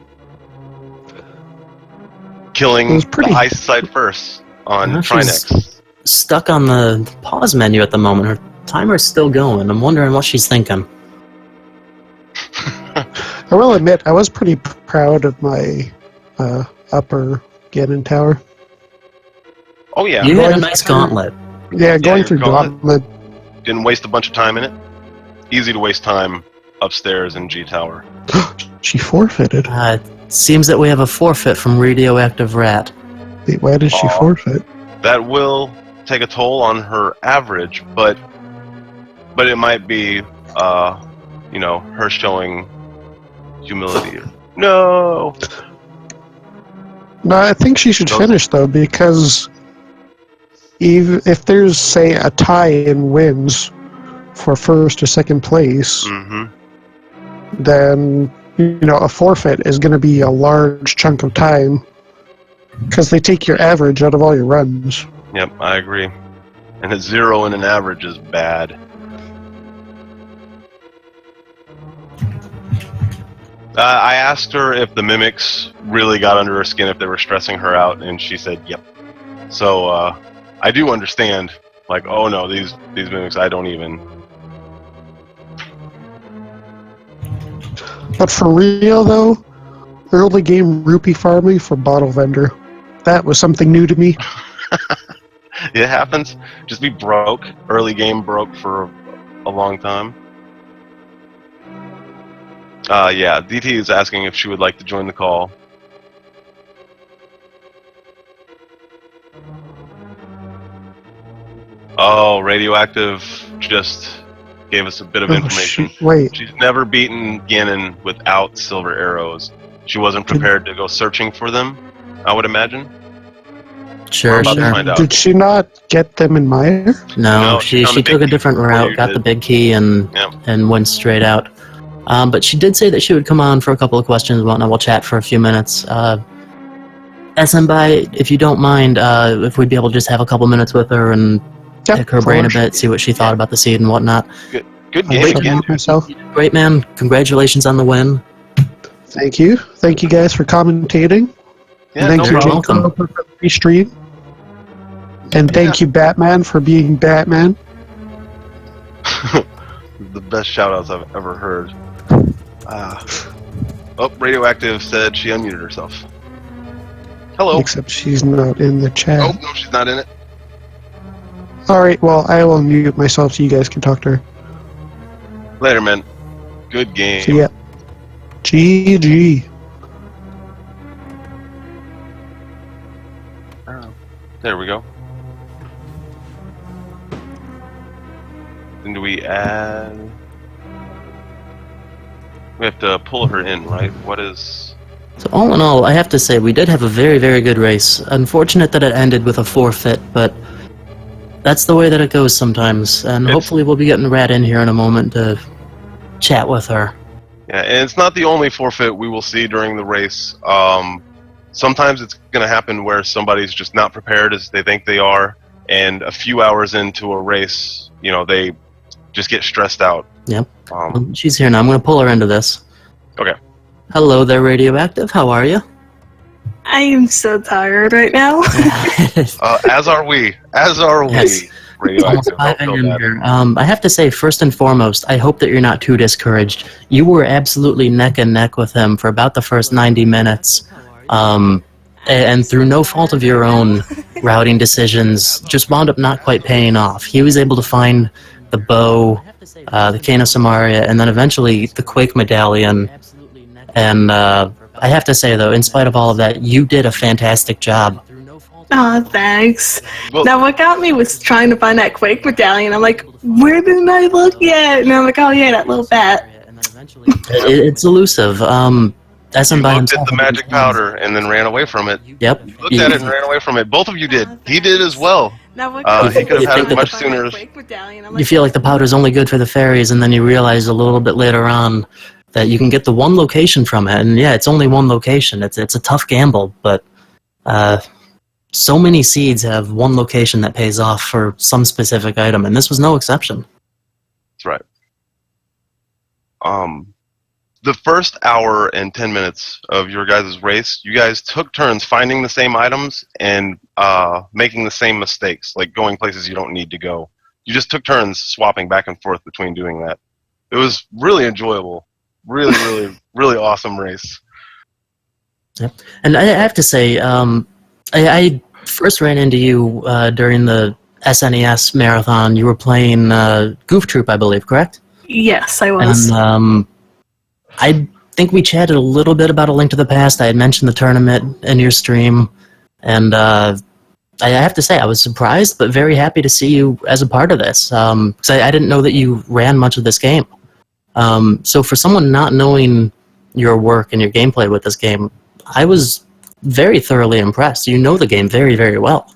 Killing It was pretty- the ice side first on Now she's- Trinex. Stuck on the pause menu at the moment. Her timer's still going. I'm wondering what she's thinking. I will admit, I was pretty proud of my upper Ganon tower. Oh yeah. You had a Going nice through- gauntlet. Yeah, going your through gauntlet. Gauntlet. Didn't waste a bunch of time in it. Easy to waste time upstairs in G Tower. She forfeited. seems that we have a forfeit from Radioactive Rat. Wait, why did she forfeit? That will take a toll on her average, but it might be, her showing humility. No! No, I think she should finish, though, because even if there's, say, a tie in wins for first or second place, then, a forfeit is going to be a large chunk of time, because they take your average out of all your runs. Yep, I agree. And a 0 in an average is bad. I asked her if the mimics really got under her skin, if they were stressing her out, and she said, yep. So, I do understand, like, oh no, these mimics, I don't even... But for real, though, early game rupee farming for bottle vendor, that was something new to me. It happens. Just be broke. Early game broke for a long time. Yeah, DT is asking if she would like to join the call. Oh, Radioactive just gave us a bit of information. Wait. She's never beaten Ganon without silver arrows. She wasn't prepared to go searching for them, I would imagine. Sure. Did she not get them in Mire? No, she took a different route, got the big key, and went straight out. But she did say that she would come on for a couple of questions and whatnot. We'll chat for a few minutes. Smbai, if you don't mind, if we'd be able to just have a couple minutes with her and pick her brain a bit, see what she thought about the seed and whatnot. Good game again. Myself. Great, man. Congratulations on the win. Thank you. Thank you guys for commentating. Yeah, Thanks no for problem. for the free stream. And thank you, Batman, for being Batman. The best shoutouts I've ever heard. Radioactive said she unmuted herself. Hello. Except she's not in the chat. Oh, no, she's not in it. Alright, well, I will mute myself so you guys can talk to her. Later, man. Good game. See ya. GG. There we go. Then do we add... We have to pull her in, right? What is... So all in all, I have to say, we did have a very, very good race. Unfortunate that it ended with a forfeit, but that's the way that it goes sometimes. And hopefully we'll be getting Rat in here in a moment to chat with her. Yeah, and it's not the only forfeit we will see during the race. Sometimes it's going to happen where somebody's just not prepared as they think they are, and a few hours into a race, they just get stressed out. Yep. She's here now. I'm going to pull her into this. Okay. Hello there, Radioactive. How are you? I am so tired right now. As are we. Yes. Radioactive. I have to say, first and foremost, I hope that you're not too discouraged. You were absolutely neck and neck with him for about the first 90 minutes. And through no fault of your own, routing decisions just wound up not quite paying off. He was able to find the bow, the Cane of Samaria, and then eventually the Quake Medallion. And I have to say, though, in spite of all of that, you did a fantastic job. Aw, thanks. Well, now, what got me was trying to find that Quake Medallion. I'm like, where didn't I look yet? And I'm like, oh yeah, that little bat. It's elusive. You looked at the magic powder and then ran away from it. Yep. You looked at it and ran away from it. Both of you did. He did as well. Now, what He could have had it much find sooner. that Quake Medallion? I'm You feel like the powder's only good for the fairies, and then you realize a little bit later on that you can get the one location from it. And yeah, it's only one location. It's a tough gamble, but so many seeds have one location that pays off for some specific item, and this was no exception. That's right. The first hour and 10 minutes of your guys' race, you guys took turns finding the same items and making the same mistakes, like going places you don't need to go. You just took turns swapping back and forth between doing that. It was really enjoyable. Really, really, really awesome race. Yep. And I have to say, I first ran into you during the SNES marathon. You were playing Goof Troop, I believe, correct? Yes, I was. And I think we chatted a little bit about A Link to the Past. I had mentioned the tournament in your stream, and I have to say I was surprised, but very happy to see you as a part of this. Because I didn't know that you ran much of this game. So for someone not knowing your work and your gameplay with this game, I was very thoroughly impressed. You know the game very, very well.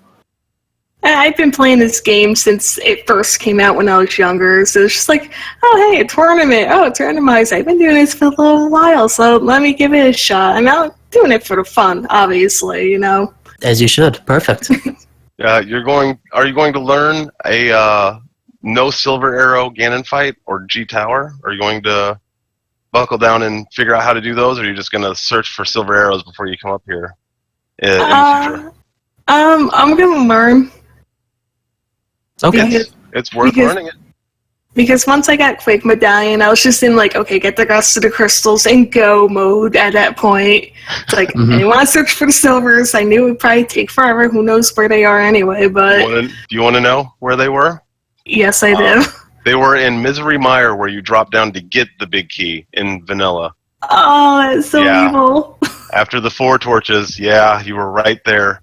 I've been playing this game since it first came out when I was younger, so it's just like, oh hey, a tournament, oh, Randomizer. I've been doing this for a little while, so let me give it a shot. I'm not doing it for the fun, obviously, you know. As you should. Perfect. Are you going to learn a no silver arrow Ganon fight or G Tower? Are you going to buckle down and figure out how to do those, or are you just going to search for silver arrows before you come up here in the future? I'm gonna learn. Okay. It's worth learning it. Because once I got Quake Medallion, I was just in like, okay, get the rest of the crystals and go mode at that point. It's like, I didn't want to search for the silvers. I knew it would probably take forever. Who knows where they are anyway, but... Do you want to know where they were? Yes, I do. They were in Misery Mire, where you drop down to get the big key in vanilla. Oh, that's so evil. After the 4 torches, yeah, you were right there.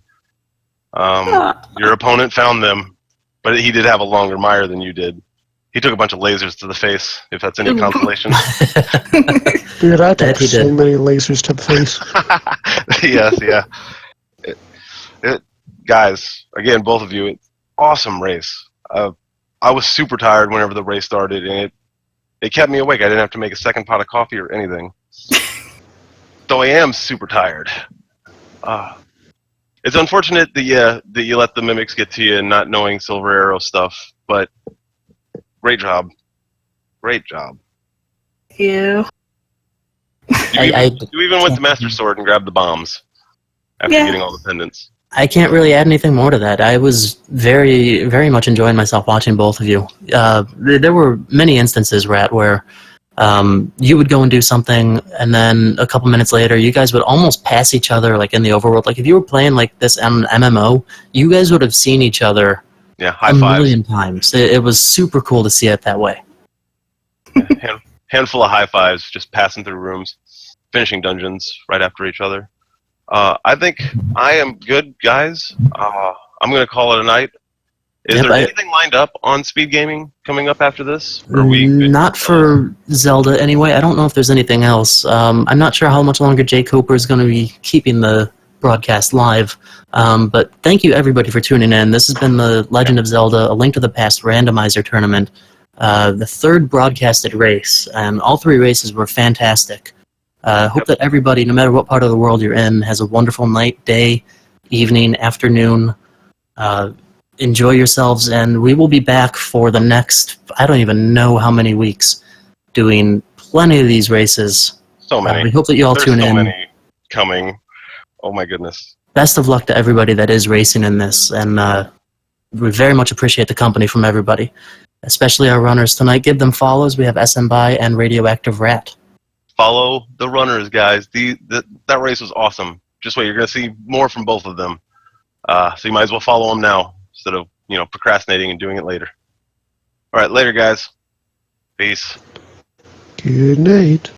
Your opponent found them, but he did have a longer mire than you did. He took a bunch of lasers to the face, if that's any consolation. Dude, I took so many lasers to the face. Yes, yeah. Guys, again, both of you, awesome race. I was super tired whenever the race started, and it kept me awake. I didn't have to make a second pot of coffee or anything. Though I am super tired. It's unfortunate that you let the mimics get to you and not knowing Silver Arrow stuff, but great job. Great job. You. You even went to Master Sword and grabbed the bombs after getting all the pendants. I can't really add anything more to that. I was very, very much enjoying myself watching both of you. There were many instances, Rat, where you would go and do something, and then a couple minutes later, you guys would almost pass each other, like in the overworld. Like if you were playing like this MMO, you guys would have seen each other high a fives. million times. It was super cool to see it that way. Handful of high fives, just passing through rooms, finishing dungeons right after each other. I think I am good, guys. I'm going to call it a night. Is there anything lined up on Speed Gaming coming up after this? Or are we good? Not for Zelda, anyway. I don't know if there's anything else. I'm not sure how much longer Jay Coper is going to be keeping the broadcast live. But thank you, everybody, for tuning in. This has been the Legend of Zelda, A Link to the Past Randomizer Tournament, the 3rd broadcasted race, and all 3 races were fantastic. Hope that everybody, no matter what part of the world you're in, has a wonderful night, day, evening, afternoon. Enjoy yourselves, and we will be back for the next, I don't even know how many weeks, doing plenty of these races. So many. We hope that you all tune in. There's so many coming. Oh my goodness. Best of luck to everybody that is racing in this, and we very much appreciate the company from everybody, especially our runners tonight. Give them follows. We have Smbai and Radioactive Rat. Follow the runners, guys. That race was awesome. Just wait, you're going to see more from both of them. So you might as well follow them now instead of procrastinating and doing it later. All right, later, guys. Peace. Good night.